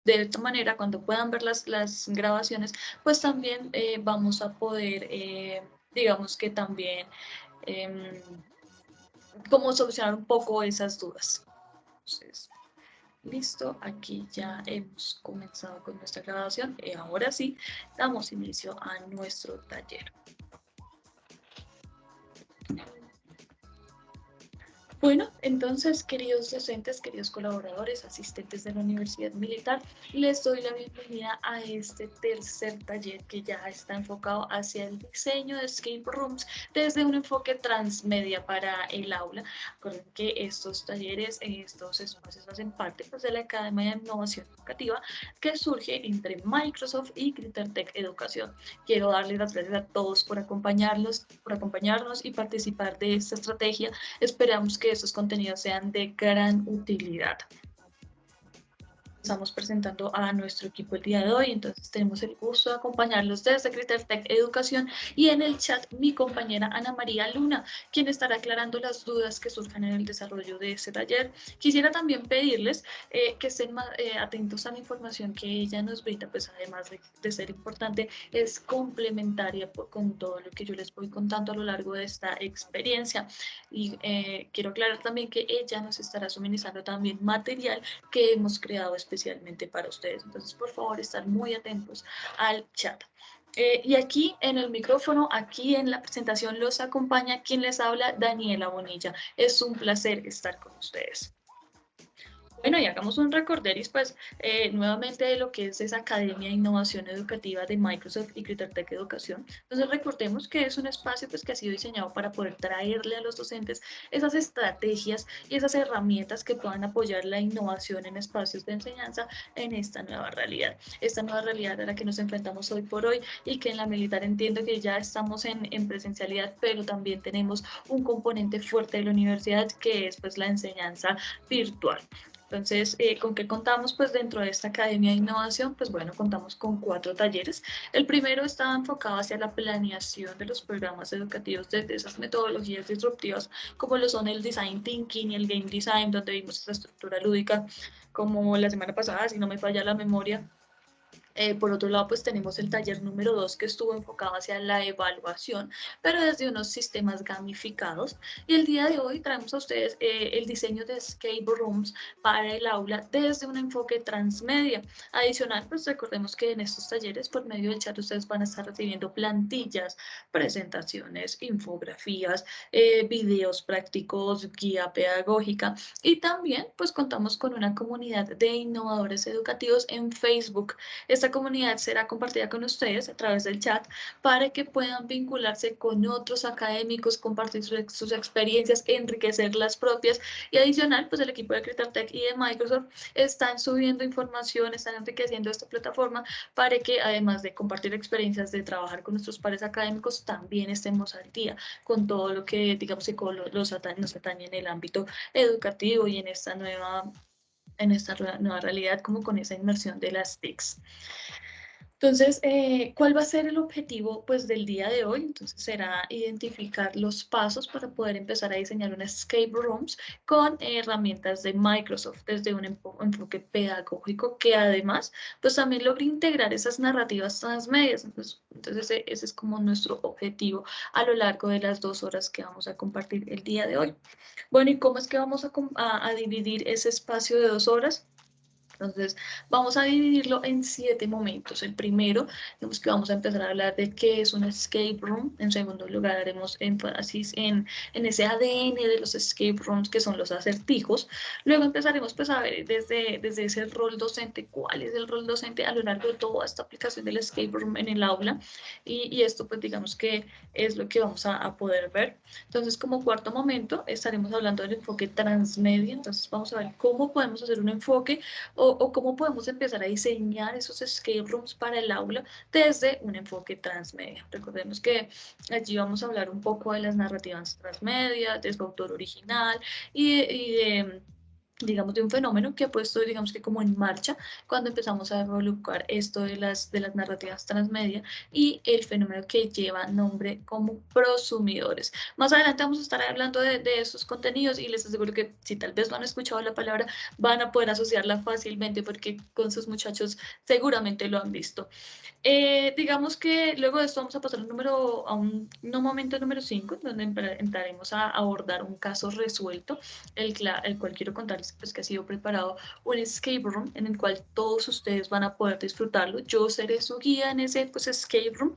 De esta manera, cuando puedan ver las grabaciones, pues también vamos a poder, digamos que también, em, como solucionar un poco esas dudas. Entonces, listo, aquí ya hemos comenzado con nuestra grabación y ahora sí, damos inicio a nuestro taller. Bueno, entonces, queridos docentes, queridos colaboradores, asistentes de la Universidad Militar, les doy la bienvenida a este tercer taller que ya está enfocado hacia el diseño de escape rooms desde un enfoque transmedia para el aula. Recuerden que estos talleres, estos espacios hacen parte pues, de la Academia de Innovación Educativa que surge entre Microsoft y Crittertech Educación. Quiero darles las gracias a todos por acompañarnos y participar de esta estrategia. Esperamos que estos contenidos sean de gran utilidad. Estamos presentando a nuestro equipo el día de hoy, entonces tenemos el gusto de acompañarlos desde Crittertech Educación y en el chat mi compañera Ana María Luna, quien estará aclarando las dudas que surjan en el desarrollo de este taller. Quisiera también pedirles que estén atentos a la información que ella nos brinda, pues además de ser importante, es complementaria con todo lo que yo les voy contando a lo largo de esta experiencia. Y quiero aclarar también que ella nos estará suministrando también material que hemos creado especialmente para ustedes. Entonces, por favor, estar muy atentos al chat. Y aquí en el micrófono, aquí en la presentación, los acompaña quien les habla, Daniela Bonilla. Es un placer estar con ustedes. Bueno, y hagamos un recorderis, pues, nuevamente de lo que es esa Academia de Innovación Educativa de Microsoft y Crittertech Educación. Entonces, recordemos que es un espacio pues, que ha sido diseñado para poder traerle a los docentes esas estrategias y esas herramientas que puedan apoyar la innovación en espacios de enseñanza en esta nueva realidad. Esta nueva realidad a la que nos enfrentamos hoy por hoy y que en la militar entiendo que ya estamos en presencialidad, pero también tenemos un componente fuerte de la universidad que es pues la enseñanza virtual. Entonces, ¿con qué contamos? Pues dentro de esta Academia de Innovación, pues bueno, contamos con 4 talleres. El primero está enfocado hacia la planeación de los programas educativos desde esas metodologías disruptivas, como lo son el Design Thinking y el Game Design, donde vimos esa estructura lúdica, como la semana pasada, si no me falla la memoria. Por otro lado, pues tenemos el taller número 2 que estuvo enfocado hacia la evaluación, pero desde unos sistemas gamificados. Y el día de hoy traemos a ustedes el diseño de escape rooms para el aula desde un enfoque transmedia. Adicional, pues recordemos que en estos talleres, por medio del chat, ustedes van a estar recibiendo plantillas, presentaciones, infografías, videos prácticos, guía pedagógica y también pues contamos con una comunidad de innovadores educativos en Facebook. Esta comunidad será compartida con ustedes a través del chat para que puedan vincularse con otros académicos, compartir sus experiencias, enriquecer las propias y adicional, pues el equipo de Crittertech y de Microsoft están subiendo información, están enriqueciendo esta plataforma para que además de compartir experiencias de trabajar con nuestros pares académicos, también estemos al día con todo lo que digamos que nos atañe en el ámbito educativo y en esta nueva realidad, como con esa inmersión de las TICs. Entonces, ¿cuál va a ser el objetivo pues, del día de hoy? Entonces, será identificar los pasos para poder empezar a diseñar un escape rooms con herramientas de Microsoft desde un enfoque pedagógico que además pues también logre integrar esas narrativas transmedias. Entonces ese es como nuestro objetivo a lo largo de las 2 horas que vamos a compartir el día de hoy. Bueno, ¿y cómo es que vamos a dividir ese espacio de 2 horas? Entonces, vamos a dividirlo en 7 momentos. El primero, digamos que vamos a empezar a hablar de qué es un escape room. En segundo lugar, haremos énfasis en ese ADN de los escape rooms, que son los acertijos. Luego empezaremos pues, a ver desde ese rol docente, cuál es el rol docente a lo largo de toda esta aplicación del escape room en el aula. Y esto, pues, digamos que es lo que vamos a poder ver. Entonces, como cuarto momento, estaremos hablando del enfoque transmedia. Entonces, vamos a ver cómo podemos hacer un enfoque o cómo podemos empezar a diseñar esos escape rooms para el aula desde un enfoque transmedia. Recordemos que allí vamos a hablar un poco de las narrativas transmedia, de su autor original y de digamos, de un fenómeno que ha puesto, digamos que como en marcha cuando empezamos a evolucionar esto de las narrativas transmedia y el fenómeno que lleva nombre como prosumidores. Más adelante vamos a estar hablando de esos contenidos y les aseguro que si tal vez no han escuchado la palabra, van a poder asociarla fácilmente porque con sus muchachos seguramente lo han visto. Digamos que luego de esto vamos a pasar un momento número 5, donde entraremos a abordar un caso resuelto, el cual quiero contarles pues, que ha sido preparado un escape room en el cual todos ustedes van a poder disfrutarlo. Yo seré su guía en ese pues, escape room.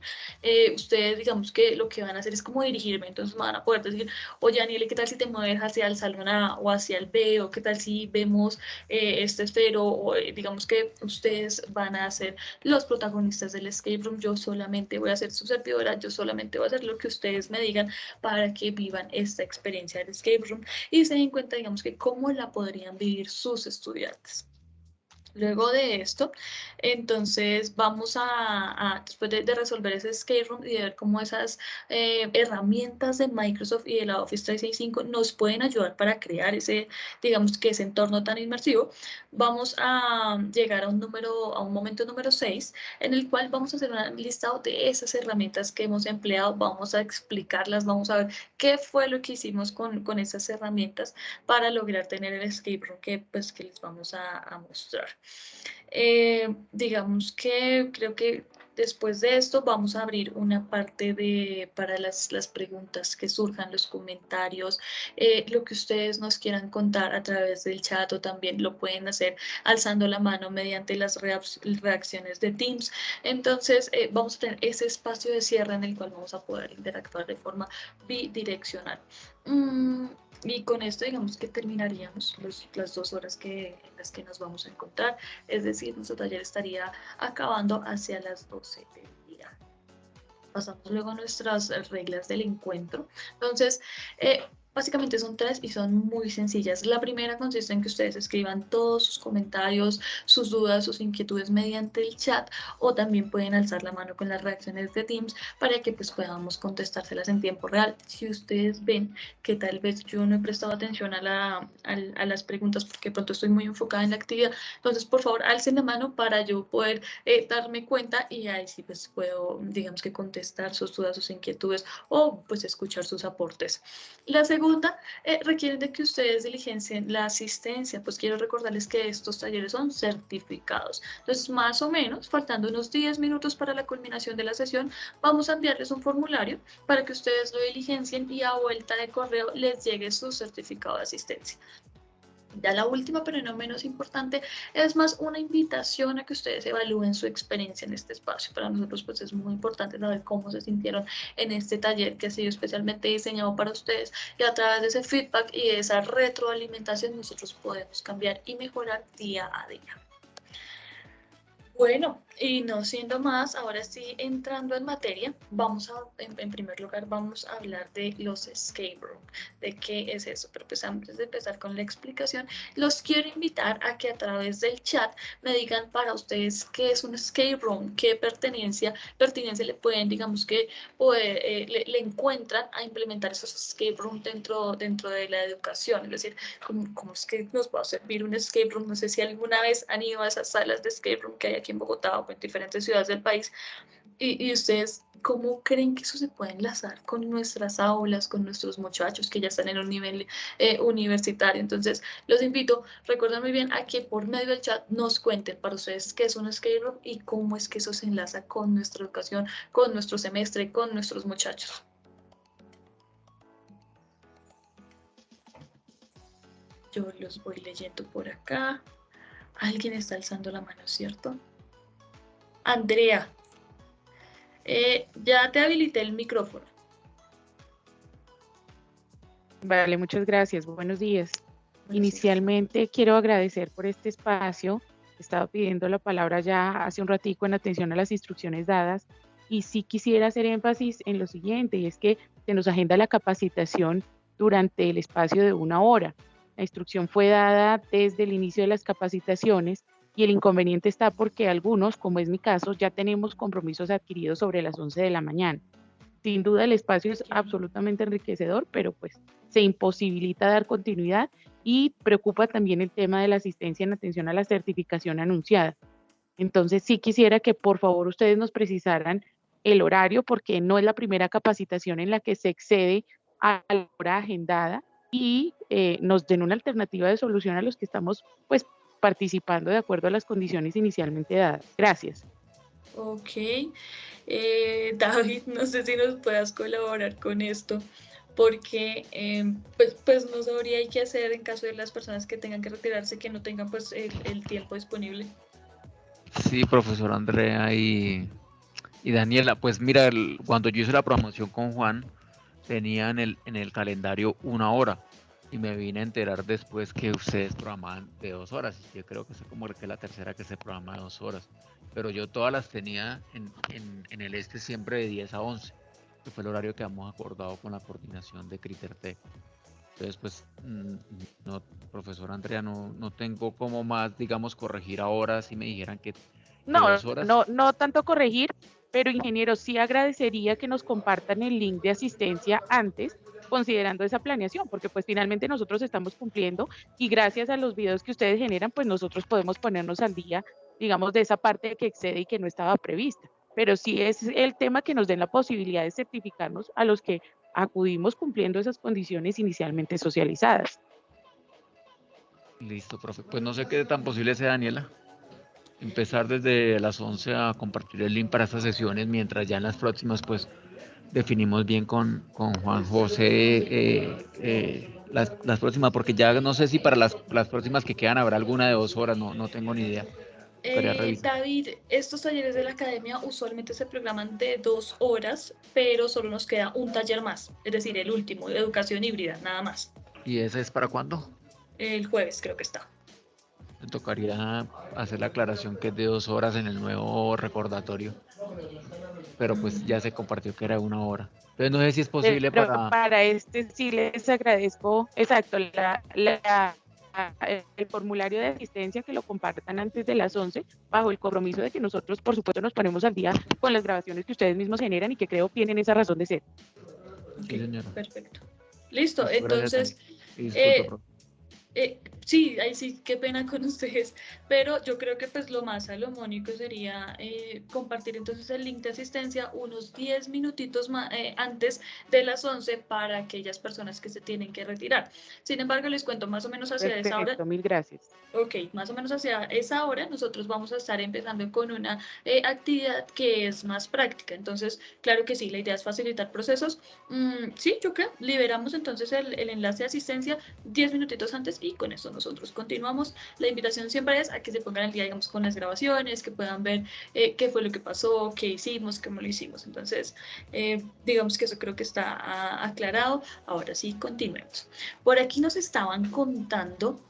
Ustedes digamos que lo que van a hacer es como dirigirme, entonces van a poder decir, oye Daniel, ¿qué tal si te mueves hacia el salón A o hacia el B? ¿O qué tal si vemos este esfero? O digamos que ustedes van a hacer los protagonistas del escape room. Yo solamente voy a ser su servidora, yo solamente voy a hacer lo que ustedes me digan para que vivan esta experiencia del escape room y se den cuenta, digamos, que cómo la podrían vivir sus estudiantes. Luego de esto, entonces vamos después de resolver ese escape room y de ver cómo esas herramientas de Microsoft y de la Office 365 nos pueden ayudar para crear ese, digamos que ese entorno tan inmersivo, vamos a llegar a un momento número 6, en el cual vamos a hacer un listado de esas herramientas que hemos empleado, vamos a explicarlas, vamos a ver qué fue lo que hicimos con esas herramientas para lograr tener el escape room pues, que les vamos a mostrar. Digamos que creo que después de esto vamos a abrir una parte para las preguntas que surjan, los comentarios, lo que ustedes nos quieran contar a través del chat o también lo pueden hacer alzando la mano mediante las reacciones de Teams. Entonces vamos a tener ese espacio de cierre en el cual vamos a poder interactuar de forma bidireccional. Y con esto digamos que terminaríamos las 2 horas en las que nos vamos a encontrar, es decir, nuestro taller estaría acabando hacia las 12 del día. Pasamos luego a nuestras reglas del encuentro. Entonces, básicamente son 3 y son muy sencillas. La primera consiste en que ustedes escriban todos sus comentarios, sus dudas, sus inquietudes mediante el chat o también pueden alzar la mano con las reacciones de Teams para que pues podamos contestárselas en tiempo real. Si ustedes ven que tal vez yo no he prestado atención a las preguntas porque de pronto estoy muy enfocada en la actividad, entonces por favor alcen la mano para yo poder darme cuenta y ahí sí pues puedo digamos que contestar sus dudas, sus inquietudes o pues escuchar sus aportes. La segunda requiere de que ustedes diligencien la asistencia, pues quiero recordarles que estos talleres son certificados. Entonces, más o menos, faltando unos 10 minutos para la culminación de la sesión, vamos a enviarles un formulario para que ustedes lo diligencien y a vuelta de correo les llegue su certificado de asistencia. Ya la última, pero no menos importante, es más una invitación a que ustedes evalúen su experiencia en este espacio. Para nosotros pues es muy importante saber cómo se sintieron en este taller que ha sido especialmente diseñado para ustedes y a través de ese feedback y de esa retroalimentación nosotros podemos cambiar y mejorar día a día. Bueno, y no siendo más, ahora sí entrando en materia, en primer lugar, vamos a hablar de los escape room, de qué es eso. Pero pues antes de empezar con la explicación, los quiero invitar a que a través del chat me digan para ustedes qué es un escape room, qué pertinencia le pueden, digamos que le encuentran a implementar esos escape room dentro de la educación. Es decir, ¿cómo es que nos va a servir un escape room? No sé si alguna vez han ido a esas salas de escape room que hay aquí en Bogotá o en diferentes ciudades del país. Y ustedes, ¿cómo creen que eso se puede enlazar con nuestras aulas, con nuestros muchachos que ya están en un nivel universitario? Entonces, los invito, recuerden muy bien, a que por medio del chat nos cuenten para ustedes qué es un escape room y cómo es que eso se enlaza con nuestra educación, con nuestro semestre, con nuestros muchachos. Yo los voy leyendo por acá. Alguien está alzando la mano, ¿cierto? Andrea, ya te habilité el micrófono. Vale, muchas gracias. Buenos días. Buenos días. Inicialmente quiero agradecer por este espacio. Estaba pidiendo la palabra ya hace un ratico en atención a las instrucciones dadas y sí quisiera hacer énfasis en lo siguiente, y es que se nos agenda la capacitación durante el espacio de 1 hora. La instrucción fue dada desde el inicio de las capacitaciones y el inconveniente está porque algunos, como es mi caso, ya tenemos compromisos adquiridos sobre las 11 de la mañana. Sin duda el espacio es absolutamente enriquecedor, pero pues se imposibilita dar continuidad y preocupa también el tema de la asistencia en atención a la certificación anunciada. Entonces, sí quisiera que por favor ustedes nos precisaran el horario, porque no es la primera capacitación en la que se excede a la hora agendada y nos den una alternativa de solución a los que estamos pues participando de acuerdo a las condiciones inicialmente dadas. Gracias. Ok. David, no sé si nos puedas colaborar con esto, porque pues no sabría qué hacer en caso de las personas que tengan que retirarse, que no tengan pues el tiempo disponible. Sí, profesor Andrea y Daniela, pues mira, cuando yo hice la promoción con Juan, tenía en el calendario 1 hora y me vine a enterar después que ustedes programaban de 2 horas. Y yo creo que es como que la tercera que se programa de 2 horas, pero yo todas las tenía en el este siempre de 10 a 11, que fue el horario que hemos acordado con la coordinación de CriterTech. Entonces, pues, no, profesor Andrea, no tengo como más, digamos, corregir ahora si me dijeran que No, 2 horas. no tanto corregir, pero ingeniero, sí agradecería que nos compartan el link de asistencia antes, considerando esa planeación, porque pues finalmente nosotros estamos cumpliendo y gracias a los videos que ustedes generan, pues nosotros podemos ponernos al día, digamos, de esa parte que excede y que no estaba prevista. Pero sí es el tema que nos den la posibilidad de certificarnos a los que acudimos cumpliendo esas condiciones inicialmente socializadas. Listo, profe. Pues no sé qué tan posible sea, Daniela, empezar desde las 11 a compartir el link para estas sesiones, mientras ya en las próximas, pues, definimos bien con Juan José las próximas, porque ya no sé si para las próximas que quedan habrá alguna de 2 horas, no tengo ni idea. Tocaría revisar. David, estos talleres de la academia usualmente se programan de 2 horas, pero solo nos queda un taller más, es decir, el último, de educación híbrida, nada más. ¿Y ese es para cuándo? El jueves creo que está. Me tocaría hacer la aclaración que es de 2 horas en el nuevo recordatorio, pero pues ya se compartió que era 1 hora. Entonces no sé si es posible Pero para... para este sí les agradezco, exacto, el formulario de asistencia que lo compartan antes de las 11, bajo el compromiso de que nosotros, por supuesto, nos ponemos al día con las grabaciones que ustedes mismos generan y que creo tienen esa razón de ser. Ok, Sí, señora. perfecto. Listo, Listo, gracias, Dani. entonces, Y disculpe, eh, profe. sí, ahí sí, qué pena con ustedes, pero yo creo que pues lo más salomónico sería compartir entonces el link de asistencia unos 10 minutitos antes de las 11 para aquellas personas que se tienen que retirar. Sin embargo, les cuento más o menos hacia esa hora. Perfecto, mil gracias. Ok, más o menos hacia esa hora nosotros vamos a estar empezando con una actividad que es más práctica. Entonces, claro que sí, la idea es facilitar procesos. Sí, yo creo. Liberamos entonces el enlace de asistencia 10 minutitos antes y con eso nosotros continuamos. La invitación siempre es a que se pongan al día, digamos, con las grabaciones, que puedan ver qué fue lo que pasó, qué hicimos, cómo lo hicimos. Entonces, digamos que eso creo que está aclarado. Ahora sí, continuemos. Por aquí nos estaban contando.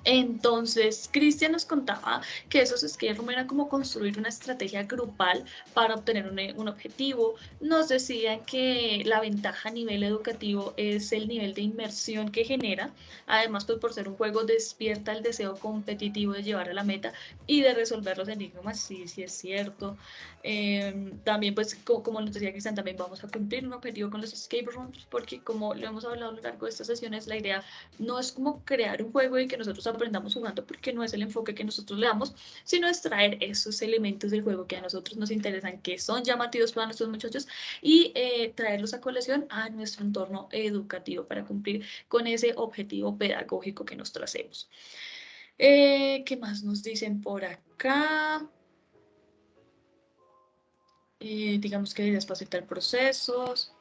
Entonces, Cristian nos contaba que esos escape room era como construir una estrategia grupal para obtener un objetivo. Nos decía que la ventaja a nivel educativo es el nivel de inmersión que genera. Además, pues por ser un juego despierta el deseo competitivo de llevar a la meta y de resolver los enigmas, sí, sí es cierto. También, pues, como nos decía Cristian, también vamos a cumplir un objetivo con los escape rooms, porque como lo hemos hablado a lo largo de estas sesiones, la idea no es como crear un juego y que nosotros aprendamos jugando, porque no es el enfoque que nosotros le damos, sino es traer esos elementos del juego que a nosotros nos interesan, que son llamativos para nuestros muchachos, y traerlos a colación a nuestro entorno educativo para cumplir con ese objetivo pedagógico que nos tracemos. ¿Qué más nos dicen por acá? Digamos que la idea es facilitar procesos.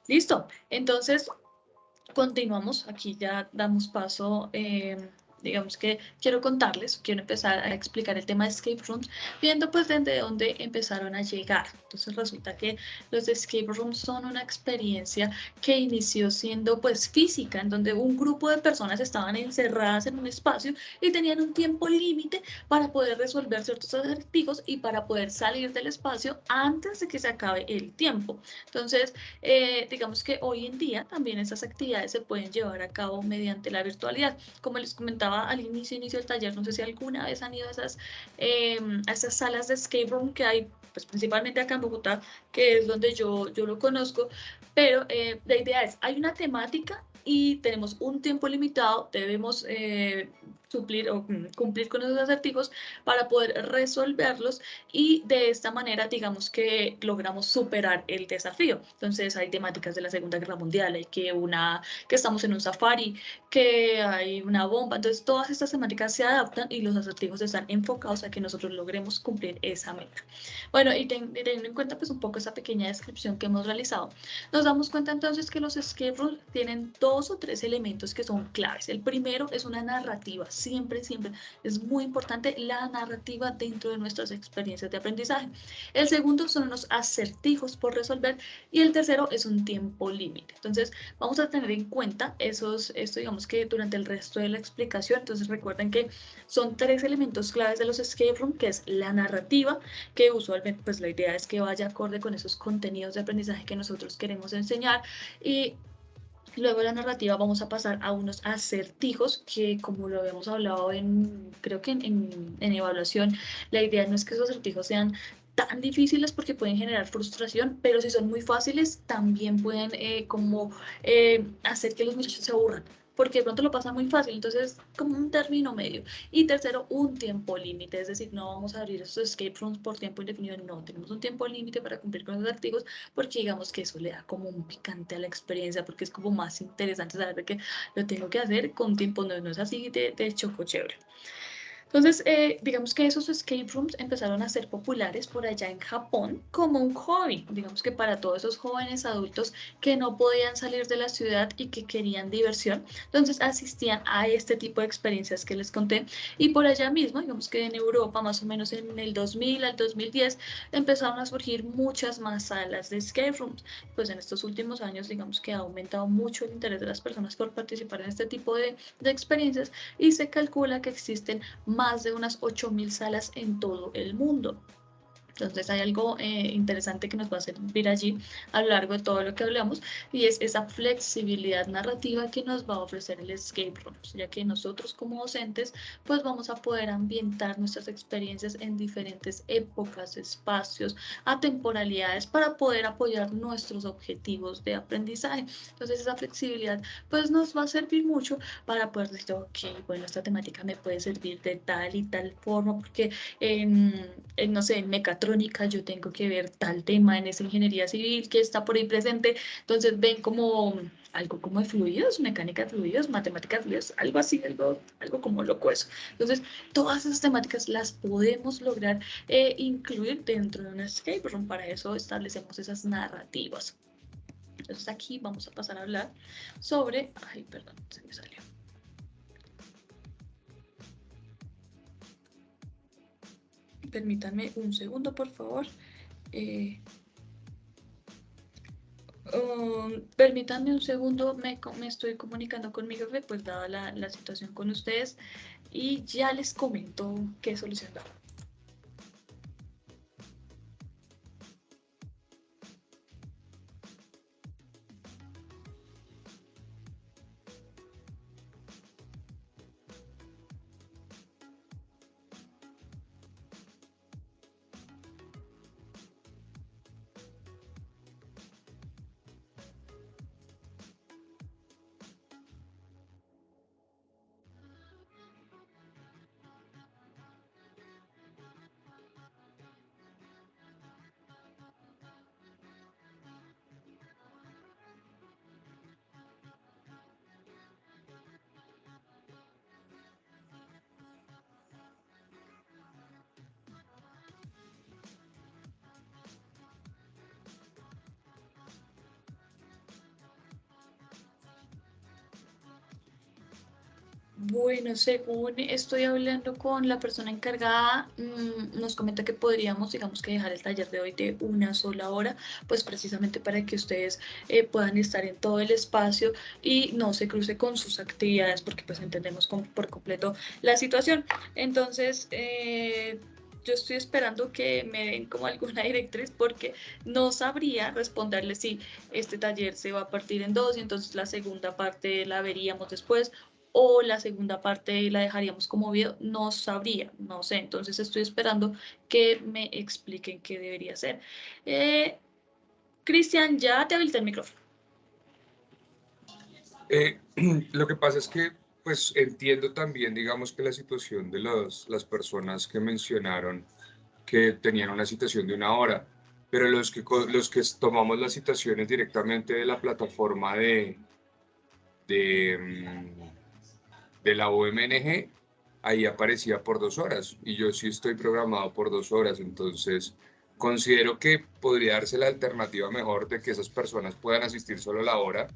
Listo. Entonces, continuamos. Aquí ya damos paso. Digamos que quiero empezar a explicar el tema de escape rooms, viendo pues desde dónde empezaron a llegar. Entonces resulta que los escape rooms son una experiencia que inició siendo pues física, en donde un grupo de personas estaban encerradas en un espacio y tenían un tiempo límite para poder resolver ciertos acertijos y para poder salir del espacio antes de que se acabe el tiempo. Entonces, digamos que hoy en día también esas actividades se pueden llevar a cabo mediante la virtualidad. Como les comentaba al inicio del taller, no sé si alguna vez han ido a esas salas de escape room que hay, pues principalmente acá en Bogotá, que es donde yo lo conozco, pero la idea es, hay una temática y tenemos un tiempo limitado, debemos suplir o cumplir con esos acertijos para poder resolverlos y de esta manera digamos que logramos superar el desafío. Entonces hay temáticas de la Segunda Guerra Mundial, hay que estamos en un safari, que hay una bomba, entonces todas estas temáticas se adaptan y los acertijos están enfocados a que nosotros logremos cumplir esa meta. Bueno, y teniendo en cuenta pues un poco esa pequeña descripción que hemos realizado, nos damos cuenta entonces que los escape rooms tienen 2 o 3 elementos que son claves. El primero es una narrativa, siempre es muy importante la narrativa dentro de nuestras experiencias de aprendizaje. El segundo son unos acertijos por resolver y el tercero es un tiempo límite. Entonces vamos a tener en cuenta esto digamos que durante el resto de la explicación. Entonces recuerden que son 3 elementos claves de los escape room, que es la narrativa, que usualmente pues la idea es que vaya acorde con esos contenidos de aprendizaje que nosotros queremos enseñar, y luego de la narrativa vamos a pasar a unos acertijos que, como lo habíamos hablado creo que en evaluación, la idea no es que esos acertijos sean tan difíciles porque pueden generar frustración, pero si son muy fáciles también pueden hacer que los muchachos se aburran, porque de pronto lo pasan muy fácil, entonces como un término medio. Y tercero, un tiempo límite, es decir, no vamos a abrir estos escape rooms por tiempo indefinido, no, tenemos un tiempo límite para cumplir con los acertijos, porque digamos que eso le da como un picante a la experiencia, porque es como más interesante saber que lo tengo que hacer con tiempo, no es así de choco chévere. Entonces, digamos que esos escape rooms empezaron a ser populares por allá en Japón como un hobby, digamos que para todos esos jóvenes adultos que no podían salir de la ciudad y que querían diversión, entonces asistían a este tipo de experiencias que les conté, y por allá mismo, digamos que en Europa, más o menos en el 2000 al 2010, empezaron a surgir muchas más salas de escape rooms. Pues en estos últimos años, digamos que ha aumentado mucho el interés de las personas por participar en este tipo de experiencias, y se calcula que existen más de unas 8.000 salas en todo el mundo. Entonces hay algo interesante que nos va a servir allí a lo largo de todo lo que hablamos, y es esa flexibilidad narrativa que nos va a ofrecer el escape room, ya que nosotros como docentes pues vamos a poder ambientar nuestras experiencias en diferentes épocas, espacios, atemporalidades para poder apoyar nuestros objetivos de aprendizaje. Entonces esa flexibilidad pues nos va a servir mucho para poder decir, ok, bueno, esta temática me puede servir de tal y tal forma, porque no sé, en mecatrónica yo tengo que ver tal tema, en esa ingeniería civil que está por ahí presente, entonces ven como algo como de fluidos, mecánica de fluidos, matemática de fluidos, algo así, algo como loco eso. Entonces, todas esas temáticas las podemos lograr incluir dentro de un escape room, para eso establecemos esas narrativas. Entonces aquí vamos a pasar a hablar sobre, ay, perdón, se me salió. Permítanme un segundo, por favor. Permítanme un segundo, me estoy comunicando con mi jefe, pues dada la situación con ustedes, y ya les comento qué solución da. Bueno, según estoy hablando con la persona encargada, nos comenta que podríamos, digamos que dejar el taller de hoy de una sola hora, pues precisamente para que ustedes puedan estar en todo el espacio y no se cruce con sus actividades, porque pues entendemos por completo la situación. Entonces, yo estoy esperando que me den como alguna directriz, porque no sabría responderle si este taller se va a partir en dos y entonces la segunda parte la veríamos después, o la segunda parte la dejaríamos como video, no sabría, no sé, entonces estoy esperando que me expliquen qué debería hacer. Cristian, ya te habilité el micrófono. Lo que pasa es que, pues entiendo también, digamos, que la situación de las personas que mencionaron que tenían una citación de una hora, pero los que tomamos las citaciones directamente de la plataforma de, de la OMNG, ahí aparecía por 2 horas y yo sí estoy programado por 2 horas, entonces considero que podría darse la alternativa mejor de que esas personas puedan asistir solo la hora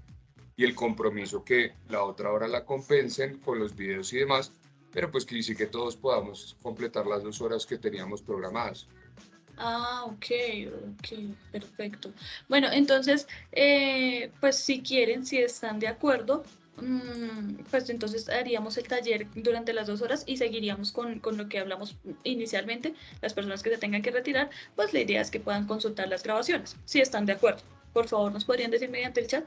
y el compromiso que la otra hora la compensen con los videos y demás, pero pues que sí que todos podamos completar las 2 horas que teníamos programadas. Ah, ok, ok, perfecto. Bueno, entonces, pues si quieren, si están de acuerdo, pues entonces haríamos el taller durante las 2 horas y seguiríamos con lo que hablamos inicialmente. Las personas que se tengan que retirar, pues la idea es que puedan consultar las grabaciones, si están de acuerdo. Por favor, ¿nos podrían decir mediante el chat?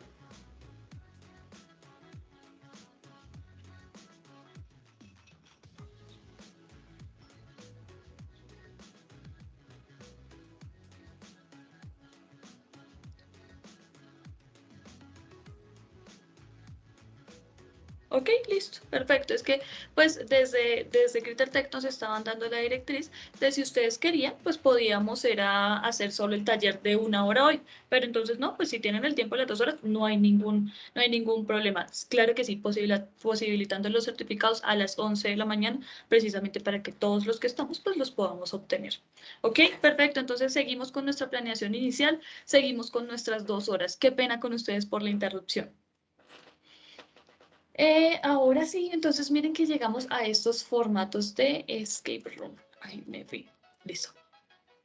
Ok, listo, perfecto. Es que pues desde CritterTech nos estaban dando la directriz de si ustedes querían, pues podíamos ir a hacer solo el taller de 1 hora hoy. Pero entonces no, pues si tienen el tiempo de las 2 horas, no hay ningún problema. Claro que sí, posibilitando los certificados a las 11 de la mañana, precisamente para que todos los que estamos, pues los podamos obtener. Ok, perfecto. Entonces seguimos con nuestra planeación inicial, seguimos con nuestras 2 horas. Qué pena con ustedes por la interrupción. Ahora sí, entonces miren que llegamos a estos formatos de escape room. Ay, me fui. Listo.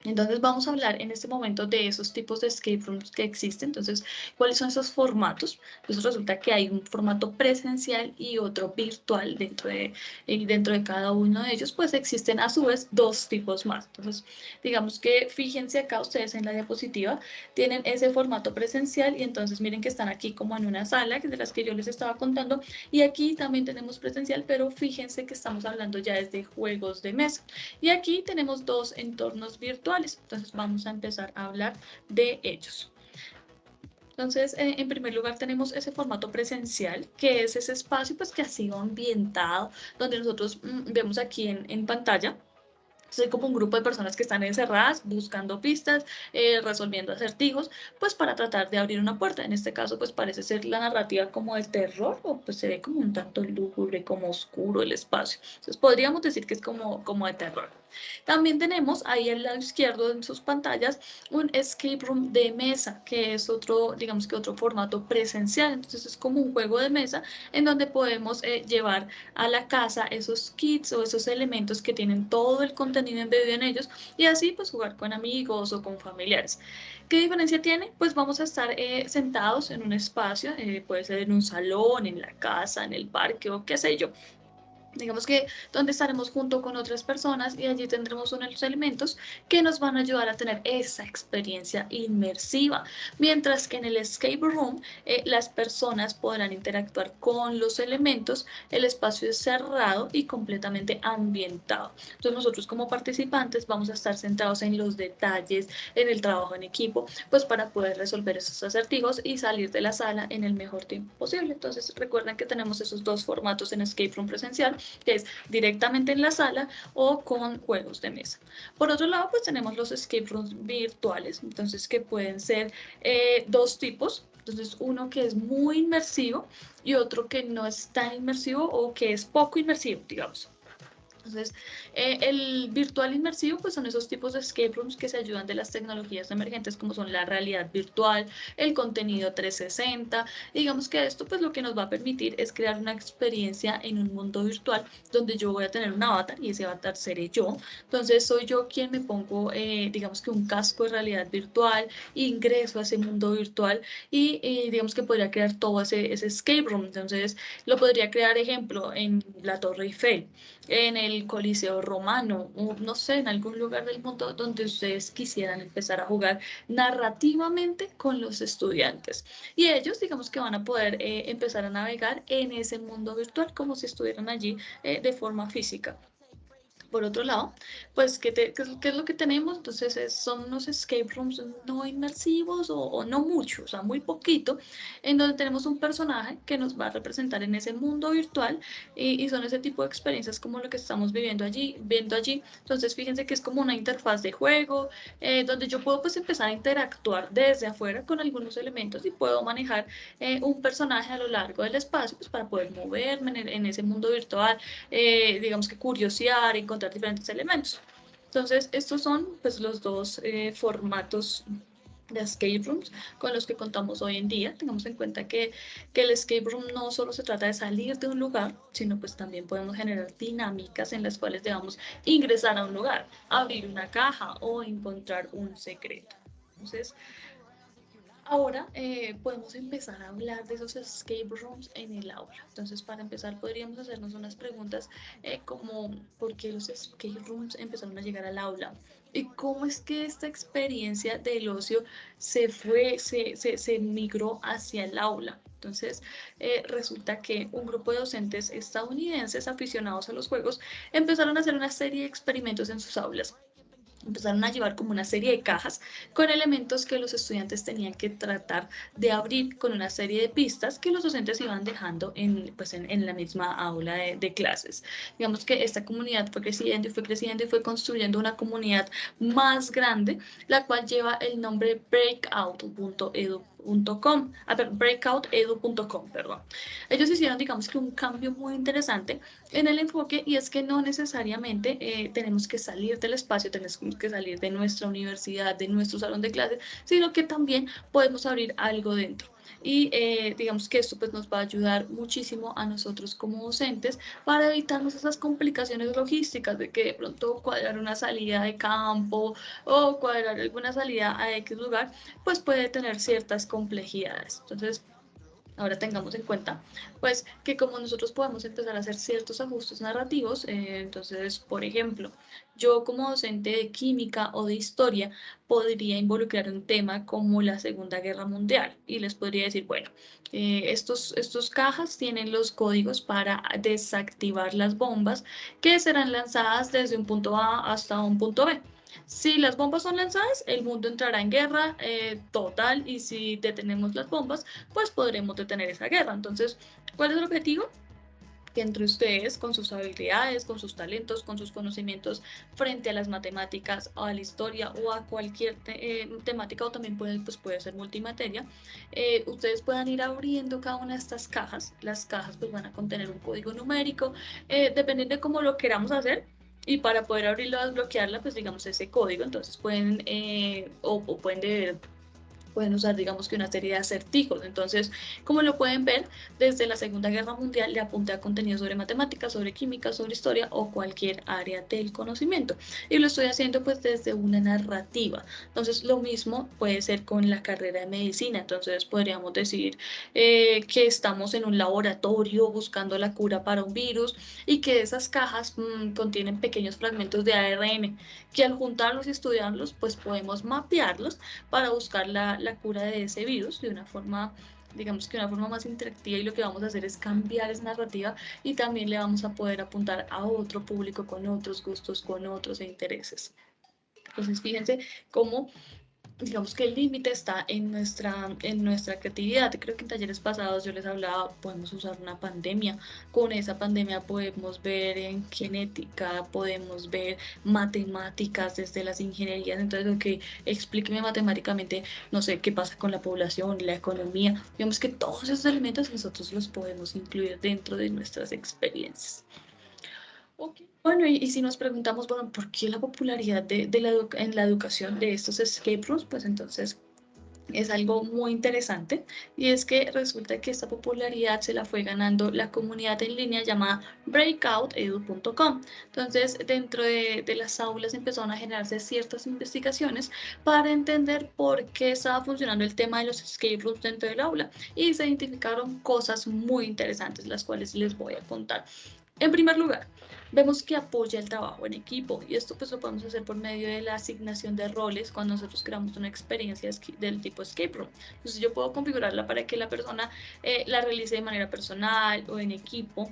Entonces vamos a hablar en este momento de esos tipos de escape rooms que existen. Entonces, ¿cuáles son esos formatos? Pues resulta que hay un formato presencial y otro virtual dentro de cada uno de ellos, pues existen a su vez dos tipos más. Entonces, digamos que fíjense acá ustedes en la diapositiva, tienen ese formato presencial y entonces miren que están aquí como en una sala, que de las que yo les estaba contando, y aquí también tenemos presencial, pero fíjense que estamos hablando ya desde juegos de mesa. Y aquí tenemos dos entornos virtuales, entonces vamos a empezar a hablar de ellos. Entonces, en primer lugar tenemos ese formato presencial, que es ese espacio pues, que ha sido ambientado, donde nosotros vemos aquí en pantalla. Soy como un grupo de personas que están encerradas buscando pistas, resolviendo acertijos, pues para tratar de abrir una puerta. En este caso, pues parece ser la narrativa como de terror, o pues se ve como un tanto lúgubre, como oscuro el espacio. Entonces podríamos decir que es como de terror. También tenemos ahí al lado izquierdo en sus pantallas un escape room de mesa, que es otro, digamos que otro formato presencial. Entonces es como un juego de mesa en donde podemos llevar a la casa esos kits o esos elementos que tienen todo el contenido embebido en ellos y así pues jugar con amigos o con familiares. ¿Qué diferencia tiene? Pues vamos a estar sentados en un espacio, puede ser en un salón, en la casa, en el parque o qué sé yo. Digamos que donde estaremos junto con otras personas y allí tendremos unos elementos que nos van a ayudar a tener esa experiencia inmersiva. Mientras que en el escape room las personas podrán interactuar con los elementos, el espacio es cerrado y completamente ambientado. Entonces nosotros como participantes vamos a estar centrados en los detalles, en el trabajo en equipo, pues para poder resolver esos acertijos y salir de la sala en el mejor tiempo posible. Entonces recuerden que tenemos esos dos formatos en escape room presencial, que es directamente en la sala o con juegos de mesa. Por otro lado, pues tenemos los escape rooms virtuales, entonces que pueden ser dos tipos. Entonces, uno que es muy inmersivo y otro que no es tan inmersivo o que es poco inmersivo, digamos. Entonces, el virtual inmersivo, pues son esos tipos de escape rooms que se ayudan de las tecnologías emergentes como son la realidad virtual, el contenido 360. Digamos que esto, pues lo que nos va a permitir es crear una experiencia en un mundo virtual donde yo voy a tener un avatar y ese avatar seré yo. Entonces, soy yo quien me pongo, digamos que un casco de realidad virtual, ingreso a ese mundo virtual y digamos que podría crear todo ese escape room. Entonces, lo podría crear, ejemplo, en la Torre Eiffel, en el Coliseo Romano, o no sé, en algún lugar del mundo donde ustedes quisieran empezar a jugar narrativamente con los estudiantes. Y ellos, digamos que van a poder empezar a navegar en ese mundo virtual como si estuvieran allí de forma física. Por otro lado, pues, ¿qué es lo que tenemos? Entonces, son unos escape rooms no inmersivos o no mucho, o sea, muy poquito, en donde tenemos un personaje que nos va a representar en ese mundo virtual y son ese tipo de experiencias como lo que estamos viendo allí. Entonces, fíjense que es como una interfaz de juego, donde yo puedo pues empezar a interactuar desde afuera con algunos elementos y puedo manejar un personaje a lo largo del espacio pues, para poder moverme en ese mundo virtual, digamos que curiosear, encontrar diferentes elementos. Entonces, estos son pues los dos formatos de escape rooms con los que contamos hoy en día. Tengamos en cuenta que el escape room no solo se trata de salir de un lugar, sino pues también podemos generar dinámicas en las cuales debamos ingresar a un lugar, abrir una caja o encontrar un secreto. Entonces, ahora podemos empezar a hablar de esos escape rooms en el aula. Entonces, para empezar, podríamos hacernos unas preguntas como ¿por qué los escape rooms empezaron a llegar al aula? ¿Y cómo es que esta experiencia del ocio se migró hacia el aula? Entonces, resulta que un grupo de docentes estadounidenses aficionados a los juegos empezaron a hacer una serie de experimentos en sus aulas. Empezaron a llevar como una serie de cajas con elementos que los estudiantes tenían que tratar de abrir con una serie de pistas que los docentes iban dejando en la misma aula de clases. Digamos que esta comunidad fue creciendo y fue creciendo y fue construyendo una comunidad más grande, la cual lleva el nombre breakoutedu.com, perdón. Ellos hicieron, digamos que un cambio muy interesante en el enfoque y es que no necesariamente tenemos que salir del espacio, tenemos que salir de nuestra universidad, de nuestro salón de clases, sino que también podemos abrir algo dentro. Y digamos que esto pues, nos va a ayudar muchísimo a nosotros como docentes para evitarnos esas complicaciones logísticas de que de pronto cuadrar una salida de campo o cuadrar alguna salida a X lugar, pues puede tener ciertas complejidades. Entonces, ahora tengamos en cuenta, pues, que como nosotros podemos empezar a hacer ciertos ajustes narrativos, entonces, por ejemplo, yo como docente de química o de historia podría involucrar un tema como la Segunda Guerra Mundial y les podría decir, bueno, estos cajas tienen los códigos para desactivar las bombas que serán lanzadas desde un punto A hasta un punto B. Si las bombas son lanzadas, el mundo entrará en guerra total y si detenemos las bombas, pues podremos detener esa guerra. Entonces, ¿cuál es el objetivo? Que entre ustedes, con sus habilidades, con sus talentos, con sus conocimientos frente a las matemáticas o a la historia o a cualquier temática o también puede ser multimateria, ustedes puedan ir abriendo cada una de estas cajas. Las cajas pues van a contener un código numérico, dependiendo de cómo lo queramos hacer. Y para poder abrirla o desbloquearla, pues digamos ese código, entonces pueden pueden usar, digamos que una serie de acertijos. Entonces, como lo pueden ver, desde la Segunda Guerra Mundial le apunté a contenido sobre matemáticas, sobre química, sobre historia o cualquier área del conocimiento. Y lo estoy haciendo pues desde una narrativa. Entonces, lo mismo puede ser con la carrera de medicina. Entonces, podríamos decir que estamos en un laboratorio buscando la cura para un virus y que esas cajas contienen pequeños fragmentos de ARN que al juntarlos y estudiarlos, pues podemos mapearlos para buscar la cura de ese virus de una forma, digamos que una forma más interactiva y lo que vamos a hacer es cambiar esa narrativa y también le vamos a poder apuntar a otro público con otros gustos, con otros intereses. Entonces, fíjense cómo digamos que el límite está en nuestra creatividad. Creo que en talleres pasados yo les hablaba, podemos usar una pandemia. Con esa pandemia podemos ver en genética, podemos ver matemáticas desde las ingenierías. Entonces, ok, explíqueme matemáticamente, no sé, qué pasa con la población, la economía. Digamos que todos esos elementos nosotros los podemos incluir dentro de nuestras experiencias. Okay. Bueno, y si nos preguntamos, bueno, ¿por qué la popularidad en la educación de estos escape rooms? Pues entonces es algo muy interesante y es que resulta que esta popularidad se la fue ganando la comunidad en línea llamada breakoutedu.com. Entonces, dentro de las aulas empezaron a generarse ciertas investigaciones para entender por qué estaba funcionando el tema de los escape rooms dentro del aula y se identificaron cosas muy interesantes, las cuales les voy a contar. En primer lugar, vemos que apoya el trabajo en equipo y esto pues lo podemos hacer por medio de la asignación de roles cuando nosotros creamos una experiencia del tipo escape room. Entonces yo puedo configurarla para que la persona la realice de manera personal o en equipo.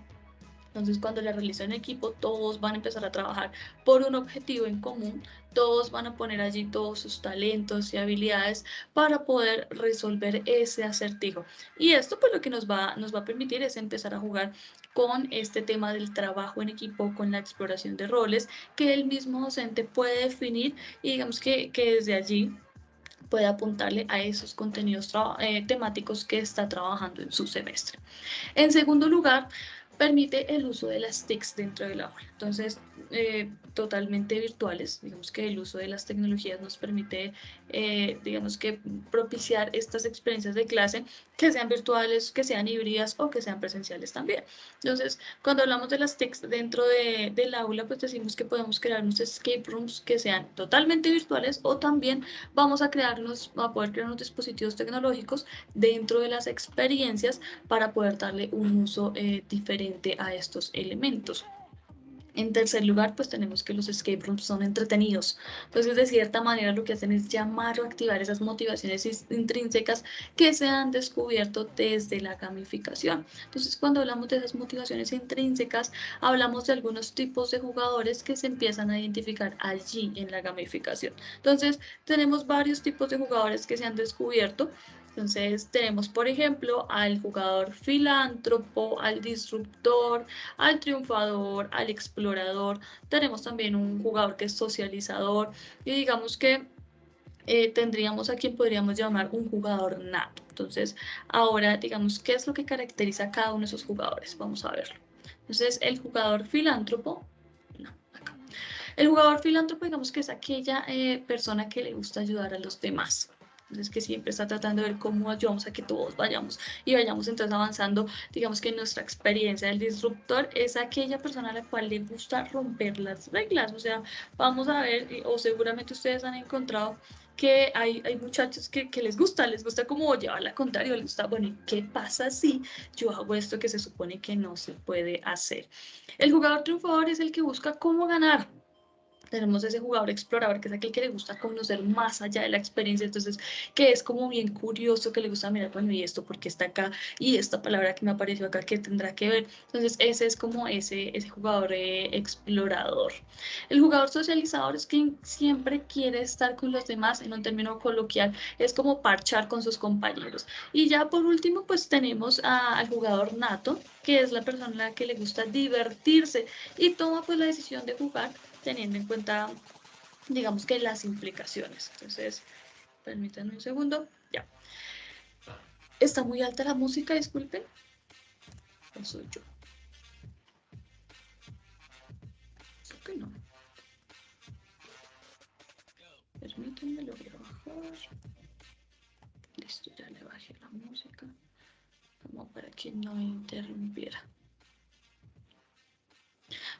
Entonces, cuando la realizan en equipo, todos van a empezar a trabajar por un objetivo en común, todos van a poner allí todos sus talentos y habilidades para poder resolver ese acertijo. Y esto pues lo que nos va a permitir es empezar a jugar con este tema del trabajo en equipo, con la exploración de roles que el mismo docente puede definir y digamos que desde allí puede apuntarle a esos contenidos temáticos que está trabajando en su semestre. En segundo lugar, permite el uso de las TICs dentro del aula. Entonces, totalmente virtuales, digamos que el uso de las tecnologías nos permite, digamos que propiciar estas experiencias de clase que sean virtuales, que sean híbridas o que sean presenciales también. Entonces, cuando hablamos de las TICs dentro del aula, pues decimos que podemos crear unos escape rooms que sean totalmente virtuales o también vamos a poder crear unos dispositivos tecnológicos dentro de las experiencias para poder darle un uso diferente a estos elementos. En tercer lugar, pues tenemos que los escape rooms son entretenidos. Entonces, de cierta manera, lo que hacen es llamar o activar esas motivaciones intrínsecas que se han descubierto desde la gamificación. Entonces, cuando hablamos de esas motivaciones intrínsecas, hablamos de algunos tipos de jugadores que se empiezan a identificar allí en la gamificación. Entonces, tenemos varios tipos de jugadores que se han descubierto. Entonces, tenemos, por ejemplo, al jugador filántropo, al disruptor, al triunfador, al explorador. Tenemos también un jugador que es socializador y digamos que tendríamos a quien podríamos llamar un jugador nato. Entonces, ahora digamos, ¿qué es lo que caracteriza a cada uno de esos jugadores? Vamos a verlo. Entonces, el jugador filántropo, no, acá. El jugador filántropo, digamos que es aquella persona que le gusta ayudar a los demás. Entonces, que siempre está tratando de ver cómo ayudamos a que todos vayamos y vayamos entonces avanzando. Digamos que nuestra experiencia del disruptor es aquella persona a la cual le gusta romper las reglas. O sea, vamos a ver, o seguramente ustedes han encontrado que hay muchachos que les gusta como llevar la contraria, les gusta, bueno, ¿y qué pasa si yo hago esto que se supone que no se puede hacer? El jugador triunfador es el que busca cómo ganar. Tenemos ese jugador explorador que es aquel que le gusta conocer más allá de la experiencia, entonces que es como bien curioso, que le gusta mirar, bueno, y esto, ¿por qué está acá? Y esta palabra que me apareció acá, ¿qué tendrá que ver? Entonces ese es como ese jugador explorador. El jugador socializador es quien siempre quiere estar con los demás, en un término coloquial, es como parchar con sus compañeros. Y ya por último, pues tenemos al jugador nato, que es la persona a la que le gusta divertirse y toma pues la decisión de jugar teniendo en cuenta, digamos que las implicaciones. Entonces, permítanme un segundo. Ya. Está muy alta la música, disculpen. ¿O soy yo? Creo que no. Permítanme, lo voy a bajar. Listo, ya le bajé la música. Como para que no interrumpiera.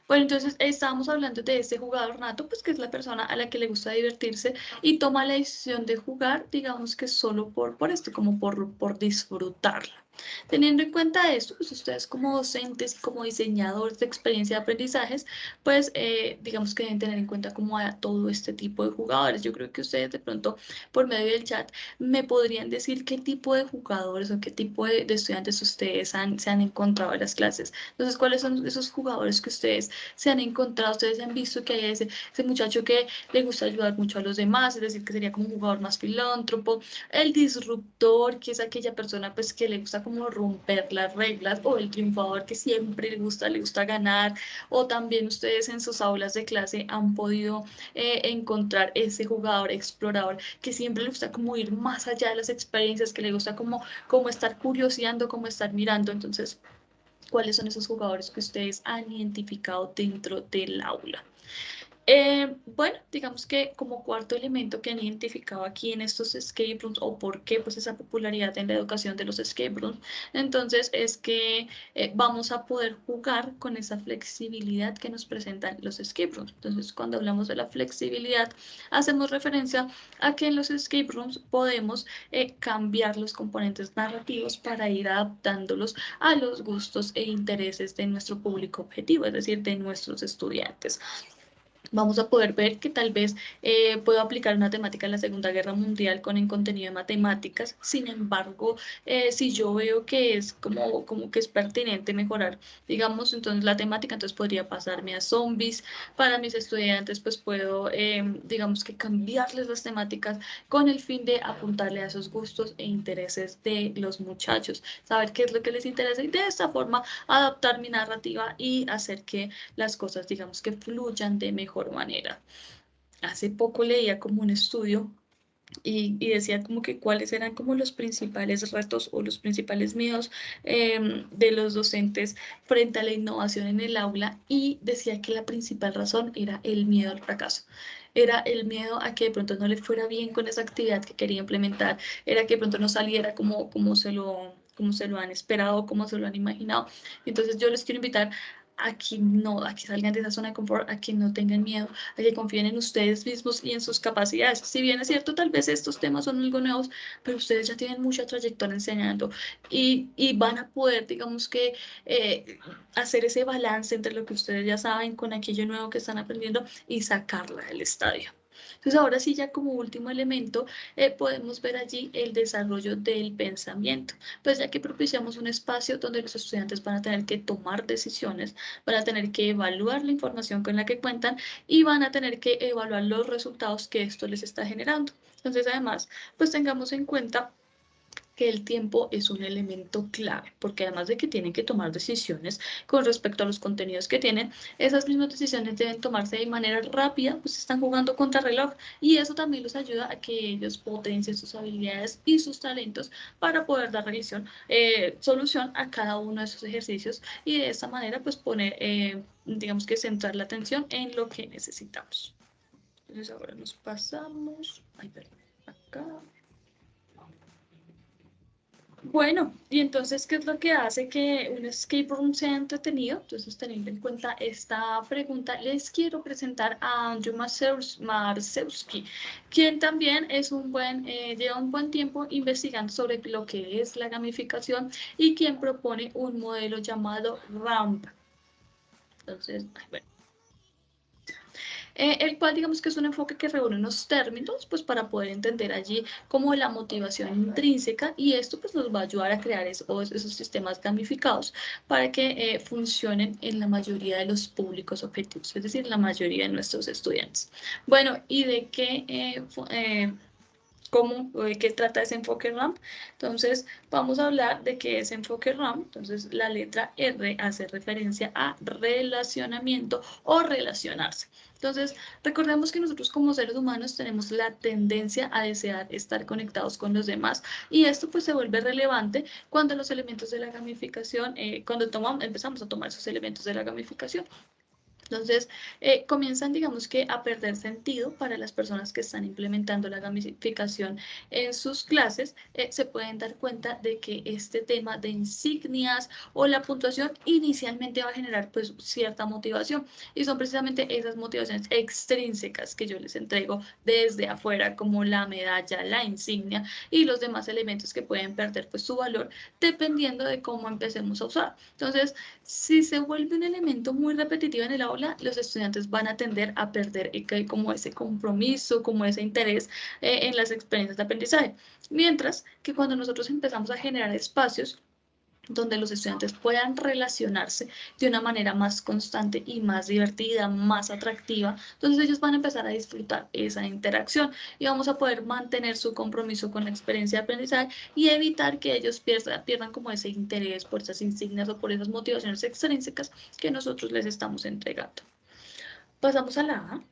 Bueno, entonces estábamos hablando de este jugador nato, pues que es la persona a la que le gusta divertirse y toma la decisión de jugar, digamos que solo por esto, como por disfrutarla. Teniendo en cuenta esto, pues ustedes como docentes y como diseñadores de experiencia de aprendizajes, pues digamos que deben tener en cuenta como a todo este tipo de jugadores. Yo creo que ustedes de pronto por medio del chat me podrían decir qué tipo de jugadores o qué tipo de estudiantes ustedes se han encontrado en las clases. Entonces, ¿cuáles son esos jugadores que ustedes se han encontrado? Ustedes han visto que hay ese muchacho que le gusta ayudar mucho a los demás, es decir, que sería como un jugador más filántropo, el disruptor, que es aquella persona pues que le gusta como romper las reglas, o el triunfador que siempre le gusta ganar, o también ustedes en sus aulas de clase han podido encontrar ese jugador explorador que siempre le gusta como ir más allá de las experiencias, que le gusta como estar curioseando, como estar mirando. Entonces, ¿cuáles son esos jugadores que ustedes han identificado dentro del aula? Bueno, digamos que como cuarto elemento que han identificado aquí en estos escape rooms, o por qué pues esa popularidad en la educación de los escape rooms, entonces es que vamos a poder jugar con esa flexibilidad que nos presentan los escape rooms. Entonces, cuando hablamos de la flexibilidad, hacemos referencia a que en los escape rooms podemos cambiar los componentes narrativos para ir adaptándolos a los gustos e intereses de nuestro público objetivo, es decir, de nuestros estudiantes. Vamos a poder ver que tal vez puedo aplicar una temática en la Segunda Guerra Mundial con el contenido de matemáticas. Sin embargo, si yo veo que es como que es pertinente mejorar, digamos, entonces la temática, entonces podría pasarme a zombies. Para mis estudiantes, pues puedo, digamos que cambiarles las temáticas con el fin de apuntarle a esos gustos e intereses de los muchachos, saber qué es lo que les interesa y de esta forma adaptar mi narrativa y hacer que las cosas, digamos que fluyan de mejor manera. Hace poco leía como un estudio y decía como que cuáles eran como los principales retos o los principales miedos de los docentes frente a la innovación en el aula y decía que la principal razón era el miedo al fracaso. Era el miedo a que de pronto no le fuera bien con esa actividad que quería implementar, era que de pronto no saliera como se lo han esperado, como se lo han imaginado. Entonces yo les quiero invitar a que salgan de esa zona de confort, a que no tengan miedo, a que confíen en ustedes mismos y en sus capacidades. Si bien es cierto, tal vez estos temas son algo nuevos, pero ustedes ya tienen mucha trayectoria enseñando y van a poder, digamos que, hacer ese balance entre lo que ustedes ya saben con aquello nuevo que están aprendiendo y sacarla del estadio. Entonces, ahora sí, ya como último elemento, podemos ver allí el desarrollo del pensamiento, pues ya que propiciamos un espacio donde los estudiantes van a tener que tomar decisiones, van a tener que evaluar la información con la que cuentan y van a tener que evaluar los resultados que esto les está generando. Entonces, además, pues tengamos en cuenta que el tiempo es un elemento clave, porque además de que tienen que tomar decisiones con respecto a los contenidos que tienen, esas mismas decisiones deben tomarse de manera rápida, pues están jugando contra reloj y eso también los ayuda a que ellos potencien sus habilidades y sus talentos para poder dar solución a cada uno de esos ejercicios y de esta manera pues poner, digamos que centrar la atención en lo que necesitamos. Entonces ahora nos pasamos, ay, perdón, acá. Bueno, y entonces, ¿qué es lo que hace que un escape room sea entretenido? Entonces, teniendo en cuenta esta pregunta, les quiero presentar a Andrew Marsewski, quien también lleva un buen tiempo investigando sobre lo que es la gamificación y quien propone un modelo llamado RAMP. Entonces, bueno, el cual digamos que es un enfoque que reúne unos términos pues para poder entender allí como la motivación intrínseca y esto pues nos va a ayudar a crear esos sistemas gamificados para que funcionen en la mayoría de los públicos objetivos, es decir, la mayoría de nuestros estudiantes. Bueno, ¿y de qué trata ese enfoque RAM? Entonces, vamos a hablar de qué es enfoque RAM. Entonces, la letra R hace referencia a relacionamiento o relacionarse. Entonces, recordemos que nosotros como seres humanos tenemos la tendencia a desear estar conectados con los demás y esto pues se vuelve relevante cuando los elementos de la gamificación, empezamos a tomar esos elementos de la gamificación. Entonces, comienzan, digamos que, a perder sentido para las personas que están implementando la gamificación en sus clases. Se pueden dar cuenta de que este tema de insignias o la puntuación inicialmente va a generar pues cierta motivación y son precisamente esas motivaciones extrínsecas que yo les entrego desde afuera como la medalla, la insignia y los demás elementos que pueden perder pues su valor dependiendo de cómo empecemos a usar. Entonces, si se vuelve un elemento muy repetitivo en el aula, los estudiantes van a tender a perder como ese compromiso, como ese interés en las experiencias de aprendizaje. Mientras que cuando nosotros empezamos a generar espacios donde los estudiantes puedan relacionarse de una manera más constante y más divertida, más atractiva, entonces ellos van a empezar a disfrutar esa interacción y vamos a poder mantener su compromiso con la experiencia de aprendizaje y evitar que ellos pierdan como ese interés por esas insignias o por esas motivaciones extrínsecas que nosotros les estamos entregando. Pasamos a la A.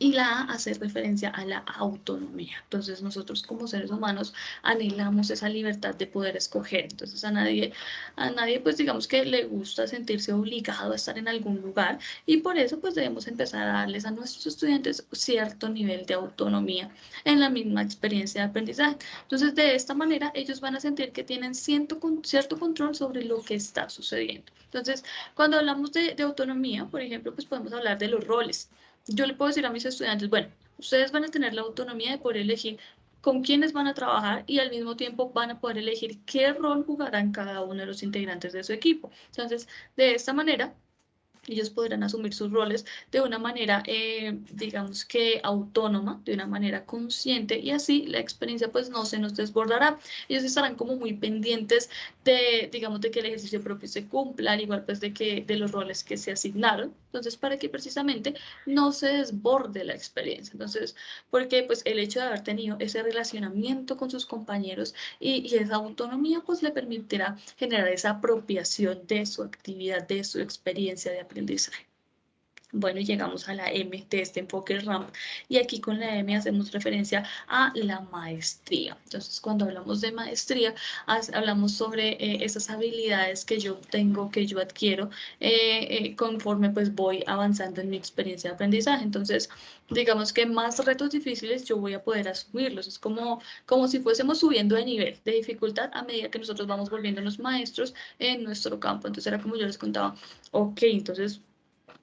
Y la A hace referencia a la autonomía. Entonces nosotros como seres humanos anhelamos esa libertad de poder escoger. Entonces a nadie pues digamos que le gusta sentirse obligado a estar en algún lugar y por eso pues debemos empezar a darles a nuestros estudiantes cierto nivel de autonomía en la misma experiencia de aprendizaje. Entonces de esta manera ellos van a sentir que tienen cierto control sobre lo que está sucediendo. Entonces cuando hablamos de autonomía, por ejemplo, pues podemos hablar de los roles. Yo le puedo decir a mis estudiantes, bueno, ustedes van a tener la autonomía de poder elegir con quiénes van a trabajar y al mismo tiempo van a poder elegir qué rol jugarán cada uno de los integrantes de su equipo. Entonces, de esta manera, Ellos podrán asumir sus roles de una manera, digamos que autónoma, de una manera consciente, y así la experiencia pues no se nos desbordará. Ellos estarán como muy pendientes de, digamos, de que el ejercicio propio se cumpla, al igual pues de los roles que se asignaron. Entonces, para que precisamente no se desborde la experiencia. Entonces, porque pues el hecho de haber tenido ese relacionamiento con sus compañeros y esa autonomía pues le permitirá generar esa apropiación de su actividad, de su experiencia de aprendizaje. Bueno, y llegamos a la M de este enfoque RAMP, y aquí con la M hacemos referencia a la maestría. Entonces, cuando hablamos de maestría, hablamos sobre esas habilidades que yo tengo, que yo adquiero conforme pues voy avanzando en mi experiencia de aprendizaje. Entonces, digamos que más retos difíciles yo voy a poder asumirlos. Es como si fuésemos subiendo de nivel de dificultad a medida que nosotros vamos volviéndonos maestros en nuestro campo. Entonces, era como yo les contaba, ok, entonces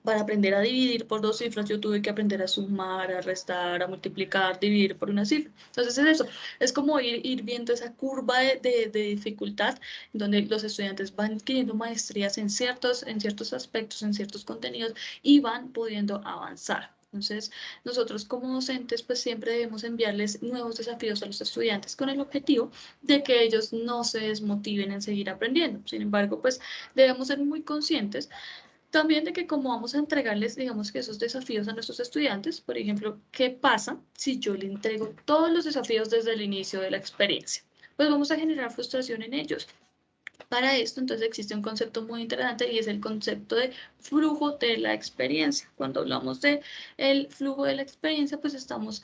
para aprender a dividir por dos cifras, yo tuve que aprender a sumar, a restar, a multiplicar, dividir por una cifra. Entonces es eso, es como ir viendo esa curva de dificultad, donde los estudiantes van adquiriendo maestrías en ciertos aspectos, en ciertos contenidos, y van pudiendo avanzar. Entonces, nosotros como docentes, pues siempre debemos enviarles nuevos desafíos a los estudiantes con el objetivo de que ellos no se desmotiven en seguir aprendiendo. Sin embargo, pues debemos ser muy conscientes también de que como vamos a entregarles, digamos que esos desafíos a nuestros estudiantes, por ejemplo, ¿qué pasa si yo le entrego todos los desafíos desde el inicio de la experiencia? Pues vamos a generar frustración en ellos. Para esto, entonces, existe un concepto muy interesante y es el concepto de flujo de la experiencia. Cuando hablamos de el flujo de la experiencia, pues estamos,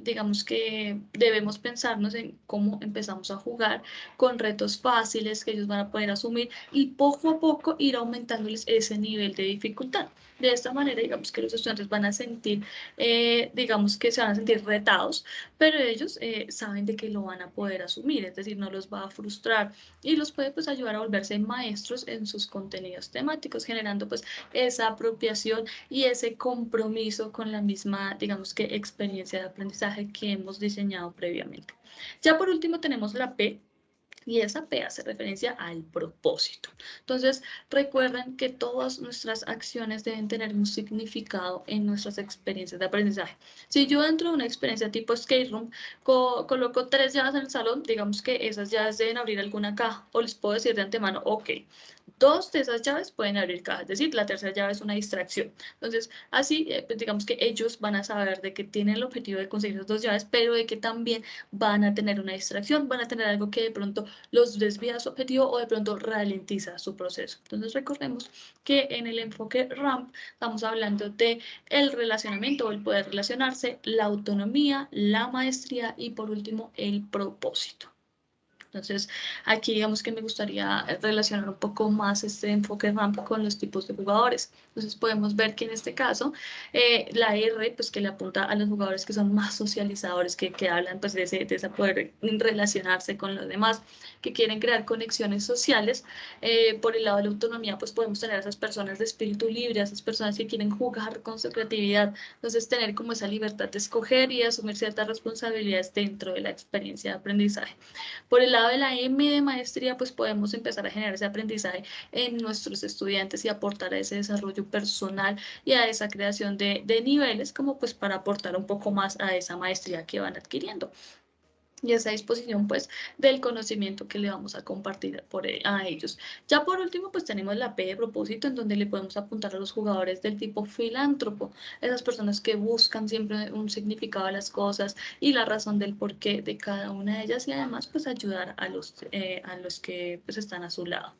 digamos que debemos pensarnos en cómo empezamos a jugar con retos fáciles que ellos van a poder asumir y poco a poco ir aumentándoles ese nivel de dificultad. De esta manera, digamos que los estudiantes van a sentir, digamos que se van a sentir retados, pero ellos saben de que lo van a poder asumir, es decir, no los va a frustrar y los puede pues ayudar a volverse maestros en sus contenidos temáticos, generando pues esa apropiación y ese compromiso con la misma, digamos que experiencia de aprendizaje que hemos diseñado previamente. Ya por último tenemos la P, y esa P hace referencia al propósito. Entonces, recuerden que todas nuestras acciones deben tener un significado en nuestras experiencias de aprendizaje. Si yo dentro de una experiencia tipo skate room coloco 3 llaves en el salón, digamos que esas llaves deben abrir alguna caja, o les puedo decir de antemano, ok, 2 de esas llaves pueden abrir cajas, es decir, la tercera llave es una distracción. Entonces, así, pues, digamos que ellos van a saber de que tienen el objetivo de conseguir esas 2 llaves, pero de que también van a tener una distracción, van a tener algo que de pronto los desvía de su objetivo o de pronto ralentiza su proceso. Entonces, recordemos que en el enfoque RAMP estamos hablando de el relacionamiento o el poder relacionarse, la autonomía, la maestría y por último el propósito. Entonces, aquí digamos que me gustaría relacionar un poco más este enfoque RAMP con los tipos de jugadores. Entonces, podemos ver que en este caso, la R, pues que le apunta a los jugadores que son más socializadores, que hablan pues de ese poder relacionarse con los demás, que quieren crear conexiones sociales. Por el lado de la autonomía, pues podemos tener a esas personas de espíritu libre, a esas personas que quieren jugar con su creatividad. Entonces, tener como esa libertad de escoger y asumir ciertas responsabilidades dentro de la experiencia de aprendizaje. Por el lado de la M de maestría, pues podemos empezar a generar ese aprendizaje en nuestros estudiantes y aportar a ese desarrollo personal y a esa creación de niveles como pues para aportar un poco más a esa maestría que van adquiriendo y esa disposición pues del conocimiento que le vamos a compartir a ellos. Ya por último pues tenemos la P de propósito, en donde le podemos apuntar a los jugadores del tipo filántropo, esas personas que buscan siempre un significado a las cosas y la razón del porqué de cada una de ellas, y además pues ayudar a los que pues están a su lado.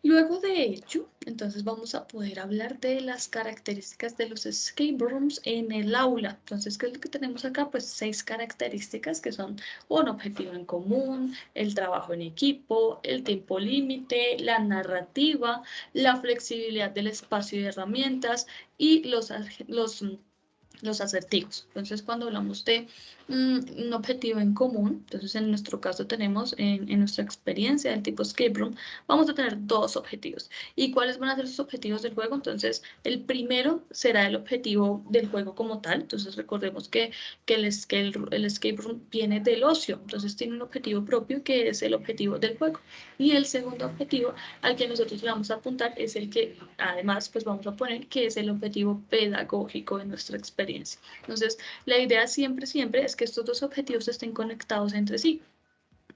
Luego de ello, entonces vamos a poder hablar de las características de los escape rooms en el aula. Entonces, ¿qué es lo que tenemos acá? Pues 6 características que son un objetivo en común, el trabajo en equipo, el tiempo límite, la narrativa, la flexibilidad del espacio y herramientas y los los acertijos. Entonces, cuando hablamos de un objetivo en común, entonces en nuestro caso tenemos en nuestra experiencia del tipo escape room, vamos a tener dos objetivos. ¿Y cuáles van a ser los objetivos del juego? Entonces, el primero será el objetivo del juego como tal. Entonces, recordemos que el escape room viene del ocio. Entonces, tiene un objetivo propio que es el objetivo del juego. Y el segundo objetivo al que nosotros le vamos a apuntar es el que además pues vamos a poner que es el objetivo pedagógico de nuestra experiencia. Entonces, la idea siempre es que estos dos objetivos estén conectados entre sí.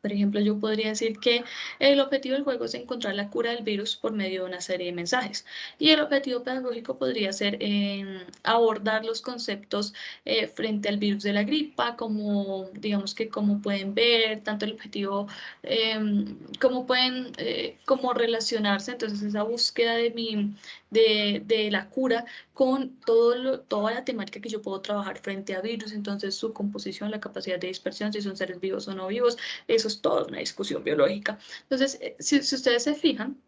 Por ejemplo, yo podría decir que el objetivo del juego es encontrar la cura del virus por medio de una serie de mensajes. Y el objetivo pedagógico podría ser abordar los conceptos frente al virus de la gripa, como, digamos que como pueden ver, tanto el objetivo, como pueden, como relacionarse, entonces esa búsqueda de la cura con toda la temática que yo puedo trabajar frente a virus, entonces su composición, la capacidad de dispersión, si son seres vivos o no vivos, eso es toda una discusión biológica. Entonces, si ustedes se fijan,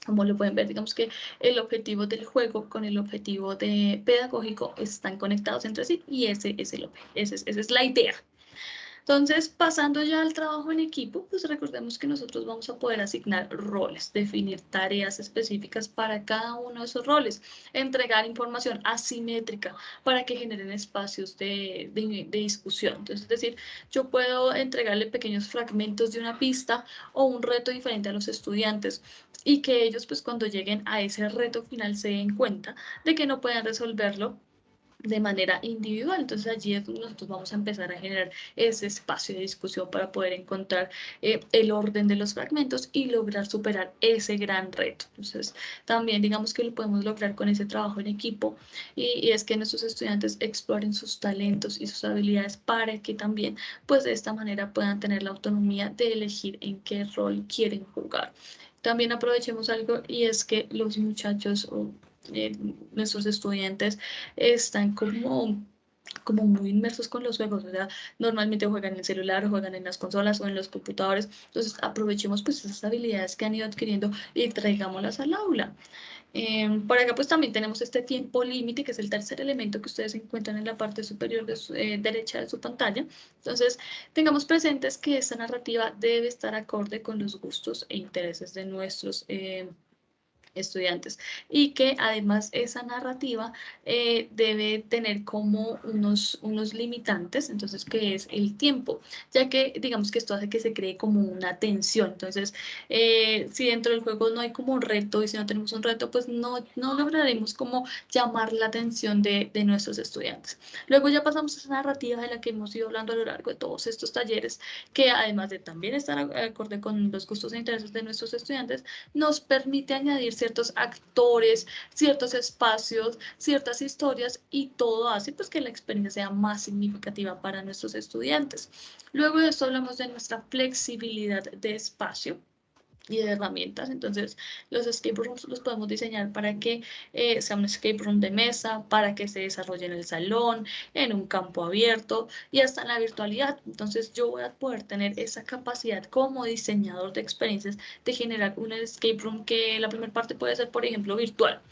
como lo pueden ver, digamos que el objetivo del juego con el objetivo pedagógico están conectados entre sí y esa es la idea. Entonces, pasando ya al trabajo en equipo, pues recordemos que nosotros vamos a poder asignar roles, definir tareas específicas para cada uno de esos roles, entregar información asimétrica para que generen espacios de discusión. Entonces, es decir, yo puedo entregarle pequeños fragmentos de una pista o un reto diferente a los estudiantes y que ellos, pues cuando lleguen a ese reto final se den cuenta de que no pueden resolverlo de manera individual. Entonces allí es donde nosotros vamos a empezar a generar ese espacio de discusión para poder encontrar el orden de los fragmentos y lograr superar ese gran reto. Entonces también digamos que lo podemos lograr con ese trabajo en equipo y es que nuestros estudiantes exploren sus talentos y sus habilidades para que también pues de esta manera puedan tener la autonomía de elegir en qué rol quieren jugar. También aprovechemos algo y es que los muchachos nuestros estudiantes están como muy inmersos con los juegos, o sea, normalmente juegan en el celular, o juegan en las consolas o en los computadores, entonces aprovechemos pues esas habilidades que han ido adquiriendo y traigámoslas al aula. Por acá pues también tenemos este tiempo límite, que es el tercer elemento que ustedes encuentran en la parte superior derecha de su pantalla. Entonces, tengamos presentes que esta narrativa debe estar acorde con los gustos e intereses de nuestros estudiantes y que además esa narrativa debe tener como unos limitantes, entonces que es el tiempo, ya que digamos que esto hace que se cree como una tensión. Entonces si dentro del juego no hay como un reto y si no tenemos un reto pues no lograremos como llamar la atención de nuestros estudiantes. Luego ya pasamos a esa narrativa de la que hemos ido hablando a lo largo de todos estos talleres, que además de también estar acorde con los gustos e intereses de nuestros estudiantes, nos permite añadir ciertos actores, ciertos espacios, ciertas historias y todo hace pues que la experiencia sea más significativa para nuestros estudiantes. Luego de esto hablamos de nuestra flexibilidad de espacio y de herramientas. Entonces, los escape rooms los podemos diseñar para que sea un escape room de mesa, para que se desarrolle en el salón, en un campo abierto y hasta en la virtualidad. Entonces, yo voy a poder tener esa capacidad como diseñador de experiencias de generar un escape room que la primera parte puede ser, por ejemplo, virtual.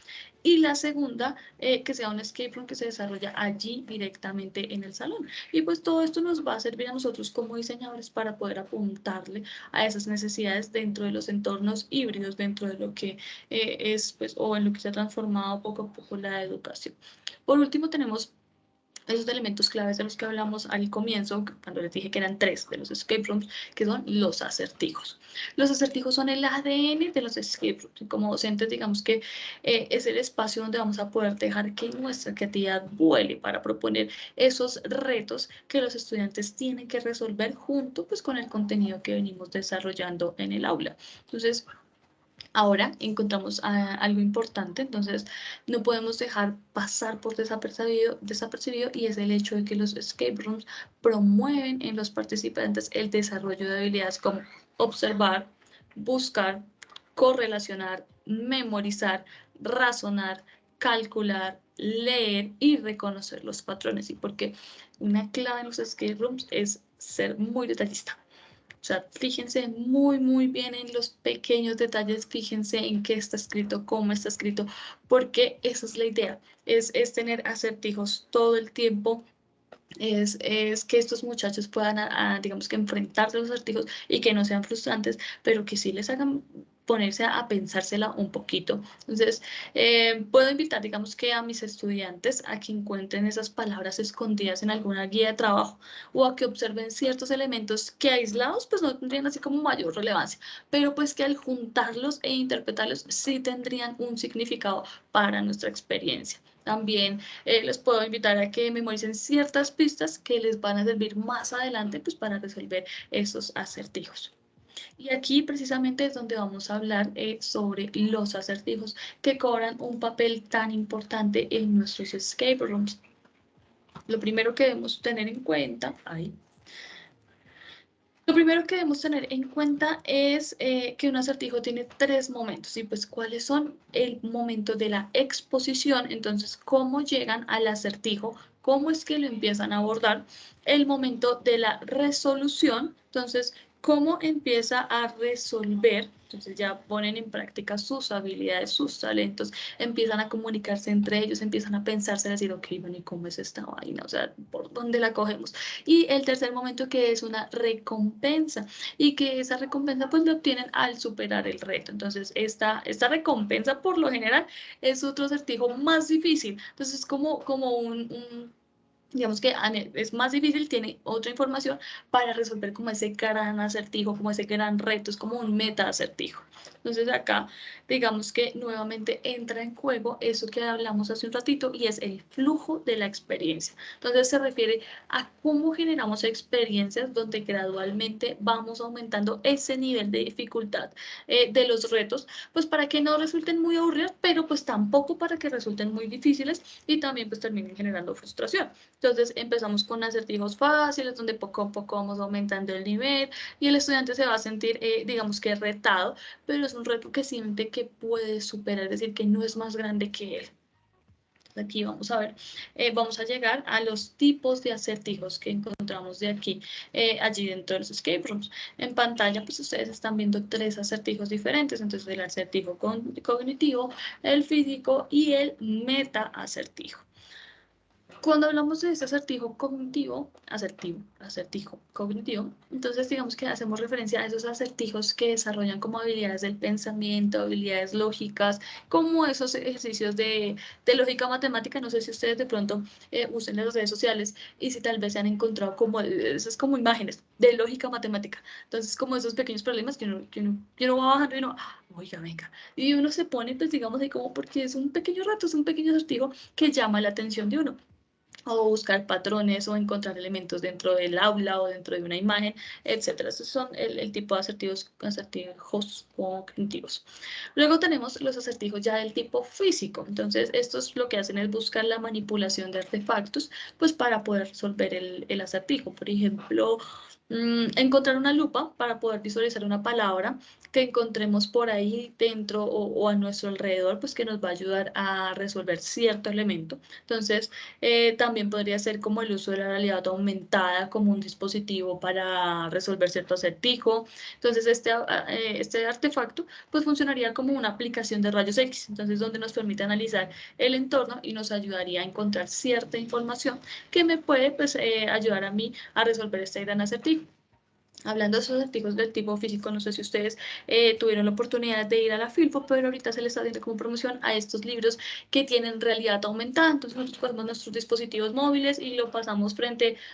Y la segunda, que sea un escape room que se desarrolla allí directamente en el salón. Y pues todo esto nos va a servir a nosotros como diseñadores para poder apuntarle a esas necesidades dentro de los entornos híbridos, dentro de lo que es, pues, o en lo que se ha transformado poco a poco la educación. Por último, tenemos esos elementos claves de los que hablamos al comienzo, cuando les dije que eran 3 de los escape rooms, que son los acertijos. Los acertijos son el ADN de los escape rooms. Y como docentes, digamos que es el espacio donde vamos a poder dejar que nuestra creatividad vuele para proponer esos retos que los estudiantes tienen que resolver junto pues, con el contenido que venimos desarrollando en el aula. Entonces, ahora encontramos algo importante, entonces no podemos dejar pasar por desapercibido y es el hecho de que los escape rooms promueven en los participantes el desarrollo de habilidades como observar, buscar, correlacionar, memorizar, razonar, calcular, leer y reconocer los patrones. Y porque una clave en los escape rooms es ser muy detallista. sea, fíjense muy bien en los pequeños detalles, fíjense en qué está escrito, cómo está escrito, porque esa es la idea, es tener acertijos todo el tiempo. Es que estos muchachos puedan, digamos que enfrentarse a los acertijos y que no sean frustrantes, pero que sí les hagan ponerse a pensársela un poquito. Entonces, puedo invitar, digamos que a mis estudiantes a que encuentren esas palabras escondidas en alguna guía de trabajo o a que observen ciertos elementos que aislados pues no tendrían así como mayor relevancia, pero pues que al juntarlos e interpretarlos sí tendrían un significado para nuestra experiencia. También les puedo invitar a que memoricen ciertas pistas que les van a servir más adelante pues, para resolver esos acertijos. Y aquí precisamente es donde vamos a hablar sobre los acertijos que cobran un papel tan importante en nuestros escape rooms. Lo primero que debemos tener en cuenta, lo primero que debemos tener en cuenta es que un acertijo tiene 3 momentos. ¿Y pues cuáles son? El momento de la exposición, entonces cómo llegan al acertijo, cómo es que lo empiezan a abordar. El momento de la resolución, entonces cómo empieza a resolver. Entonces ya ponen en práctica sus habilidades, sus talentos, empiezan a comunicarse entre ellos, empiezan a pensarse, a decir, ok, bueno, ¿y cómo es esta vaina? O sea, ¿por dónde la cogemos? Y el tercer momento que es una recompensa y que esa recompensa pues la obtienen al superar el reto. Entonces esta recompensa por lo general es otro acertijo más difícil. Entonces como digamos que es más difícil, tiene otra información para resolver como ese gran acertijo, como ese gran reto, es como un meta acertijo. Entonces acá, digamos que nuevamente entra en juego eso que hablamos hace un ratito y es el flujo de la experiencia. Entonces se refiere a cómo generamos experiencias donde gradualmente vamos aumentando ese nivel de dificultad de los retos, pues para que no resulten muy aburridos, pero pues tampoco para que resulten muy difíciles y también pues terminen generando frustración. Entonces empezamos con acertijos fáciles, donde poco a poco vamos aumentando el nivel y el estudiante se va a sentir, digamos que retado, pero es un reto que siente que puede superar, es decir, que no es más grande que él. Aquí vamos a ver, vamos a llegar a los tipos de acertijos que encontramos de aquí, allí dentro de los escape rooms. En pantalla, pues ustedes están viendo 3 acertijos diferentes, entonces el acertijo cognitivo, el físico y el meta acertijo. Cuando hablamos de este acertijo cognitivo, acertijo cognitivo, entonces digamos que hacemos referencia a esos acertijos que desarrollan como habilidades del pensamiento, habilidades lógicas, como esos ejercicios de lógica matemática. No sé si ustedes de pronto usen las redes sociales y si tal vez se han encontrado como esas como imágenes de lógica matemática. Entonces como esos pequeños problemas que uno va bajando y uno, oiga, venga, y uno se pone pues digamos ahí como porque es un pequeño reto, es un pequeño acertijo que llama la atención de uno o buscar patrones o encontrar elementos dentro del aula o dentro de una imagen, etcétera. Esos son el tipo de acertijos cognitivos. Luego tenemos los acertijos ya del tipo físico. Entonces, estos lo que hacen es buscar la manipulación de artefactos, pues para poder resolver el acertijo. Por ejemplo, encontrar una lupa para poder visualizar una palabra que encontremos por ahí dentro o a nuestro alrededor, pues que nos va a ayudar a resolver cierto elemento. Entonces, también podría ser como el uso de la realidad aumentada como un dispositivo para resolver cierto acertijo. Entonces, este artefacto pues funcionaría como una aplicación de rayos X, entonces donde nos permite analizar el entorno y nos ayudaría a encontrar cierta información que me puede pues, ayudar a mí a resolver este gran acertijo. Hablando de esos acertijos del tipo físico, no sé si ustedes tuvieron la oportunidad de ir a la Filpo, pero ahorita se les está haciendo como promoción a estos libros que tienen realidad aumentada. Entonces nosotros cogemos nuestros dispositivos móviles y lo pasamos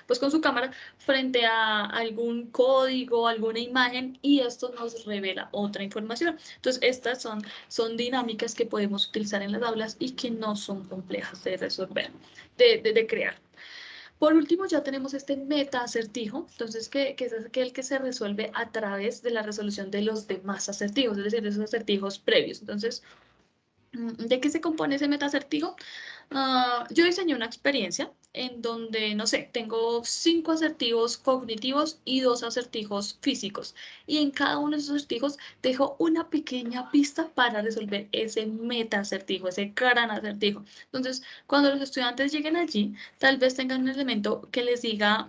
pues con su cámara, frente a algún código, alguna imagen, y esto nos revela otra información. Entonces estas son dinámicas que podemos utilizar en las aulas y que no son complejas de resolver, de crear. Por último, ya tenemos este meta acertijo, entonces que es aquel que se resuelve a través de la resolución de los demás acertijos, es decir, de esos acertijos previos. Entonces, ¿de qué se compone ese meta acertijo? Yo diseñé una experiencia en donde, no sé, tengo 5 acertijos cognitivos y 2 acertijos físicos. Y en cada uno de esos acertijos dejo una pequeña pista para resolver ese meta acertijo, ese gran acertijo. Entonces, cuando los estudiantes lleguen allí, tal vez tengan un elemento que les diga,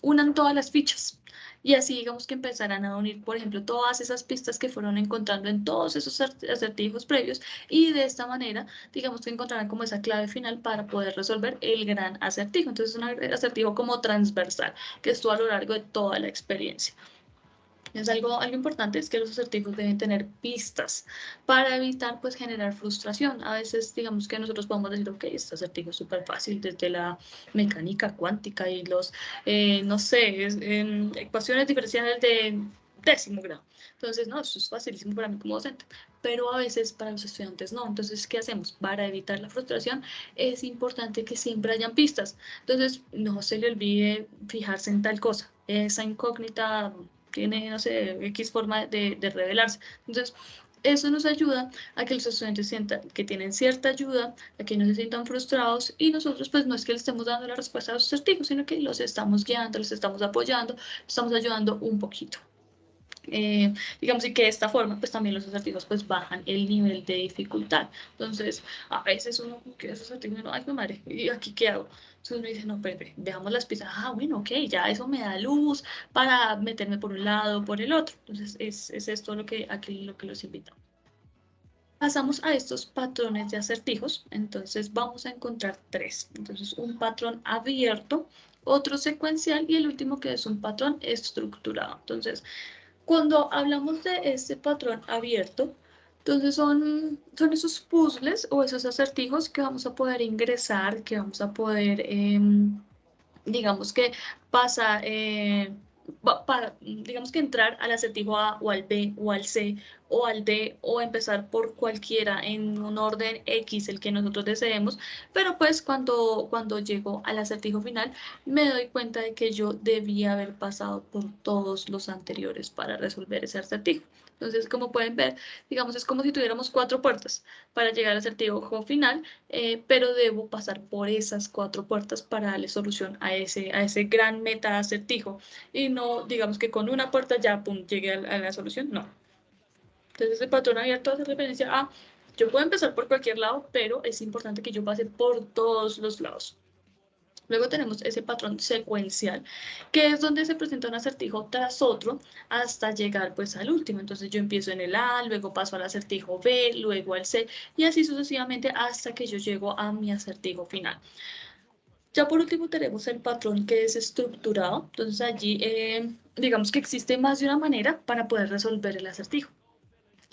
unan todas las fichas. Y así digamos que empezarán a unir, por ejemplo, todas esas pistas que fueron encontrando en todos esos acertijos previos y de esta manera, digamos que encontrarán como esa clave final para poder resolver el gran acertijo. Entonces es un acertijo como transversal que estuvo a lo largo de toda la experiencia. Es algo importante, es que los acertijos deben tener pistas para evitar pues generar frustración. A veces digamos que nosotros podemos decir, ok, este acertijo es súper fácil desde la mecánica cuántica y los, no sé, ecuaciones diferenciales de 10º grado. Entonces, no, eso es facilísimo para mí como docente, pero a veces para los estudiantes no. Entonces, ¿qué hacemos? Para evitar la frustración es importante que siempre hayan pistas. Entonces, no se le olvide fijarse en tal cosa, esa incógnita tiene, no sé, X forma de revelarse. Entonces, eso nos ayuda a que los estudiantes sientan que tienen cierta ayuda, a que no se sientan frustrados y nosotros pues no es que les estemos dando la respuesta a los acertijos, sino que los estamos guiando, los estamos apoyando, estamos ayudando un poquito. Digamos y que de esta forma pues también los acertijos pues bajan el nivel de dificultad. Entonces a veces uno como que esos acertijos no, ay mi madre, ¿y aquí qué hago? Entonces uno dice, no, Pepe, dejamos las pistas, bueno, ok, ya eso me da luz para meterme por un lado o por el otro. Entonces es esto lo que aquí lo que los invitamos. Pasamos a estos patrones de acertijos, entonces vamos a encontrar tres. Entonces un patrón abierto, otro secuencial y el último que es un patrón estructurado. Entonces cuando hablamos de este patrón abierto, entonces son esos puzzles o esos acertijos que vamos a poder ingresar, que vamos a poder, digamos que pasa, para, digamos que entrar al acertijo A o al B o al C o al D o empezar por cualquiera en un orden X, el que nosotros deseemos, pero pues cuando llego al acertijo final me doy cuenta de que yo debía haber pasado por todos los anteriores para resolver ese acertijo. Entonces, como pueden ver, digamos, es como si tuviéramos 4 puertas para llegar al acertijo final, pero debo pasar por esas 4 puertas para darle solución a ese gran meta acertijo y no, digamos que con una puerta ya, pum, llegué a la solución, no. Entonces el patrón abierto hace referencia a, yo puedo empezar por cualquier lado, pero es importante que yo pase por todos los lados. Luego tenemos ese patrón secuencial, que es donde se presenta un acertijo tras otro hasta llegar pues al último. Entonces yo empiezo en el A, luego paso al acertijo B, luego al C y así sucesivamente hasta que yo llego a mi acertijo final. Ya por último tenemos el patrón que es estructurado. Entonces allí digamos que existe más de una manera para poder resolver el acertijo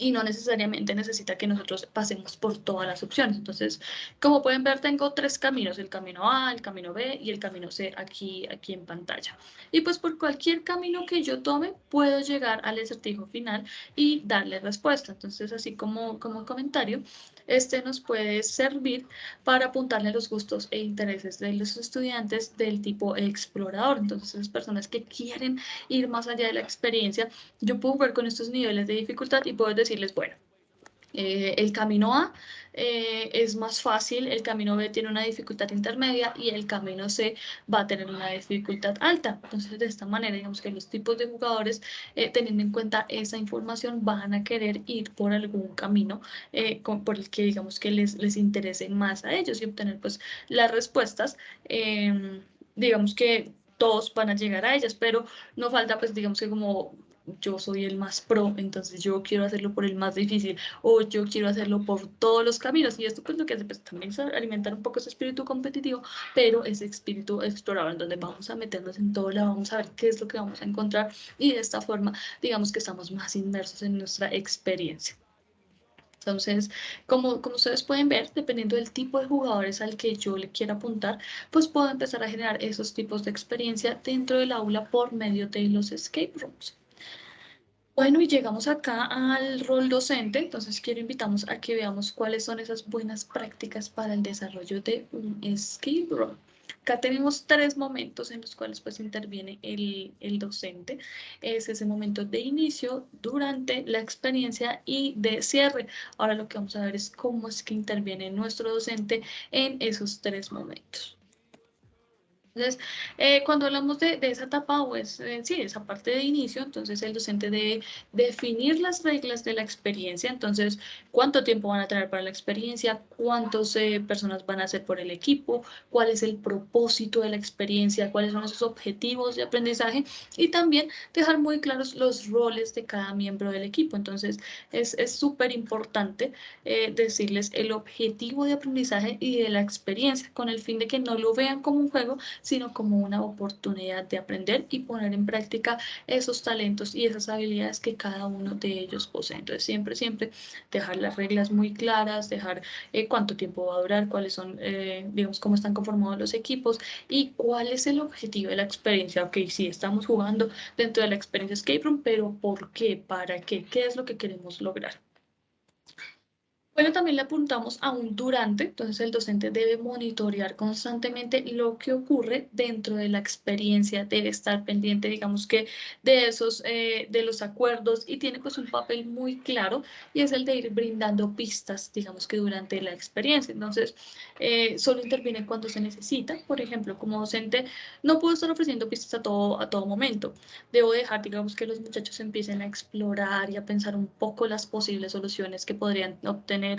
y no necesariamente necesita que nosotros pasemos por todas las opciones. Entonces, como pueden ver, tengo 3 caminos, el camino A, el camino B y el camino C aquí en pantalla. Y pues por cualquier camino que yo tome, puedo llegar al acertijo final y darle respuesta. Entonces, así como comentario, este nos puede servir para apuntarle los gustos e intereses de los estudiantes del tipo explorador. Entonces, esas personas que quieren ir más allá de la experiencia, yo puedo ver con estos niveles de dificultad y puedo decirles, bueno, el camino A es más fácil, el camino B tiene una dificultad intermedia y el camino C va a tener una dificultad alta. Entonces, de esta manera, digamos que los tipos de jugadores, teniendo en cuenta esa información, van a querer ir por algún camino por el que, digamos, que les interese más a ellos y obtener, pues, las respuestas. Digamos que todos van a llegar a ellas, pero no falta, pues, digamos que como yo soy el más pro, entonces yo quiero hacerlo por el más difícil o yo quiero hacerlo por todos los caminos y esto pues lo que hace pues también es alimentar un poco ese espíritu competitivo, pero ese espíritu explorador en donde vamos a meternos en todo lado, vamos a ver qué es lo que vamos a encontrar y de esta forma digamos que estamos más inmersos en nuestra experiencia. Entonces, como ustedes pueden ver, dependiendo del tipo de jugadores al que yo le quiera apuntar, pues puedo empezar a generar esos tipos de experiencia dentro del aula por medio de los escape rooms. Bueno, y llegamos acá al rol docente, entonces quiero invitarnos a que veamos cuáles son esas buenas prácticas para el desarrollo de un escape room. Acá tenemos 3 momentos en los cuales pues interviene el docente. Es ese momento de inicio, durante la experiencia y de cierre. Ahora lo que vamos a ver es cómo es que interviene nuestro docente en esos 3 momentos. Entonces, cuando hablamos de esa etapa, pues sí, esa parte de inicio, entonces el docente debe definir las reglas de la experiencia, entonces, cuánto tiempo van a tener para la experiencia, cuántas personas van a ser por el equipo, cuál es el propósito de la experiencia, cuáles son esos objetivos de aprendizaje y también dejar muy claros los roles de cada miembro del equipo. Entonces, es súper importante decirles el objetivo de aprendizaje y de la experiencia con el fin de que no lo vean como un juego, sino como una oportunidad de aprender y poner en práctica esos talentos y esas habilidades que cada uno de ellos posee. Entonces, siempre dejar las reglas muy claras, dejar cuánto tiempo va a durar, cuáles son, digamos, cómo están conformados los equipos y cuál es el objetivo de la experiencia. Ok, sí, estamos jugando dentro de la experiencia Escape Room, pero ¿por qué? ¿Para qué? ¿Qué es lo que queremos lograr? Bueno, también le apuntamos a un durante, entonces el docente debe monitorear constantemente lo que ocurre dentro de la experiencia, debe estar pendiente, digamos que de esos, de los acuerdos y tiene pues un papel muy claro y es el de ir brindando pistas, digamos que durante la experiencia. Entonces, solo interviene cuando se necesita, por ejemplo, como docente no puedo estar ofreciendo pistas a todo momento, debo dejar, digamos, que los muchachos empiecen a explorar y a pensar un poco las posibles soluciones que podrían obtener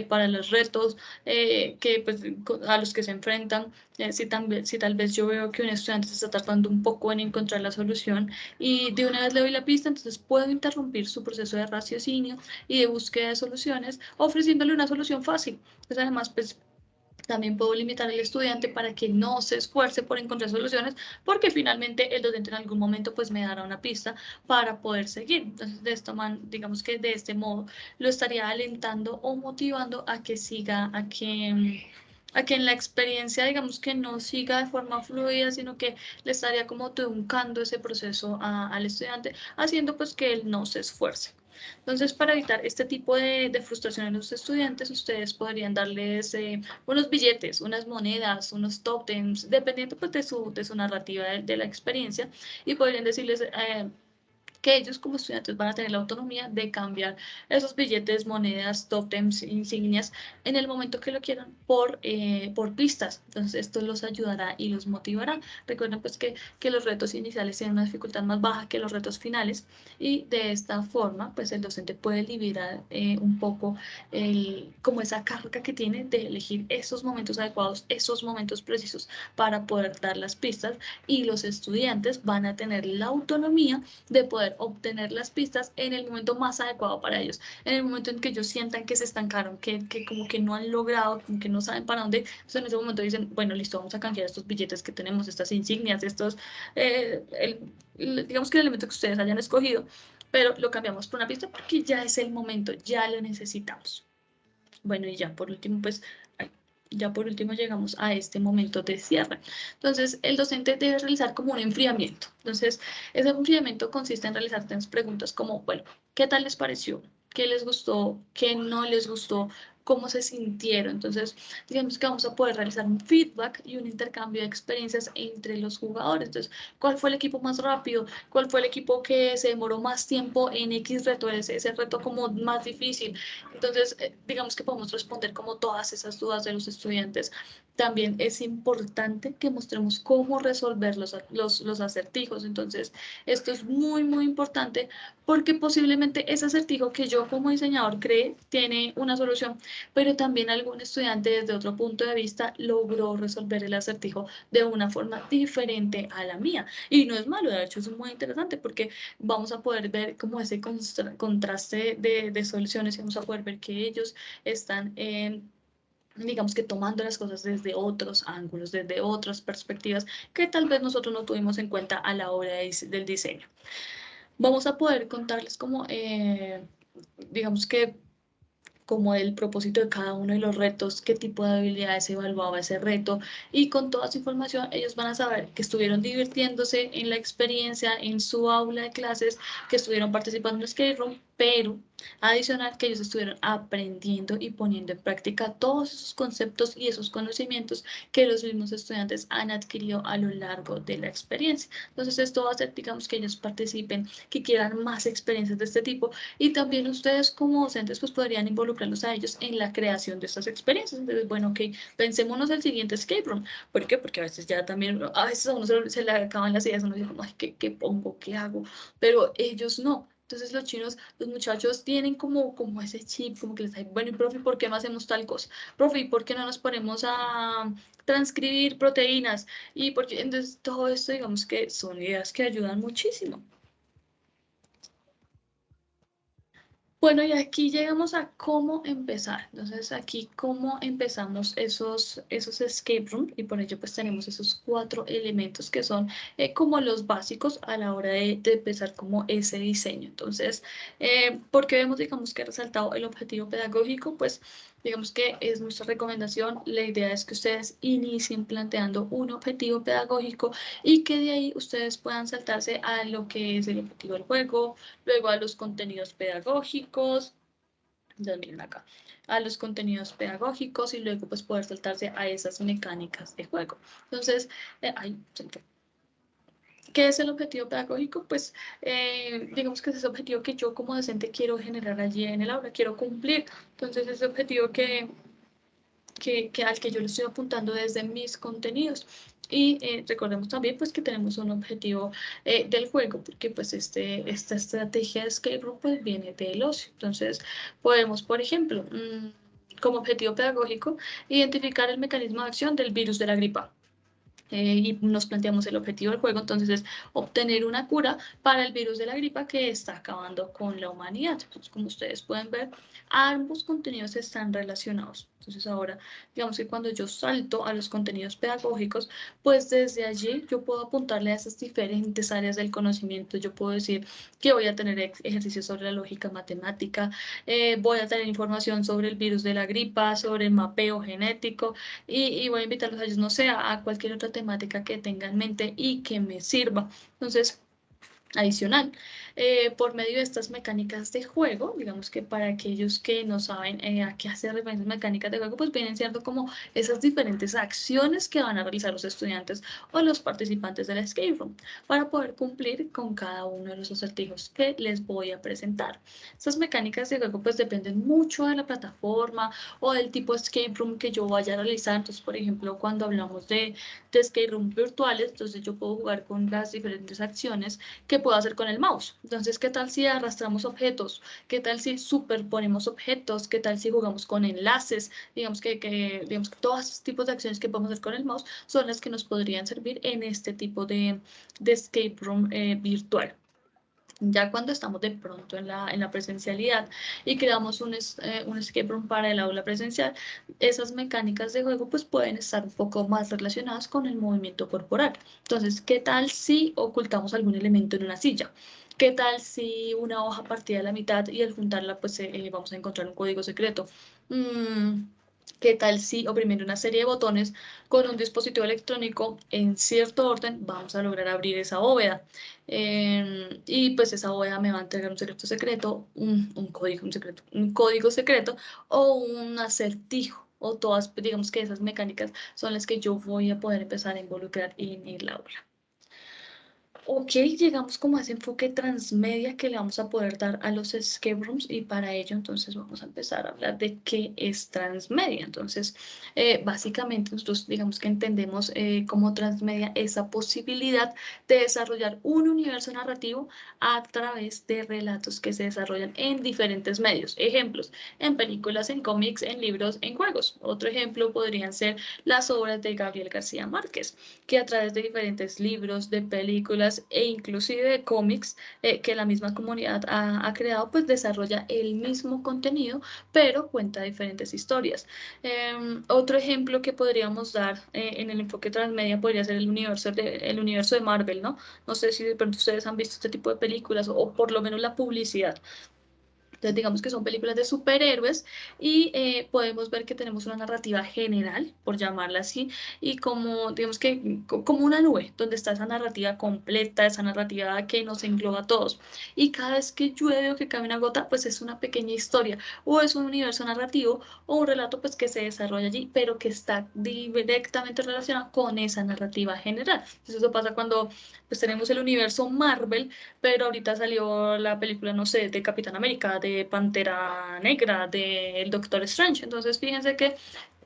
para los retos que, pues, a los que se enfrentan. Si tal vez yo veo que un estudiante se está tardando un poco en encontrar la solución y de una vez le doy la pista, entonces puedo interrumpir su proceso de raciocinio y de búsqueda de soluciones ofreciéndole una solución fácil. Pues además, pues también puedo limitar al estudiante para que no se esfuerce por encontrar soluciones, porque finalmente el docente en algún momento pues me dará una pista para poder seguir. Entonces, digamos que de este modo lo estaría alentando o motivando a que siga, a que en la experiencia, digamos que no siga de forma fluida, sino que le estaría como truncando ese proceso al estudiante, haciendo pues que él no se esfuerce. Entonces, para evitar este tipo de frustración en los estudiantes, ustedes podrían darles unos billetes, unas monedas, unos tótems, dependiendo pues, de su narrativa de la experiencia, y podrían decirles que ellos como estudiantes van a tener la autonomía de cambiar esos billetes, monedas, tótems, insignias en el momento que lo quieran por pistas. Entonces esto los ayudará y los motivará. Recuerden pues que los retos iniciales tienen una dificultad más baja que los retos finales y de esta forma pues el docente puede liberar un poco como esa carga que tiene de elegir esos momentos adecuados, esos momentos precisos para poder dar las pistas y los estudiantes van a tener la autonomía de poder obtener las pistas en el momento más adecuado para ellos, en el momento en que ellos sientan que se estancaron, que como que no han logrado, como que no saben para dónde, entonces en ese momento dicen, bueno, listo, vamos a cambiar estos billetes que tenemos, estas insignias, estos, digamos que el elemento que ustedes hayan escogido, pero lo cambiamos por una pista porque ya es el momento, ya lo necesitamos. Bueno, y ya por último, pues ya por último llegamos a este momento de cierre. Entonces, el docente debe realizar como un enfriamiento. Entonces, ese enfriamiento consiste en realizar tres preguntas como, bueno, ¿qué tal les pareció? ¿Qué les gustó? ¿Qué no les gustó? ¿Cómo se sintieron? Entonces, digamos que vamos a poder realizar un feedback y un intercambio de experiencias entre los jugadores. Entonces, ¿cuál fue el equipo más rápido? ¿Cuál fue el equipo que se demoró más tiempo en X reto? Ese reto como más difícil. Entonces, digamos que podemos responder como todas esas dudas de los estudiantes. También es importante que mostremos cómo resolver los acertijos. Entonces, esto es muy importante porque posiblemente ese acertijo que yo como diseñador cree tiene una solución, pero también algún estudiante desde otro punto de vista logró resolver el acertijo de una forma diferente a la mía. Y no es malo, de hecho es muy interesante porque vamos a poder ver como ese contraste de soluciones y vamos a poder ver que ellos están digamos que tomando las cosas desde otros ángulos, desde otras perspectivas que tal vez nosotros no tuvimos en cuenta a la hora del diseño. Vamos a poder contarles como, digamos que como el propósito de cada uno de los retos, qué tipo de habilidades evaluaba ese reto y con toda esa información ellos van a saber que estuvieron divirtiéndose en la experiencia, en su aula de clases, que estuvieron participando en el skate room, pero adicional que ellos estuvieron aprendiendo y poniendo en práctica todos esos conceptos y esos conocimientos que los mismos estudiantes han adquirido a lo largo de la experiencia. Entonces esto va a hacer, digamos, que ellos participen, que quieran más experiencias de este tipo y también ustedes como docentes pues podrían involucrar involucrarlos a ellos en la creación de estas experiencias. Entonces, bueno, ok, pensémonos el siguiente escape room. ¿Por qué? Porque a veces ya también, a veces a uno se le acaban las ideas, uno dice como, ay, ¿qué pongo? ¿Qué hago? Pero ellos no. Entonces los chinos, los muchachos tienen como ese chip, como que les dice, bueno, y profe, ¿por qué no hacemos tal cosa? Profe, ¿y por qué no nos ponemos a transcribir proteínas? Y porque, entonces todo esto, digamos que son ideas que ayudan muchísimo. Bueno, y aquí llegamos a cómo empezar. Entonces, aquí cómo empezamos esos escape room, y por ello pues tenemos esos 4 elementos que son como los básicos a la hora de empezar como ese diseño. Entonces, ¿por qué vemos, digamos, que he resaltado el objetivo pedagógico? Pues digamos que es nuestra recomendación. La idea es que ustedes inicien planteando un objetivo pedagógico y que de ahí ustedes puedan saltarse a lo que es el objetivo del juego, luego a los contenidos pedagógicos, miren acá, a los contenidos pedagógicos y luego pues poder saltarse a esas mecánicas de juego. Entonces, ¿qué es el objetivo pedagógico? Pues digamos que es ese objetivo que yo como docente quiero generar allí en el aula, quiero cumplir. Entonces, ese objetivo al que yo le estoy apuntando desde mis contenidos. Y recordemos también pues que tenemos un objetivo del juego, porque pues esta estrategia de escape room pues viene del ocio. Entonces podemos, por ejemplo, como objetivo pedagógico, identificar el mecanismo de acción del virus de la gripa. Y nos planteamos el objetivo del juego, entonces es obtener una cura para el virus de la gripa que está acabando con la humanidad. Entonces, como ustedes pueden ver, ambos contenidos están relacionados. Entonces ahora, digamos que cuando yo salto a los contenidos pedagógicos, pues desde allí yo puedo apuntarle a esas diferentes áreas del conocimiento. Yo puedo decir que voy a tener ejercicios sobre la lógica matemática, voy a tener información sobre el virus de la gripa, sobre el mapeo genético, y voy a invitarlos a ellos, no sé, a cualquier otra temática que tenga en mente y que me sirva. Entonces, adicional, por medio de estas mecánicas de juego, digamos que para aquellos que no saben a qué hacer referencias mecánicas de juego, pues vienen siendo como esas diferentes acciones que van a realizar los estudiantes o los participantes del escape room para poder cumplir con cada uno de los acertijos que les voy a presentar. Estas mecánicas de juego pues dependen mucho de la plataforma o del tipo de escape room que yo vaya a realizar. Entonces, por ejemplo, cuando hablamos de escape room virtuales, entonces yo puedo jugar con las diferentes acciones que puedo hacer con el mouse. Entonces, ¿qué tal si arrastramos objetos? ¿Qué tal si superponemos objetos? ¿Qué tal si jugamos con enlaces? Digamos digamos que todos estos tipos de acciones que podemos hacer con el mouse son las que nos podrían servir en este tipo de escape room virtual. Ya cuando estamos de pronto en la presencialidad y creamos un escape room para el aula presencial, esas mecánicas de juego pues pueden estar un poco más relacionadas con el movimiento corporal. Entonces, ¿qué tal si ocultamos algún elemento en una silla? ¿Qué tal si una hoja partida a la mitad y al juntarla pues vamos a encontrar un código secreto? ¿Qué tal si oprimiendo una serie de botones con un dispositivo electrónico en cierto orden vamos a lograr abrir esa bóveda? Y pues esa bóveda me va a entregar un secreto secreto, un código secreto o un acertijo. O todas, digamos que esas mecánicas son las que yo voy a poder empezar a involucrar en el aula. Ok, llegamos como a ese enfoque transmedia que le vamos a poder dar a los escape rooms, y para ello entonces vamos a empezar a hablar de qué es transmedia. Entonces, básicamente nosotros digamos que entendemos como transmedia esa posibilidad de desarrollar un universo narrativo a través de relatos que se desarrollan en diferentes medios. Ejemplos, en películas, en cómics, en libros, en juegos. Otro ejemplo podrían ser las obras de Gabriel García Márquez, que a través de diferentes libros, de películas e inclusive de cómics que la misma comunidad ha creado, pues desarrolla el mismo contenido, pero cuenta diferentes historias. Otro ejemplo que podríamos dar en el enfoque transmedia podría ser el universo de Marvel, ¿no? No sé si de pronto ustedes han visto este tipo de películas o por lo menos la publicidad. Entonces, digamos que son películas de superhéroes y podemos ver que tenemos una narrativa general, por llamarla así, y como, digamos que, como una nube, donde está esa narrativa completa, esa narrativa que nos engloba a todos. Y cada vez que llueve o que cae una gota, pues es una pequeña historia, o es un universo narrativo, o un relato pues que se desarrolla allí, pero que está directamente relacionado con esa narrativa general. Entonces, eso pasa cuando pues tenemos el universo Marvel, pero ahorita salió la película, no sé, de Capitán América, de Pantera Negra, del Doctor Strange. Entonces, fíjense que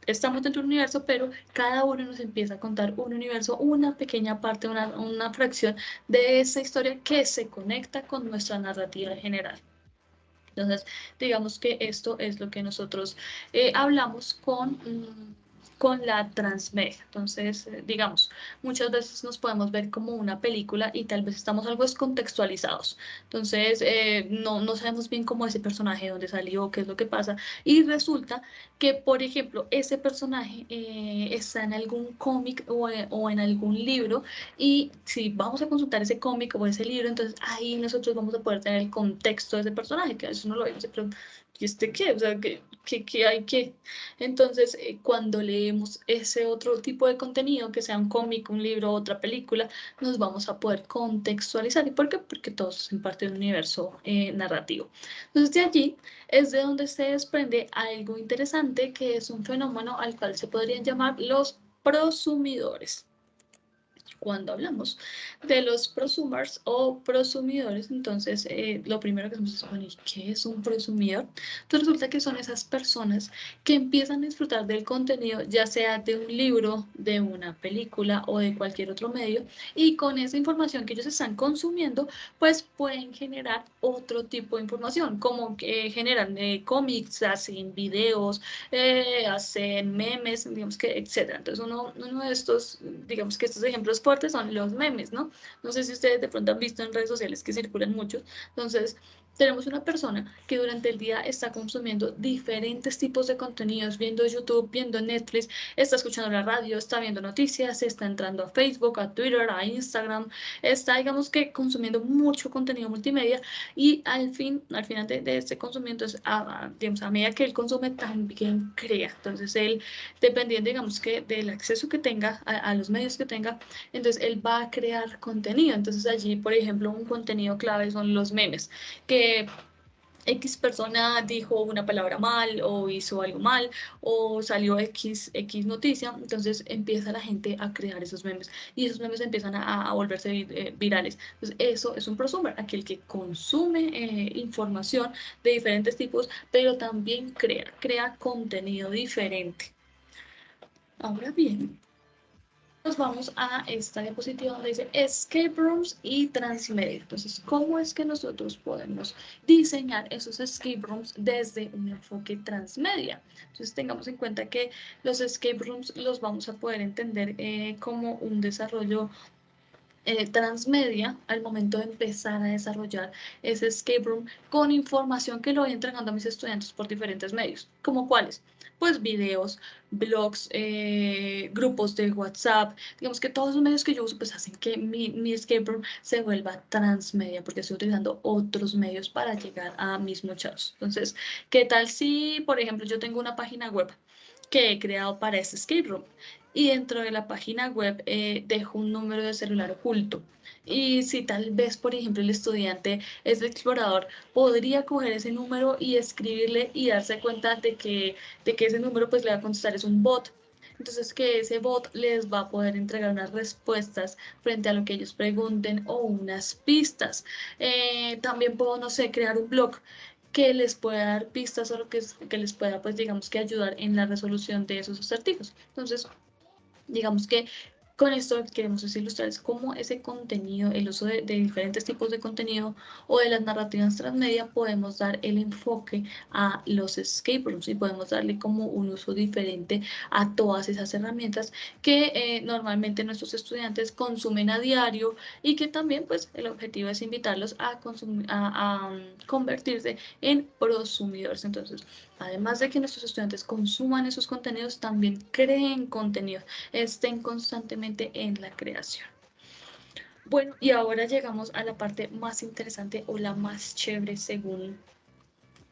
estamos dentro de un universo, pero cada uno nos empieza a contar un universo, una pequeña parte, una fracción de esa historia que se conecta con nuestra narrativa general. Entonces, digamos que esto es lo que nosotros hablamos con la transmedia. Entonces, digamos, muchas veces nos podemos ver como una película y tal vez estamos algo descontextualizados. Entonces, no sabemos bien cómo ese personaje, dónde salió, qué es lo que pasa. Y resulta que, por ejemplo, ese personaje está en algún cómic o en algún libro y si vamos a consultar ese cómic o ese libro, entonces ahí nosotros vamos a poder tener el contexto de ese personaje, que a veces uno lo ve y se pregunta, ¿y este qué? O sea, ¿qué hay qué? Entonces, cuando leemos ese otro tipo de contenido, que sea un cómic, un libro, otra película, nos vamos a poder contextualizar. ¿Y por qué? Porque todos son parte de un universo narrativo. Entonces, de allí es de donde se desprende algo interesante, que es un fenómeno al cual se podrían llamar los prosumidores. Cuando hablamos de los prosumers o prosumidores, entonces lo primero que hacemos es, bueno, ¿y qué es un prosumidor? Entonces resulta que son esas personas que empiezan a disfrutar del contenido, ya sea de un libro, de una película o de cualquier otro medio, y con esa información que ellos están consumiendo, pues pueden generar otro tipo de información, como que generan cómics, hacen videos, hacen memes, digamos que, etcétera. Entonces uno de estos, digamos que estos ejemplos fuertes son los memes, ¿no? No sé si ustedes de pronto han visto en redes sociales que circulan muchos. Entonces, tenemos una persona que durante el día está consumiendo diferentes tipos de contenidos, viendo YouTube, viendo Netflix, está escuchando la radio, está viendo noticias, está entrando a Facebook, a Twitter, a Instagram, está, digamos que, consumiendo mucho contenido multimedia y al final de este consumiento, digamos, a medida que él consume, también crea. Entonces, él, dependiendo, digamos que, del acceso que tenga, a los medios que tenga, entonces él va a crear contenido. Entonces, allí, por ejemplo, un contenido clave son los memes, que X persona dijo una palabra mal o hizo algo mal o salió X noticia, entonces empieza la gente a crear esos memes y esos memes empiezan a volverse virales. Entonces eso es un prosumer, aquel que consume información de diferentes tipos, pero también crea contenido diferente. Ahora bien, nos vamos a esta diapositiva donde dice escape rooms y transmedia. Entonces, ¿cómo es que nosotros podemos diseñar esos escape rooms desde un enfoque transmedia? Entonces, tengamos en cuenta que los escape rooms los vamos a poder entender como un desarrollo transmedia al momento de empezar a desarrollar ese escape room con información que lo voy entregando a mis estudiantes por diferentes medios. ¿Como cuáles? Pues videos, blogs, grupos de WhatsApp, digamos que todos los medios que yo uso pues hacen que mi escape room se vuelva transmedia porque estoy utilizando otros medios para llegar a mis muchachos. Entonces, ¿qué tal si, por ejemplo, yo tengo una página web que he creado para este escape room? Y dentro de la página web dejo un número de celular oculto. Y si tal vez, por ejemplo, el estudiante es el explorador, podría coger ese número y escribirle y darse cuenta de que ese número pues le va a contestar es un bot. Entonces que ese bot les va a poder entregar unas respuestas frente a lo que ellos pregunten o unas pistas. También puedo, no sé, crear un blog que les pueda dar pistas o lo que les pueda, pues digamos que ayudar en la resolución de esos acertijos. Entonces, digamos que con esto queremos ilustrarles cómo ese contenido, el uso de diferentes tipos de contenido o de las narrativas transmedia, podemos dar el enfoque a los escape rooms y podemos darle como un uso diferente a todas esas herramientas que normalmente nuestros estudiantes consumen a diario y que también pues el objetivo es invitarlos a, convertirse en prosumidores. Entonces, además de que nuestros estudiantes consuman esos contenidos, también creen contenido, estén constantemente en la creación. Bueno, y ahora llegamos a la parte más interesante o la más chévere según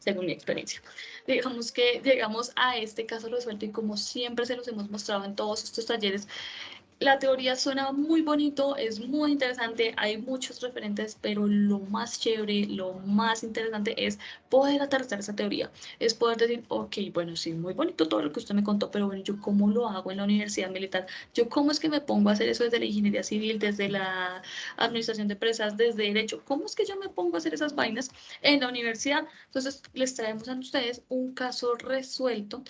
mi experiencia. Digamos que llegamos a este caso resuelto y como siempre se los hemos mostrado en todos estos talleres, La teoría suena muy bonito, es muy interesante, hay muchos referentes, pero lo más chévere, lo más interesante es poder aterrizar esa teoría. Es poder decir, ok, bueno, sí, muy bonito todo lo que usted me contó, pero bueno, ¿yo cómo lo hago en la universidad militar? ¿Yo cómo es que me pongo a hacer eso desde la ingeniería civil, desde la administración de empresas, desde derecho? ¿Cómo es que yo me pongo a hacer esas vainas en la universidad? Entonces, les traemos a ustedes un caso resuelto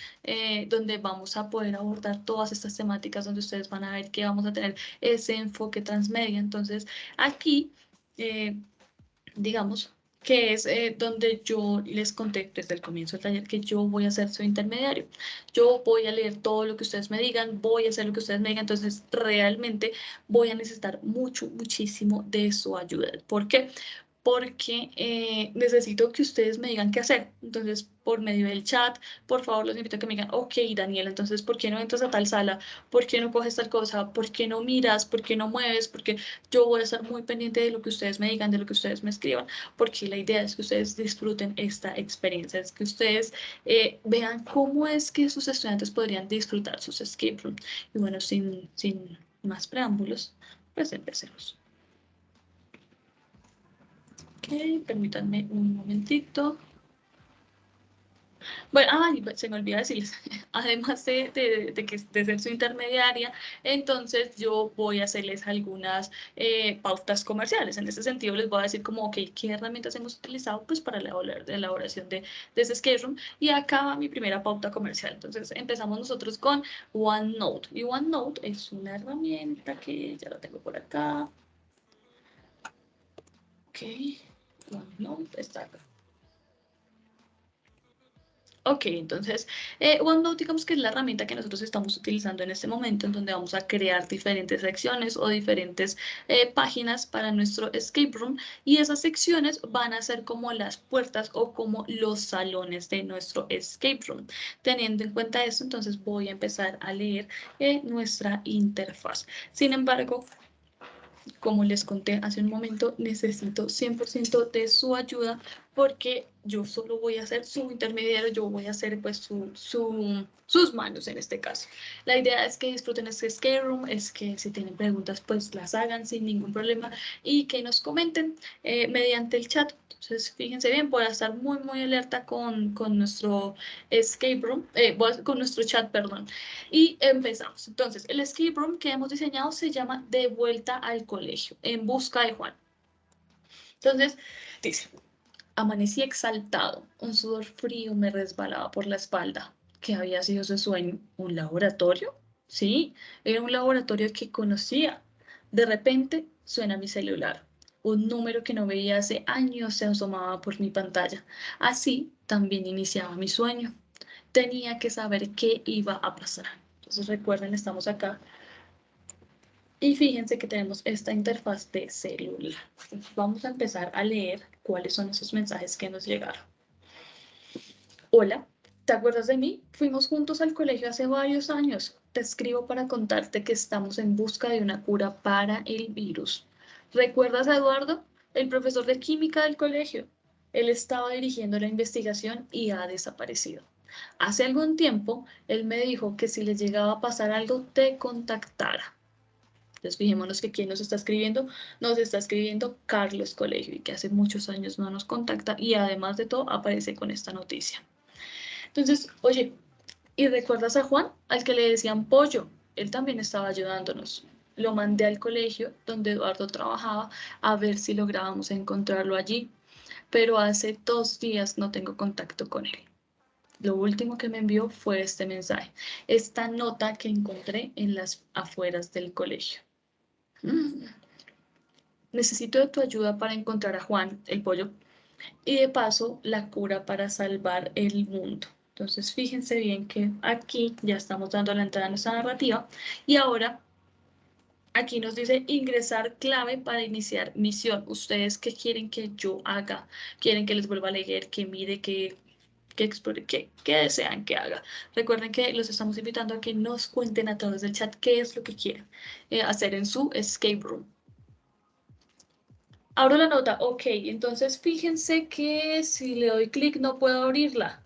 donde vamos a poder abordar todas estas temáticas, donde ustedes van a ver que vamos a tener ese enfoque transmedia. Entonces, aquí, digamos, que es donde yo les conté desde el comienzo del taller que yo voy a ser su intermediario. Yo voy a leer todo lo que ustedes me digan, voy a hacer lo que ustedes me digan, entonces realmente voy a necesitar muchísimo de su ayuda. ¿Por qué? Porque necesito que ustedes me digan qué hacer. Entonces, por medio del chat, por favor, los invito a que me digan, ok, Daniela, entonces, ¿por qué no entras a tal sala? ¿Por qué no coges tal cosa? ¿Por qué no miras? ¿Por qué no mueves? Porque yo voy a estar muy pendiente de lo que ustedes me digan, de lo que ustedes me escriban, porque la idea es que ustedes disfruten esta experiencia, es que ustedes vean cómo es que sus estudiantes podrían disfrutar sus escape room. Y bueno, sin más preámbulos, pues empecemos. Ok, permítanme un momentito. Bueno, ay, se me olvidó decirles, además de ser su intermediaria, entonces yo voy a hacerles algunas pautas comerciales. En ese sentido les voy a decir como, ok, ¿qué herramientas hemos utilizado pues para la elaboración de ese escape room? Y acá va mi primera pauta comercial. Entonces empezamos nosotros con OneNote. Y OneNote es una herramienta que ya la tengo por acá. Ok, OneNote está acá. Ok, entonces OneNote digamos que es la herramienta que nosotros estamos utilizando en este momento en donde vamos a crear diferentes secciones o diferentes páginas para nuestro escape room y esas secciones van a ser como las puertas o como los salones de nuestro escape room. Teniendo en cuenta esto, entonces voy a empezar a leer nuestra interfaz. Sin embargo, como les conté hace un momento, necesito 100% de su ayuda porque yo solo voy a ser su intermediario, yo voy a ser pues sus manos en este caso. La idea es que disfruten este escape room, es que si tienen preguntas pues las hagan sin ningún problema y que nos comenten mediante el chat. Entonces, fíjense bien, voy a estar muy alerta con nuestro escape room, con nuestro chat, perdón. Y empezamos. Entonces, el escape room que hemos diseñado se llama De vuelta al colegio, en busca de Juan. Entonces, dice, amanecí exaltado, un sudor frío me resbalaba por la espalda. ¿Qué había sido ese sueño? ¿Un laboratorio? Sí, era un laboratorio que conocía. De repente suena mi celular. Un número que no veía hace años se asomaba por mi pantalla. Así también iniciaba mi sueño. Tenía que saber qué iba a pasar. Entonces recuerden, estamos acá y fíjense que tenemos esta interfaz de celular. Entonces, vamos a empezar a leer cuáles son esos mensajes que nos llegaron. Hola, ¿te acuerdas de mí? Fuimos juntos al colegio hace varios años. Te escribo para contarte que estamos en busca de una cura para el virus. ¿Recuerdas a Eduardo, el profesor de química del colegio? Él estaba dirigiendo la investigación y ha desaparecido. Hace algún tiempo, él me dijo que si le llegaba a pasar algo, te contactara. Entonces, fijémonos que quién nos está escribiendo Carlos Colegio y que hace muchos años no nos contacta y además de todo aparece con esta noticia. Entonces, oye, ¿y recuerdas a Juan, al que le decían Pollo? Él también estaba ayudándonos. Lo mandé al colegio donde Eduardo trabajaba a ver si lográbamos encontrarlo allí, pero hace 2 días no tengo contacto con él. Lo último que me envió fue este mensaje, esta nota que encontré en las afueras del colegio. Necesito de tu ayuda para encontrar a Juan, el pollo, y de paso la cura para salvar el mundo. Entonces, fíjense bien que aquí ya estamos dando la entrada a nuestra narrativa y ahora aquí nos dice ingresar clave para iniciar misión. ¿Ustedes qué quieren que yo haga? ¿Quieren que les vuelva a leer, que mire, que explore, qué desean que haga? Recuerden que los estamos invitando a que nos cuenten a través del chat qué es lo que quieren hacer en su escape room. Abro la nota, ok, entonces fíjense que si le doy clic no puedo abrirla.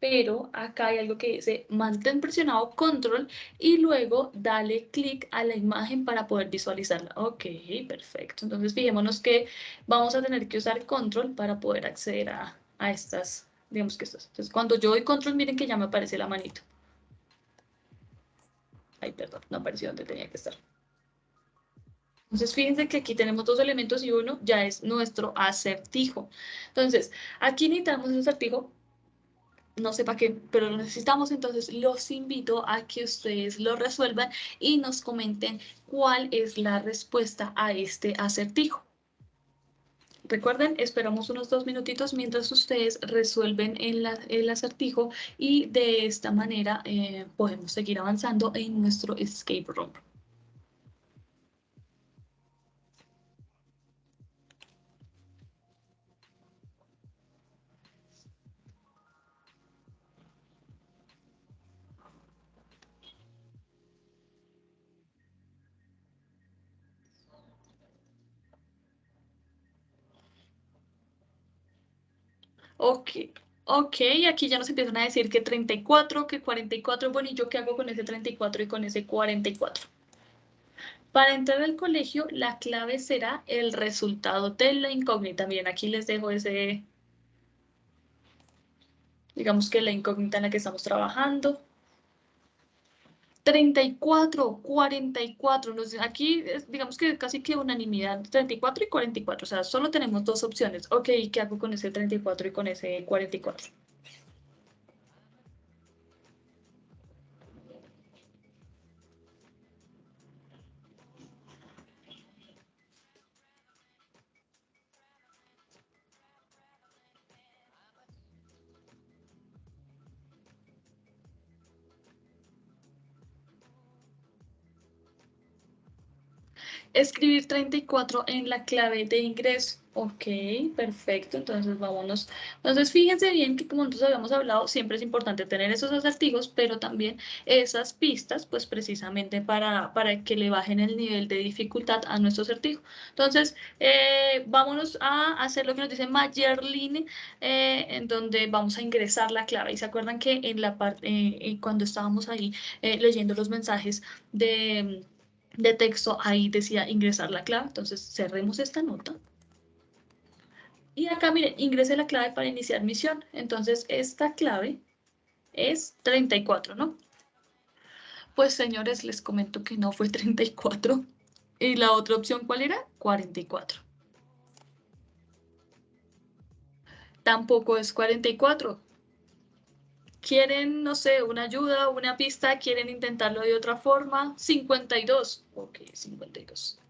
pero acá hay algo que dice mantén presionado control y luego dale clic a la imagen para poder visualizarla. Ok, perfecto. Entonces fijémonos que vamos a tener que usar control para poder acceder a estas, digamos que estas. Entonces cuando yo doy control, miren que ya me aparece la manito. Ay, perdón, no apareció donde tenía que estar. Entonces, fíjense que aquí tenemos dos elementos y uno ya es nuestro acertijo. Entonces, aquí necesitamos un acertijo, no sé para qué, pero lo necesitamos. Entonces, los invito a que ustedes lo resuelvan y nos comenten cuál es la respuesta a este acertijo. Recuerden, esperamos unos 2 minutitos mientras ustedes resuelven el acertijo y de esta manera podemos seguir avanzando en nuestro escape room. Ok, ok, aquí ya nos empiezan a decir que 34, que 44, bueno, ¿y yo qué hago con ese 34 y con ese 44? Para entrar al colegio, la clave será el resultado de la incógnita. Miren, aquí les dejo ese, digamos que la incógnita en la que estamos trabajando. 34, 44, aquí digamos que casi que unanimidad, 34 y 44, o sea, solo tenemos dos opciones. Ok, ¿qué hago con ese 34 y con ese 44? Escribir 34 en la clave de ingreso. Ok, perfecto. Entonces vámonos. Entonces fíjense bien que como nosotros habíamos hablado, siempre es importante tener esos acertijos, pero también esas pistas, pues precisamente para que le bajen el nivel de dificultad a nuestro acertijo. Entonces, vámonos a hacer lo que nos dice Mayerline, en donde vamos a ingresar la clave. Y se acuerdan que en la parte, cuando estábamos ahí leyendo los mensajes de texto, ahí decía ingresar la clave. Entonces cerremos esta nota. Y acá, miren, ingrese la clave para iniciar misión. Entonces esta clave es 34, ¿no? Pues señores, les comento que no fue 34. ¿Y la otra opción cuál era? 44. Tampoco es 44. ¿Quieren, no sé, una ayuda, una pista? ¿Quieren intentarlo de otra forma? 52. Ok, 52.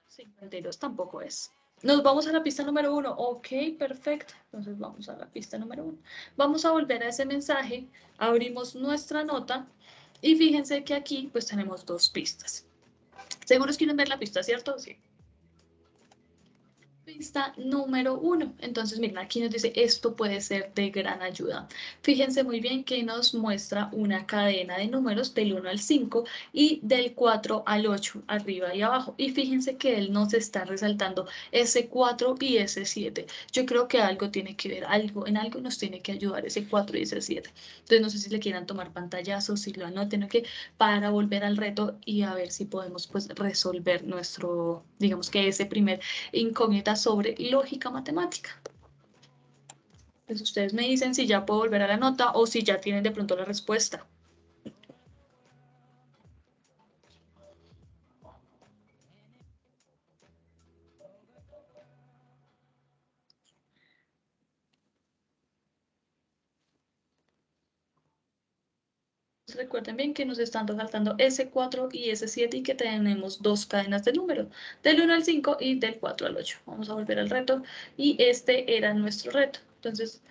52 tampoco es. Nos vamos a la pista número 1. Ok, perfecto. Entonces vamos a la pista número 1. Vamos a volver a ese mensaje. Abrimos nuestra nota. Y fíjense que aquí pues tenemos dos pistas. ¿Seguros quieren ver la pista, cierto? Sí. Pista número 1. Entonces, miren, aquí nos dice, esto puede ser de gran ayuda. Fíjense muy bien que nos muestra una cadena de números del 1 al 5 y del 4 al 8, arriba y abajo. Y fíjense que él nos está resaltando ese 4 y ese 7. Yo creo que algo tiene que ver, en algo nos tiene que ayudar ese 4 y ese 7. Entonces, no sé si le quieran tomar pantallazos, si lo anoten o qué, para volver al reto y a ver si podemos pues resolver nuestro, digamos que ese primer incógnita sobre lógica matemática. Pues ustedes me dicen si ya puedo volver a la nota o si ya tienen de pronto la respuesta. Recuerden bien que nos están resaltando S4 y S7 y que tenemos dos cadenas de números, del 1 al 5 y del 4 al 8. Vamos a volver al reto y este era nuestro reto. Entonces,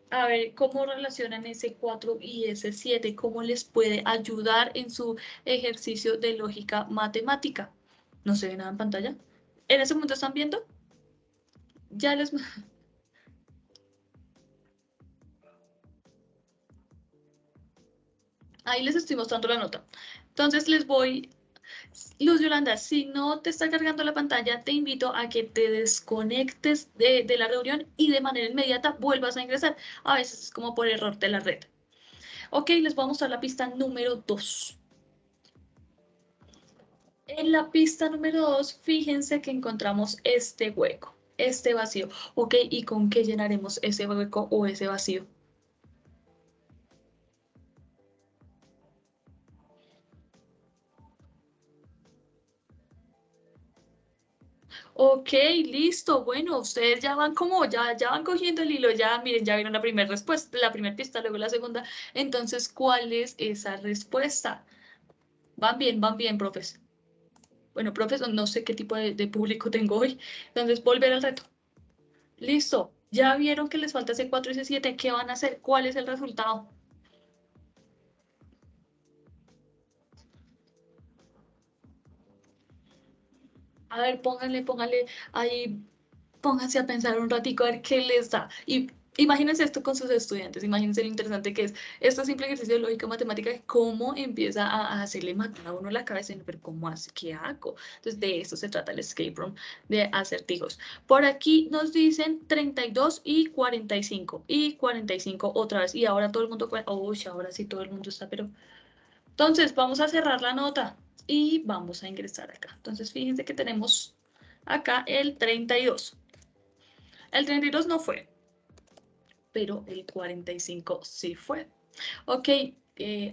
a ver cómo relacionan S4 y S7, cómo les puede ayudar en su ejercicio de lógica matemática. ¿No se ve nada en pantalla? ¿En ese momento están viendo? Ya les... Ahí les estoy mostrando la nota. Entonces les voy Luz Yolanda, si no te está cargando la pantalla, te invito a que te desconectes de la reunión y de manera inmediata vuelvas a ingresar. A veces es como por error de la red. Ok, les voy a mostrar la pista número 2. En la pista número 2, fíjense que encontramos este hueco, este vacío. Ok, ¿y con qué llenaremos ese hueco o ese vacío? Ok, listo. Bueno, ustedes ya van como, ya van cogiendo el hilo, ya miren, ya vieron la primera respuesta, la primera pista, luego la segunda. Entonces, ¿cuál es esa respuesta? Van bien, profes. Bueno, profes, no sé qué tipo de público tengo hoy. Entonces, volver al reto. Listo. Ya vieron que les falta ese 4 y ese 7. ¿Qué van a hacer? ¿Cuál es el resultado? A ver, pónganle ahí, pónganse a pensar un ratico a ver qué les da. Y imagínense esto con sus estudiantes, imagínense lo interesante que es este simple ejercicio de lógica matemática, de cómo empieza a hacerle matar a uno la cabeza, pero ¿cómo hace? ¿Qué hago? Entonces de esto se trata el escape room, de acertijos. Por aquí nos dicen 32 y 45, y 45 otra vez, y ahora todo el mundo, uy, ahora sí todo el mundo está, pero... Entonces, vamos a cerrar la nota y vamos a ingresar acá. Entonces, fíjense que tenemos acá el 32. El 32 no fue, pero el 45 sí fue. Ok,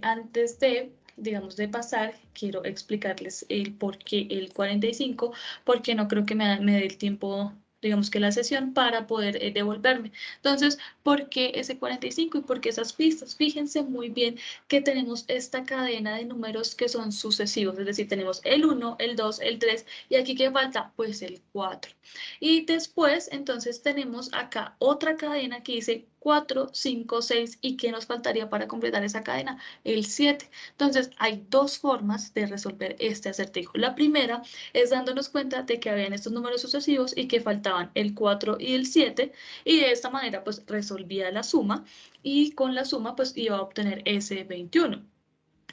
antes de, digamos, de pasar, quiero explicarles el por qué el 45, porque no creo que me dé el tiempo, digamos que la sesión, para poder devolverme. Entonces, ¿por qué ese 45 y por qué esas pistas? Fíjense muy bien que tenemos esta cadena de números que son sucesivos, es decir, tenemos el 1, el 2, el 3, y aquí ¿qué falta? Pues el 4. Y después, entonces, tenemos acá otra cadena que dice 4, 5, 6, ¿y qué nos faltaría para completar esa cadena? El 7. Entonces, hay dos formas de resolver este acertijo. La primera es dándonos cuenta de que habían estos números sucesivos y que faltaban el 4 y el 7, y de esta manera, pues, resolvía la suma, y con la suma, pues, iba a obtener ese 21.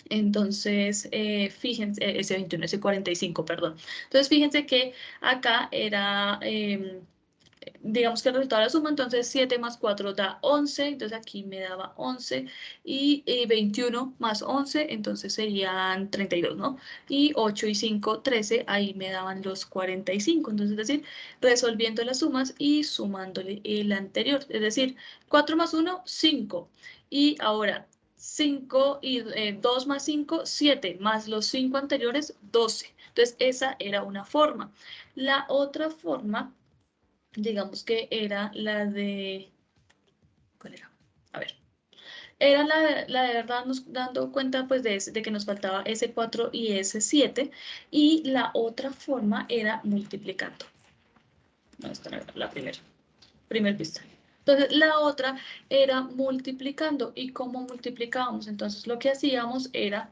Entonces, fíjense, ese 21, ese 45, perdón. Entonces, fíjense que acá era, digamos que el resultado de la suma, entonces 7 más 4 da 11, entonces aquí me daba 11, y 21 más 11, entonces serían 32, ¿no? Y 8 y 5, 13, ahí me daban los 45, entonces es decir, resolviendo las sumas y sumándole el anterior, es decir, 4 más 1, 5, y ahora 5 y 2 más 5, 7, más los 5 anteriores, 12. Entonces esa era una forma. La otra forma, digamos que era la de, ¿cuál era? A ver, era la de darnos dando cuenta pues de que nos faltaba ese 4 y ese 7, y la otra forma era multiplicando. No, esta no era la primer pista. Entonces la otra era multiplicando. ¿Y cómo multiplicábamos? Entonces lo que hacíamos era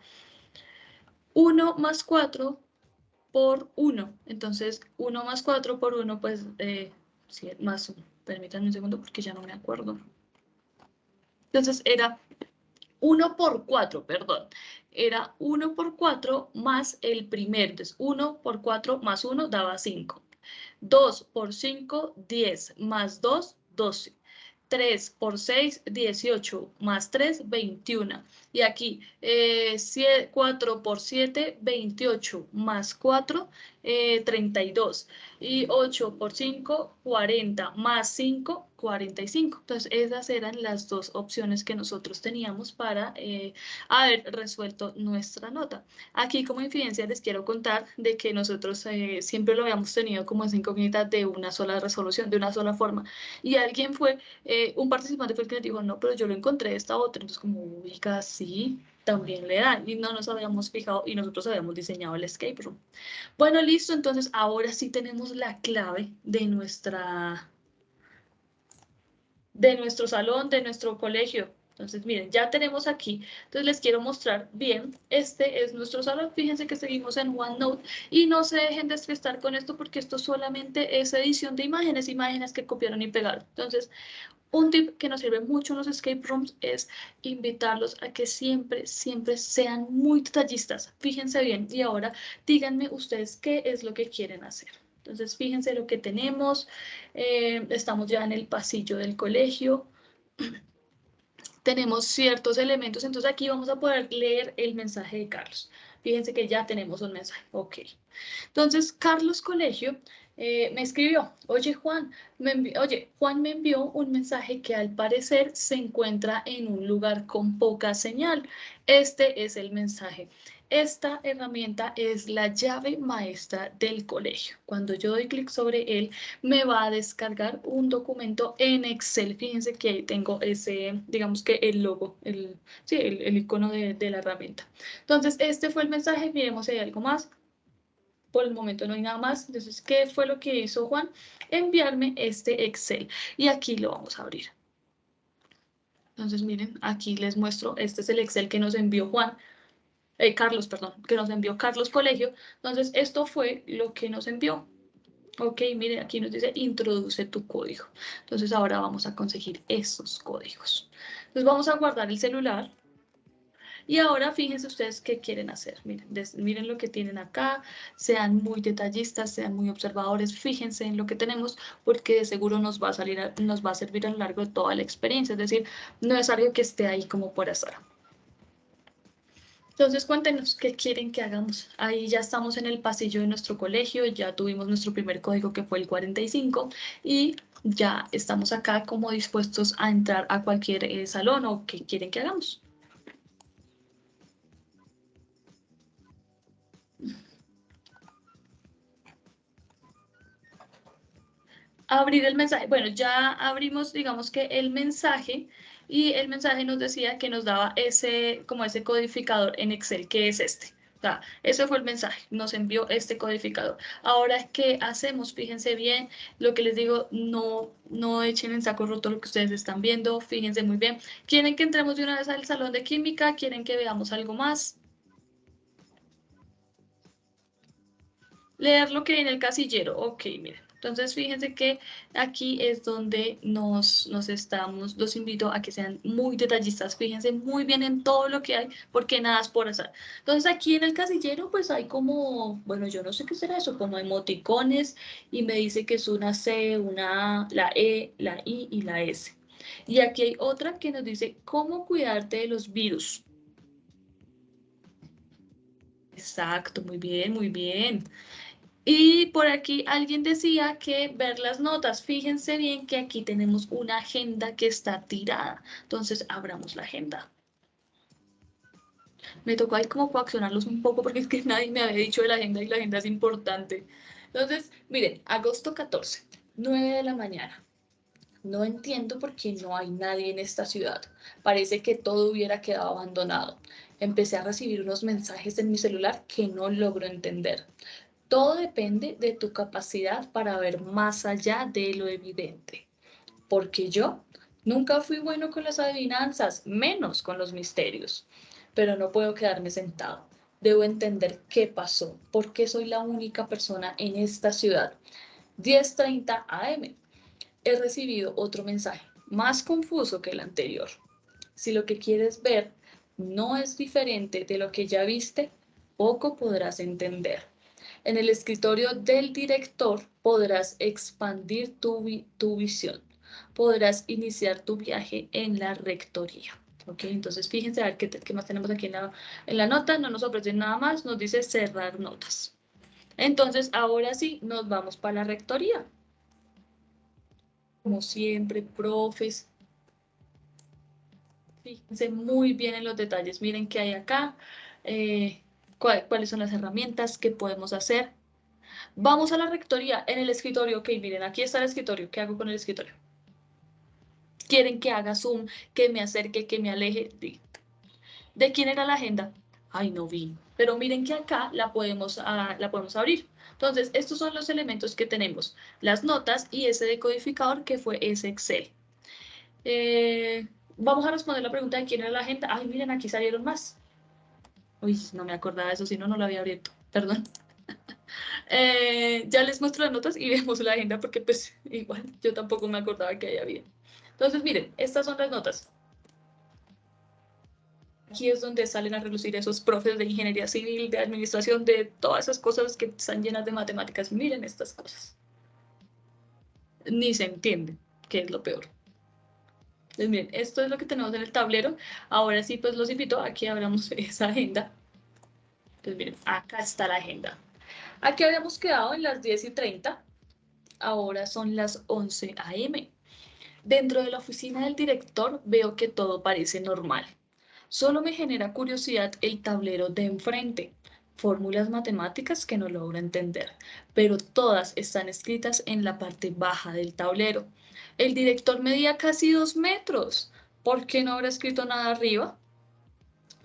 1 más 4 por 1. Entonces 1 más 4 por 1, pues sí, más 1. Permítanme un segundo porque ya no me acuerdo. Entonces era 1 por 4, perdón. Era 1 por 4 más el primero. Entonces 1 por 4 más 1 daba 5. 2 por 5, 10. Más 2, 12. 3 por 6, 18. Más 3, 21. Y aquí 4 por 7, 28. Más 4, 32. Y 8 por 5, 40. Más 5, 45. Entonces, esas eran las dos opciones que nosotros teníamos para haber resuelto nuestra nota. Aquí, como infidencia, les quiero contar de que nosotros siempre lo habíamos tenido como esa incógnita de una sola resolución, de una sola forma. Y alguien fue, un participante fue el que nos dijo, no, pero yo lo encontré de esta otra. Entonces, como, uy, casi también le dan. Y no nos habíamos fijado y nosotros habíamos diseñado el escape room. Bueno, listo. Entonces, ahora sí tenemos la clave de nuestro salón, de nuestro colegio. Entonces, miren, ya tenemos aquí. Entonces, les quiero mostrar bien. Este es nuestro salón. Fíjense que seguimos en OneNote y no se dejen despistar con esto porque esto solamente es edición de imágenes, imágenes que copiaron y pegaron. Entonces, un tip que nos sirve mucho en los escape rooms es invitarlos a que siempre, siempre sean muy detallistas. Fíjense bien y ahora díganme ustedes qué es lo que quieren hacer. Entonces, fíjense lo que tenemos. Estamos ya en el pasillo del colegio. Tenemos ciertos elementos, entonces aquí vamos a poder leer el mensaje de Carlos. Fíjense que ya tenemos un mensaje, ok. Entonces, Carlos Colegio me escribió, oye Juan, Juan me envió un mensaje que al parecer se encuentra en un lugar con poca señal. Este es el mensaje. Esta herramienta es la llave maestra del colegio. Cuando yo doy clic sobre él, me va a descargar un documento en Excel. Fíjense que ahí tengo ese, digamos que el logo, sí, el icono de la herramienta. Entonces, este fue el mensaje. Miremos si hay algo más. Por el momento no hay nada más. Entonces, ¿qué fue lo que hizo Juan? Enviarme este Excel. Y aquí lo vamos a abrir. Entonces, miren, aquí les muestro. Este es el Excel que nos envió Carlos, perdón, que nos envió Carlos Colegio. Entonces, esto fue lo que nos envió. Ok, miren, aquí nos dice introduce tu código. Entonces, ahora vamos a conseguir esos códigos. Entonces, vamos a guardar el celular. Y ahora fíjense ustedes qué quieren hacer. Miren, miren lo que tienen acá, sean muy detallistas, sean muy observadores, fíjense en lo que tenemos porque de seguro nos va a servir a lo largo de toda la experiencia. Es decir, no es algo que esté ahí como por azar. Entonces cuéntenos qué quieren que hagamos. Ahí ya estamos en el pasillo de nuestro colegio, ya tuvimos nuestro primer código que fue el 45 y ya estamos acá como dispuestos a entrar a cualquier salón o qué quieren que hagamos. Abrir el mensaje. Bueno, ya abrimos, digamos que el mensaje y el mensaje nos decía que nos daba como ese codificador en Excel, que es este. O sea, ese fue el mensaje, nos envió este codificador. Ahora, ¿qué hacemos? Fíjense bien, lo que les digo, no echen en saco roto lo que ustedes están viendo, fíjense muy bien. ¿Quieren que entremos de una vez al salón de química? ¿Quieren que veamos algo más? Leer lo que hay en el casillero. Ok, miren. Entonces, fíjense que aquí es donde los invito a que sean muy detallistas. Fíjense muy bien en todo lo que hay, porque nada es por azar. Entonces, aquí en el casillero, pues hay como, bueno, yo no sé qué será eso, como emoticones, y me dice que es una C, una A, la E, la I y la S. Y aquí hay otra que nos dice cómo cuidarte de los virus. Exacto, muy bien, muy bien. Y por aquí alguien decía que ver las notas. Fíjense bien que aquí tenemos una agenda que está tirada. Entonces, abramos la agenda. Me tocó ahí como coaccionarlos un poco porque es que nadie me había dicho de la agenda y la agenda es importante. Entonces, miren, agosto 14, 9 de la mañana. No entiendo por qué no hay nadie en esta ciudad. Parece que todo hubiera quedado abandonado. Empecé a recibir unos mensajes en mi celular que no logro entender. Todo depende de tu capacidad para ver más allá de lo evidente. Porque yo nunca fui bueno con las adivinanzas, menos con los misterios. Pero no puedo quedarme sentado. Debo entender qué pasó, por qué soy la única persona en esta ciudad. 10:30 AM. He recibido otro mensaje, más confuso que el anterior. Si lo que quieres ver no es diferente de lo que ya viste, poco podrás entender. En el escritorio del director podrás expandir tu visión. Podrás iniciar tu viaje en la rectoría. ¿Ok? Entonces, fíjense a ver qué más tenemos aquí en la nota. No nos ofrecen nada más, nos dice cerrar notas. Entonces, ahora sí, nos vamos para la rectoría. Como siempre, profes, fíjense muy bien en los detalles. Miren qué hay acá, cuáles son las herramientas, qué podemos hacer. Vamos a la rectoría en el escritorio. Ok, miren, aquí está el escritorio. ¿Qué hago con el escritorio? ¿Quieren que haga zoom, que me acerque, que me aleje? ¿De quién era la agenda? Ay, no vi. Pero miren que acá la podemos abrir. Entonces, estos son los elementos que tenemos. Las notas y ese decodificador que fue ese Excel. Vamos a responder la pregunta de quién era la agenda. Ay, miren, aquí salieron más. Uy, no me acordaba de eso, si no, no lo había abierto. Perdón. Ya les muestro las notas y vemos la agenda porque pues igual yo tampoco me acordaba que había. Entonces, miren, estas son las notas. Aquí es donde salen a relucir esos profes de ingeniería civil, de administración, de todas esas cosas que están llenas de matemáticas. Miren estas cosas. Ni se entiende, que es lo peor. Entonces, miren, esto es lo que tenemos en el tablero. Ahora sí, pues los invito a que abramos esa agenda. Entonces, miren, acá está la agenda. Aquí habíamos quedado en las 10:30. Ahora son las 11 a.m. Dentro de la oficina del director veo que todo parece normal. Solo me genera curiosidad el tablero de enfrente. Fórmulas matemáticas que no logro entender, pero todas están escritas en la parte baja del tablero. El director medía casi 2 metros. ¿Por qué no habrá escrito nada arriba?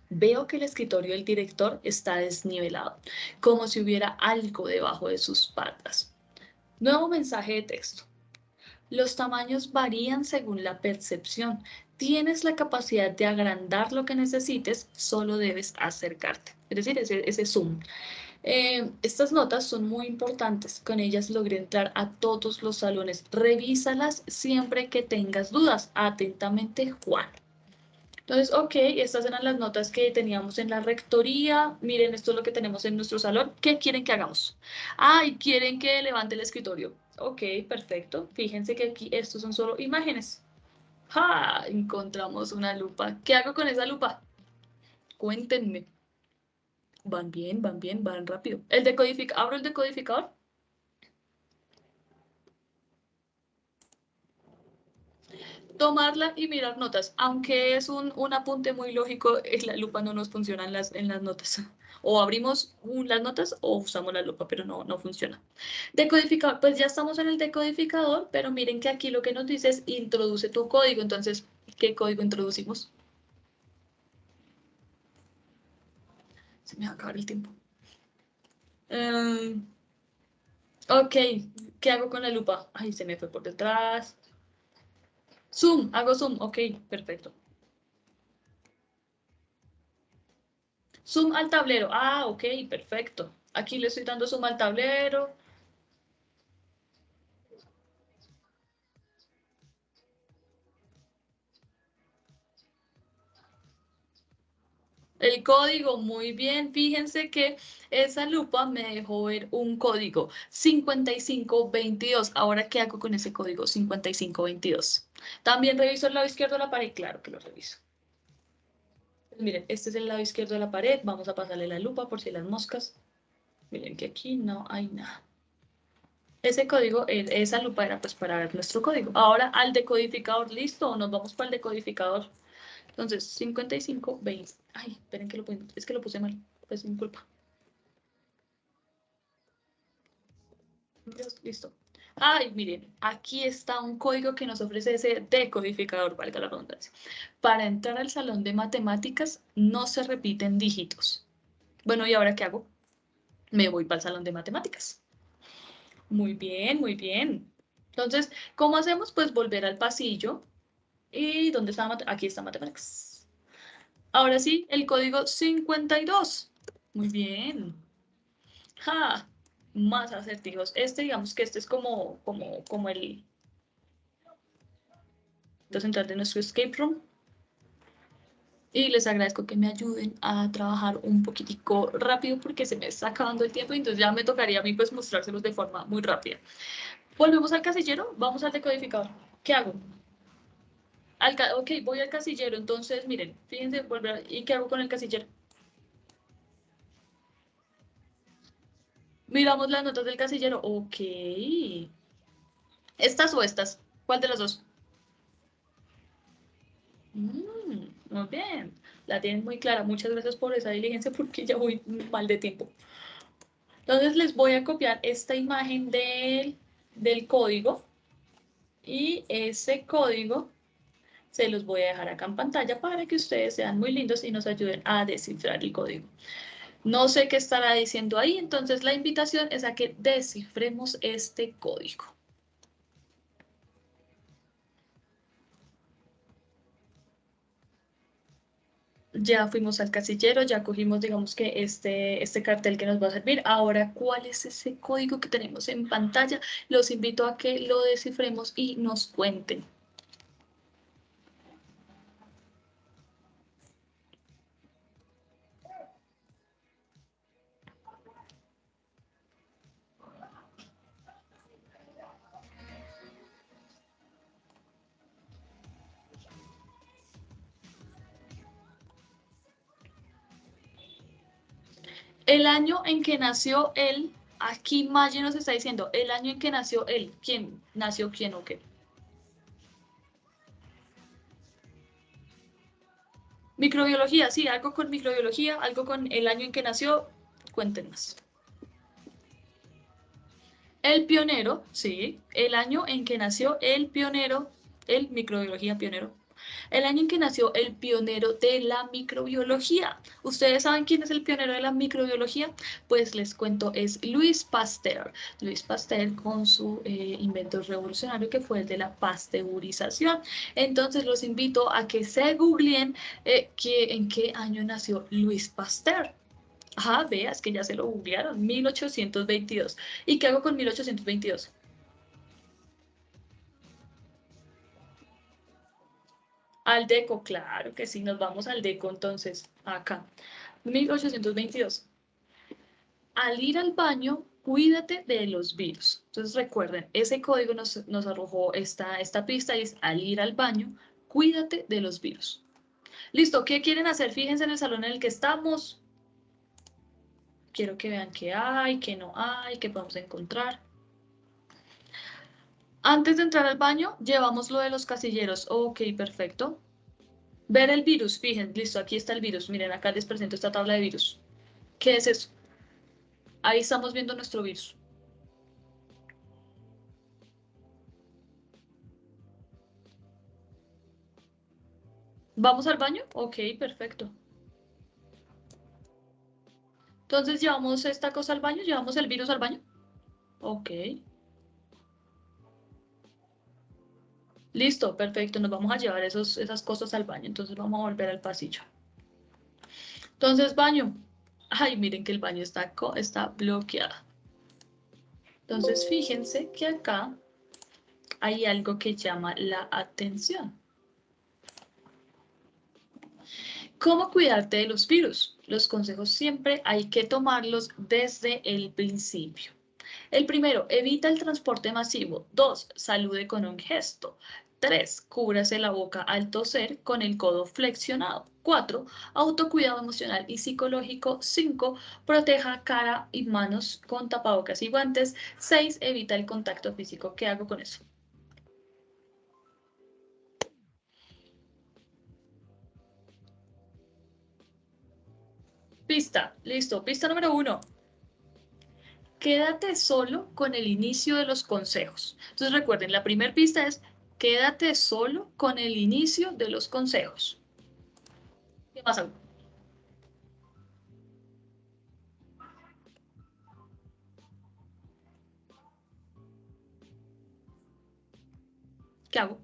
Veo que el escritorio del director está desnivelado, como si hubiera algo debajo de sus patas. Nuevo mensaje de texto. Los tamaños varían según la percepción. Tienes la capacidad de agrandar lo que necesites, solo debes acercarte. Es decir, ese zoom. Estas notas son muy importantes. Con ellas logré entrar a todos los salones. Revísalas siempre que tengas dudas. Atentamente, Juan. Entonces, ok, estas eran las notas que teníamos en la rectoría. Miren, esto es lo que tenemos en nuestro salón. ¿Qué quieren que hagamos? Ah, y quieren que levante el escritorio. Ok, perfecto. Fíjense que aquí estos son solo imágenes. ¡Ja! Encontramos una lupa. ¿Qué hago con esa lupa? Cuéntenme. Van bien, van rápido. ¿Abro el decodificador? Tomarla y mirar notas. Aunque es un apunte muy lógico, la lupa no nos funciona en las notas. O abrimos las notas o usamos la lupa, pero no funciona. Decodificador, pues ya estamos en el decodificador, pero miren que aquí lo que nos dice es introduce tu código. Entonces, ¿qué código introducimos? Se me va a acabar el tiempo. Ok, ¿qué hago con la lupa? Ay, se me fue por detrás. Zoom, hago zoom. Ok, perfecto. Zoom al tablero. Ah, ok, perfecto. Aquí le estoy dando zoom al tablero. El código, muy bien. Fíjense que esa lupa me dejó ver un código 5522. Ahora, ¿qué hago con ese código 5522? También reviso el lado izquierdo de la pared. Claro que lo reviso. Pues miren, este es el lado izquierdo de la pared. Vamos a pasarle la lupa por si las moscas. Miren que aquí no hay nada. Ese código, esa lupa era pues para ver nuestro código. Ahora al decodificador, ¿listo? Nos vamos para el decodificador. Entonces, 5520. Ay, esperen que es que lo puse mal. Pues sin culpa. Listo. Ay, miren, aquí está un código que nos ofrece ese decodificador, valga la redundancia. Para entrar al salón de matemáticas no se repiten dígitos. Bueno, ¿y ahora qué hago? Me voy para el salón de matemáticas. Muy bien, muy bien. Entonces, ¿cómo hacemos? Pues volver al pasillo. ¿Y dónde está? Aquí está matemáticas. Ahora sí, el código 52. Muy bien. ¡Ja! Más acertijos. Digamos que este es como el central de nuestro escape room. Y les agradezco que me ayuden a trabajar un poquitico rápido porque se me está acabando el tiempo y entonces ya me tocaría a mí pues mostrárselos de forma muy rápida. Volvemos al casillero, vamos al decodificador. ¿Qué hago? Ok, voy al casillero, entonces miren, fíjense, ¿y qué hago con el casillero? Miramos las notas del casillero. Ok. ¿Estas o estas? ¿Cuál de las dos? Muy bien. La tienen muy clara. Muchas gracias por esa diligencia porque ya voy mal de tiempo. Entonces les voy a copiar esta imagen del código y ese código se los voy a dejar acá en pantalla para que ustedes sean muy lindos y nos ayuden a descifrar el código. No sé qué estará diciendo ahí, entonces la invitación es a que descifremos este código. Ya fuimos al casillero, ya cogimos, digamos que este cartel que nos va a servir. Ahora, ¿cuál es ese código que tenemos en pantalla? Los invito a que lo descifremos y nos cuenten. El año en que nació él, aquí Maggie nos está diciendo, el año en que nació él, ¿quién nació quién o qué? Microbiología, sí, algo con microbiología, algo con el año en que nació, cuéntenos. El pionero, sí, el año en que nació el pionero, el microbiología pionero. El año en que nació el pionero de la microbiología. ¿Ustedes saben quién es el pionero de la microbiología? Pues les cuento, es Louis Pasteur. Louis Pasteur con su invento revolucionario que fue el de la pasteurización. Entonces los invito a que se googleen en qué año nació Louis Pasteur. Ajá, veas que ya se lo googlearon, 1822. ¿Y qué hago con 1822? Al Deco, claro que sí, nos vamos al Deco entonces, acá. 1822. Al ir al baño, cuídate de los virus. Entonces recuerden, ese código nos arrojó esta pista y es al ir al baño, cuídate de los virus. Listo, ¿qué quieren hacer? Fíjense en el salón en el que estamos. Quiero que vean qué hay, qué no hay, qué podemos encontrar. Antes de entrar al baño, llevamos lo de los casilleros. Ok, perfecto. Ver el virus, fíjense, listo, aquí está el virus. Miren, acá les presento esta tabla de virus. ¿Qué es eso? Ahí estamos viendo nuestro virus. ¿Vamos al baño? Ok, perfecto. Entonces, ¿llevamos esta cosa al baño? ¿Llevamos el virus al baño? Ok. Listo, perfecto. Nos vamos a llevar esas cosas al baño. Entonces, vamos a volver al pasillo. Entonces, baño. Ay, miren que el baño está bloqueado. Entonces, fíjense que acá hay algo que llama la atención. ¿Cómo cuidarte de los virus? Los consejos siempre hay que tomarlos desde el principio. El primero, evita el transporte masivo. 2, salude con un gesto. 3, cúbrase la boca al toser con el codo flexionado. 4, autocuidado emocional y psicológico. 5, proteja cara y manos con tapabocas y guantes. 6, evita el contacto físico. ¿Qué hago con eso? Pista, listo. Pista número 1. Quédate solo con el inicio de los consejos. Entonces recuerden, la primera pista es quédate solo con el inicio de los consejos. ¿Qué más hago? ¿Qué hago?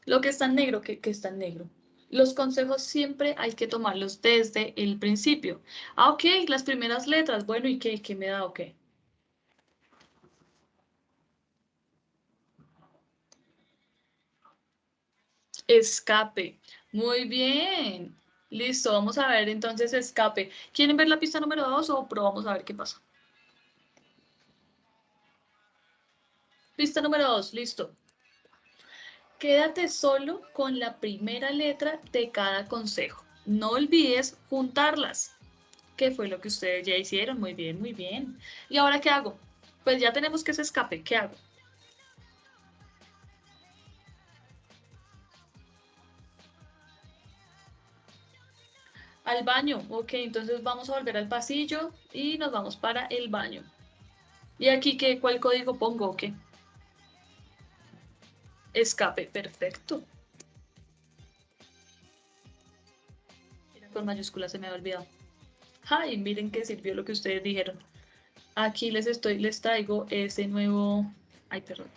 Lo que está en negro, ¿qué está en negro? Los consejos siempre hay que tomarlos desde el principio. Ah, ok, las primeras letras. Bueno, ¿y qué? ¿Qué me da o qué? Escape. Muy bien. Listo, vamos a ver entonces escape. ¿Quieren ver la pista número 2 o probamos a ver qué pasa? Pista número 2, listo. Quédate solo con la primera letra de cada consejo. No olvides juntarlas. ¿Qué fue lo que ustedes ya hicieron? Muy bien, muy bien. ¿Y ahora qué hago? Pues ya tenemos que se escape. ¿Qué hago? Al baño. Ok, entonces vamos a volver al pasillo y nos vamos para el baño. ¿Y aquí qué? ¿Cuál código pongo o qué? Escape. Perfecto. Mira, con mayúsculas se me había olvidado. Ay, miren que sirvió lo que ustedes dijeron. Aquí les traigo ese nuevo. Ay, perdón.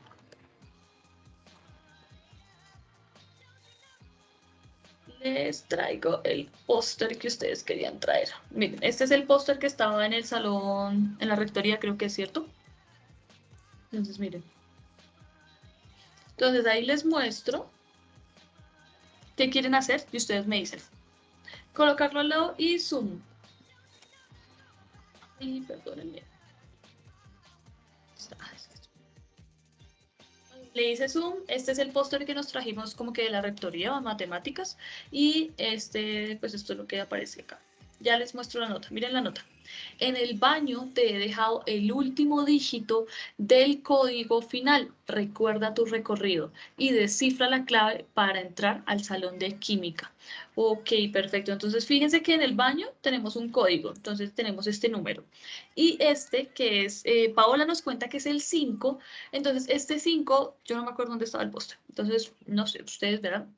Les traigo el póster que ustedes querían traer. Miren, este es el póster que estaba en el salón, en la rectoría, creo que es cierto. Entonces, miren. Entonces, ahí les muestro qué quieren hacer y ustedes me dicen. Colocarlo al lado y zoom. Y perdónenme. Le hice zoom, este es el póster que nos trajimos como que de la rectoría o matemáticas y pues esto es lo que aparece acá. Ya les muestro la nota, miren la nota. En el baño te he dejado el último dígito del código final. Recuerda tu recorrido y descifra la clave para entrar al salón de química. Ok, perfecto. Entonces fíjense que en el baño tenemos un código. Entonces tenemos este número. Y este que es, Paola nos cuenta que es el 5. Entonces este 5, yo no me acuerdo dónde estaba el póster. Entonces, no sé, ustedes verán.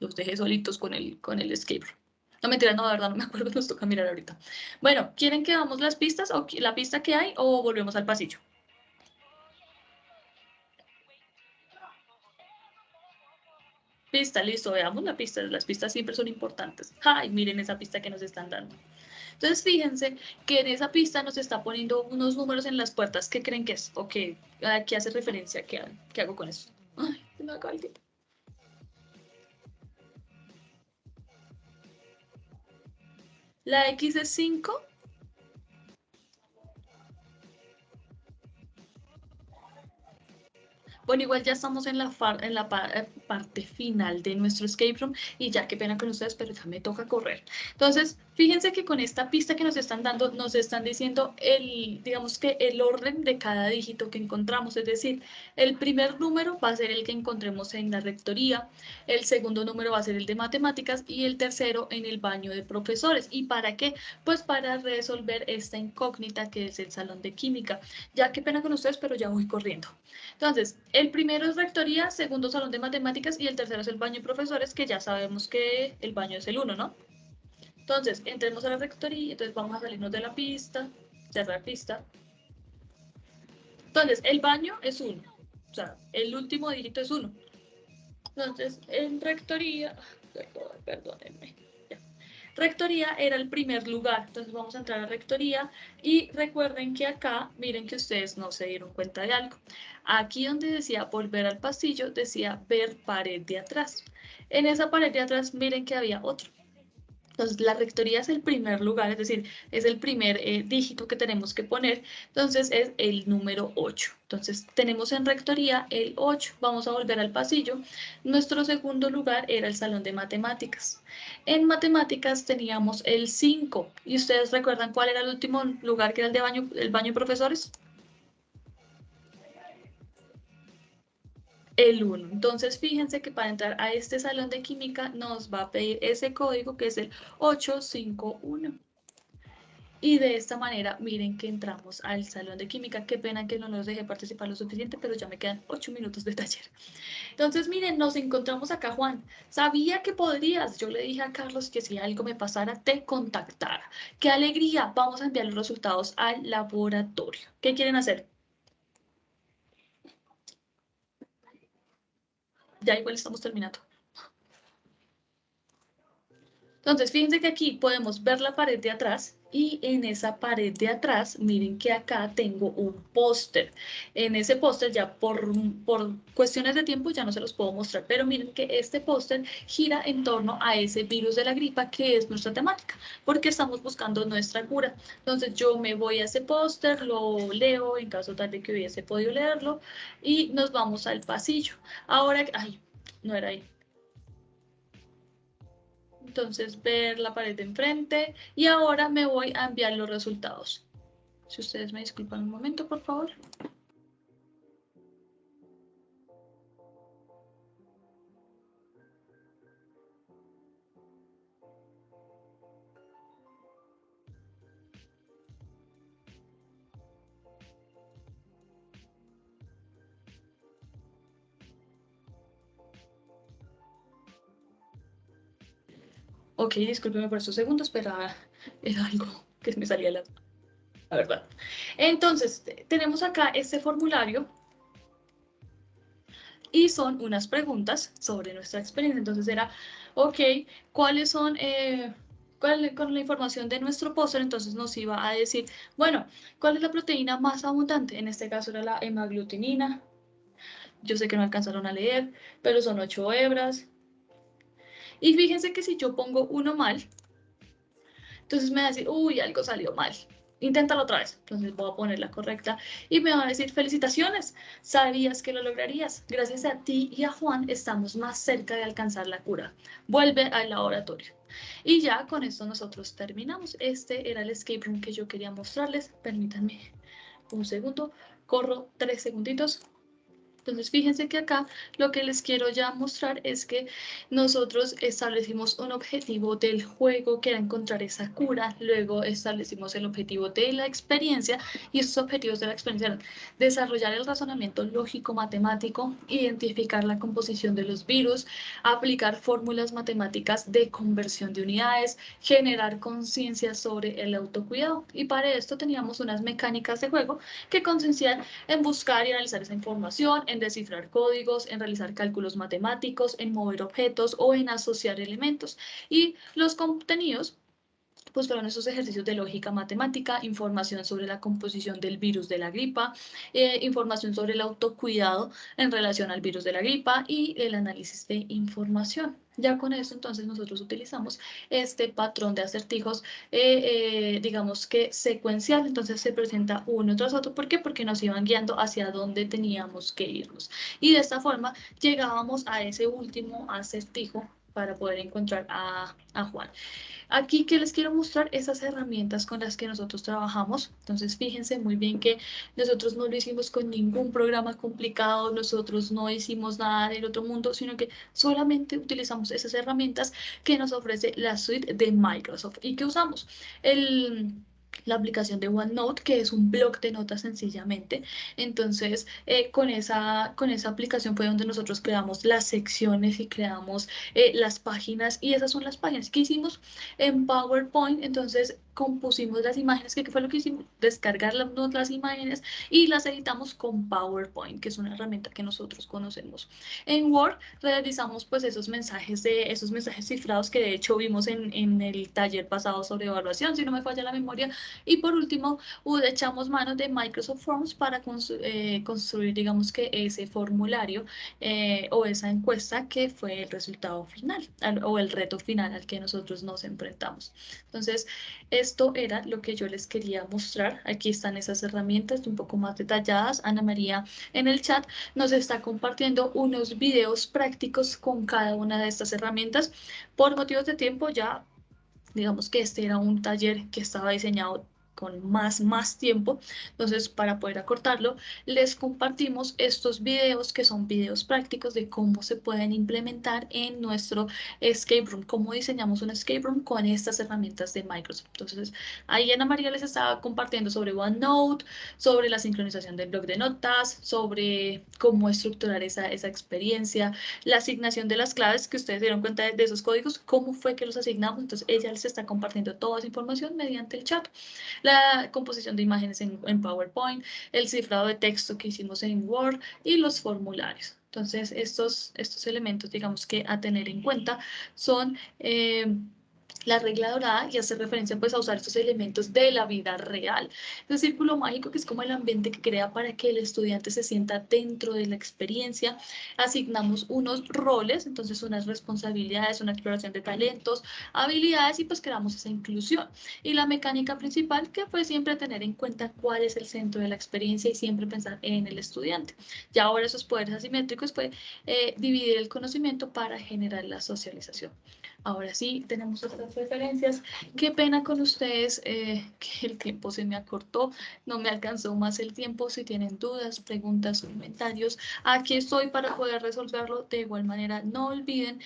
Los dejé solitos con el escape room. No, mentira, no, de verdad, no me acuerdo, nos toca mirar ahorita. Bueno, ¿quieren que damos las pistas o la pista que hay o volvemos al pasillo? Pista, listo, veamos la pista. Las pistas siempre son importantes. ¡Ay, miren esa pista que nos están dando! Entonces, fíjense que en esa pista nos está poniendo unos números en las puertas. ¿Qué creen que es? ¿O qué hace referencia? ¿Qué hago con eso? ¡Ay, se me acaba el tiempo! La X es 5. Bueno, igual ya estamos en la parte final de nuestro escape room y ya qué pena con ustedes, pero ya me toca correr. Entonces, fíjense que con esta pista que nos están dando, nos están diciendo digamos que el orden de cada dígito que encontramos, es decir, el primer número va a ser el que encontremos en la rectoría, el segundo número va a ser el de matemáticas y el tercero en el baño de profesores. ¿Y para qué? Pues para resolver esta incógnita que es el salón de química. Ya qué pena con ustedes, pero ya voy corriendo. Entonces, el primero es rectoría, segundo salón de matemáticas y el tercero es el baño de profesores, que ya sabemos que el baño es el 1, ¿no? Entonces, entremos a la rectoría, entonces vamos a salirnos de la pista, cerrar pista. Entonces, el baño es 1, o sea, el último dígito es 1. Entonces, en rectoría, perdónenme. Rectoría era el primer lugar, entonces vamos a entrar a rectoría y recuerden que acá, miren que ustedes no se dieron cuenta de algo. Aquí donde decía volver al pasillo, decía ver pared de atrás. En esa pared de atrás, miren que había otro. Entonces, la rectoría es el primer lugar, es decir, es el primer dígito que tenemos que poner. Entonces, es el número 8. Entonces, tenemos en rectoría el 8. Vamos a volver al pasillo. Nuestro segundo lugar era el salón de matemáticas. En matemáticas teníamos el 5. ¿Y ustedes recuerdan cuál era el último lugar que era el baño de profesores? El 1. Entonces, fíjense que para entrar a este salón de química nos va a pedir ese código que es el 851. Y de esta manera, miren que entramos al salón de química. Qué pena que no los dejé participar lo suficiente, pero ya me quedan 8 minutos de taller. Entonces, miren, nos encontramos acá, Juan. Sabía que podrías. Yo le dije a Carlos que si algo me pasara, te contactara. ¡Qué alegría! Vamos a enviar los resultados al laboratorio. ¿Qué quieren hacer? Ya igual estamos terminando. Entonces, fíjense que aquí podemos ver la pared de atrás y en esa pared de atrás, miren que acá tengo un póster. En ese póster ya por cuestiones de tiempo ya no se los puedo mostrar, pero miren que este póster gira en torno a ese virus de la gripa que es nuestra temática, porque estamos buscando nuestra cura. Entonces, yo me voy a ese póster, lo leo en caso tal de que hubiese podido leerlo y nos vamos al pasillo. Ahora, ay, no era ahí. Entonces, ver la pared de enfrente y ahora me voy a enviar los resultados. Si ustedes me disculpan un momento, por favor. Ok, discúlpeme por estos segundos, pero era algo que me salía la verdad. Entonces, tenemos acá este formulario y son unas preguntas sobre nuestra experiencia. Entonces era, ok, ¿cuáles son, con la información de nuestro póster? Entonces nos iba a decir, bueno, ¿cuál es la proteína más abundante? En este caso era la hemaglutinina. Yo sé que no alcanzaron a leer, pero son 8 hebras. Y fíjense que si yo pongo uno mal, entonces me va a decir, uy, algo salió mal. Inténtalo otra vez. Entonces voy a poner la correcta y me va a decir, felicitaciones, sabías que lo lograrías. Gracias a ti y a Juan estamos más cerca de alcanzar la cura. Vuelve al laboratorio. Y ya con esto nosotros terminamos. Este era el escape room que yo quería mostrarles. Permítanme un segundo. Corro 3 segunditos. Entonces, fíjense que acá lo que les quiero ya mostrar es que nosotros establecimos un objetivo del juego, que era encontrar esa cura. Luego establecimos el objetivo de la experiencia, y esos objetivos de la experiencia eran desarrollar el razonamiento lógico-matemático, identificar la composición de los virus, aplicar fórmulas matemáticas de conversión de unidades, generar conciencia sobre el autocuidado. Y para esto teníamos unas mecánicas de juego que consistían en buscar y analizar esa información, en descifrar códigos, en realizar cálculos matemáticos, en mover objetos o en asociar elementos. Y los contenidos pues fueron esos ejercicios de lógica matemática, información sobre la composición del virus de la gripa, información sobre el autocuidado en relación al virus de la gripa y el análisis de información. Ya con eso, entonces, nosotros utilizamos este patrón de acertijos, digamos que secuencial. Entonces, se presenta uno tras otro. ¿Por qué? Porque nos iban guiando hacia dónde teníamos que irnos. Y de esta forma, llegábamos a ese último acertijo para poder encontrar a Juan. Aquí que les quiero mostrar esas herramientas con las que nosotros trabajamos. Entonces, fíjense muy bien que nosotros no lo hicimos con ningún programa complicado, nosotros no hicimos nada del otro mundo, sino que solamente utilizamos esas herramientas que nos ofrece la suite de Microsoft. ¿Y qué usamos? La aplicación de OneNote, que es un blog de notas sencillamente. Entonces, con esa aplicación fue donde nosotros creamos las secciones y creamos las páginas, y esas son las páginas que hicimos en PowerPoint. Entonces, compusimos las imágenes. ¿Qué fue lo que hicimos? Descargar las imágenes y las editamos con PowerPoint, que es una herramienta que nosotros conocemos. En Word realizamos pues esos mensajes cifrados que de hecho vimos en el taller pasado sobre evaluación, si no me falla la memoria. Y por último, echamos mano de Microsoft Forms para construir, digamos que ese formulario o esa encuesta que fue el resultado final o el reto final al que nosotros nos enfrentamos. Entonces, esto era lo que yo les quería mostrar. Aquí están esas herramientas un poco más detalladas. Ana María en el chat nos está compartiendo unos videos prácticos con cada una de estas herramientas. Por motivos de tiempo, ya digamos que este era un taller que estaba diseñado con más tiempo. Entonces, para poder acortarlo, les compartimos estos videos, que son videos prácticos de cómo se pueden implementar en nuestro escape room, cómo diseñamos un escape room con estas herramientas de Microsoft. Entonces, ahí Ana María les estaba compartiendo sobre OneNote, sobre la sincronización del blog de notas, sobre cómo estructurar esa experiencia, la asignación de las claves, que ustedes se dieron cuenta de esos códigos, cómo fue que los asignamos. Entonces, ella les está compartiendo toda esa información mediante el chat. La composición de imágenes en PowerPoint, el cifrado de texto que hicimos en Word y los formularios. Entonces, estos elementos, digamos que a tener en cuenta son la regla dorada, y hace referencia pues a usar estos elementos de la vida real. El círculo mágico, que es como el ambiente que crea para que el estudiante se sienta dentro de la experiencia. Asignamos unos roles, entonces unas responsabilidades, una exploración de talentos, habilidades, y pues creamos esa inclusión. Y la mecánica principal, que fue siempre tener en cuenta cuál es el centro de la experiencia y siempre pensar en el estudiante. Ya ahora esos poderes asimétricos fue dividir el conocimiento para generar la socialización. Ahora sí, tenemos estas referencias. Qué pena con ustedes que el tiempo se me acortó, no me alcanzó más el tiempo. Si tienen dudas, preguntas, comentarios, aquí estoy para poder resolverlo. De igual manera, no olviden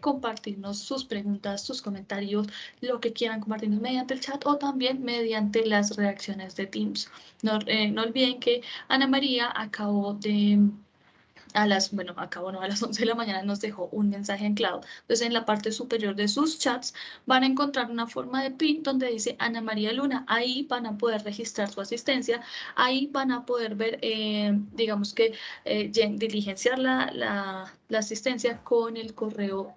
compartirnos sus preguntas, sus comentarios, lo que quieran compartirnos mediante el chat o también mediante las reacciones de Teams. No olviden que Ana María acabó bueno, acá bueno, a las 11 de la mañana nos dejó un mensaje anclado. Entonces, en la parte superior de sus chats van a encontrar una forma de pin donde dice Ana María Luna. Ahí van a poder registrar su asistencia, ahí van a poder ver, digamos que, diligenciar la asistencia con el correo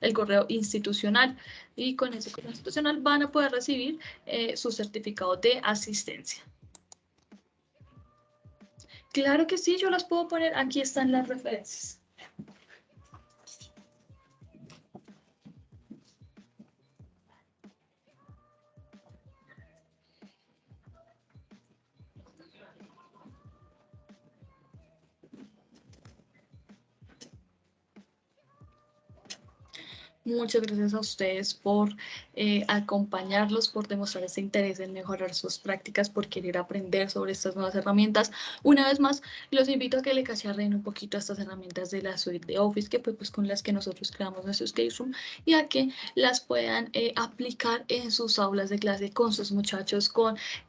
el correo institucional, y con ese correo institucional van a poder recibir su certificado de asistencia. Claro que sí, yo las puedo poner, aquí están las referencias. Muchas gracias a ustedes por acompañarlos, por demostrar ese interés en mejorar sus prácticas, por querer aprender sobre estas nuevas herramientas. Una vez más, los invito a que le cacharren un poquito a estas herramientas de la suite de Office, que pues con las que nosotros creamos nuestro Classroom, y a que las puedan aplicar en sus aulas de clase con sus muchachos,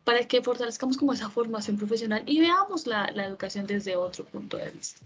para que fortalezcamos como esa formación profesional y veamos la educación desde otro punto de vista.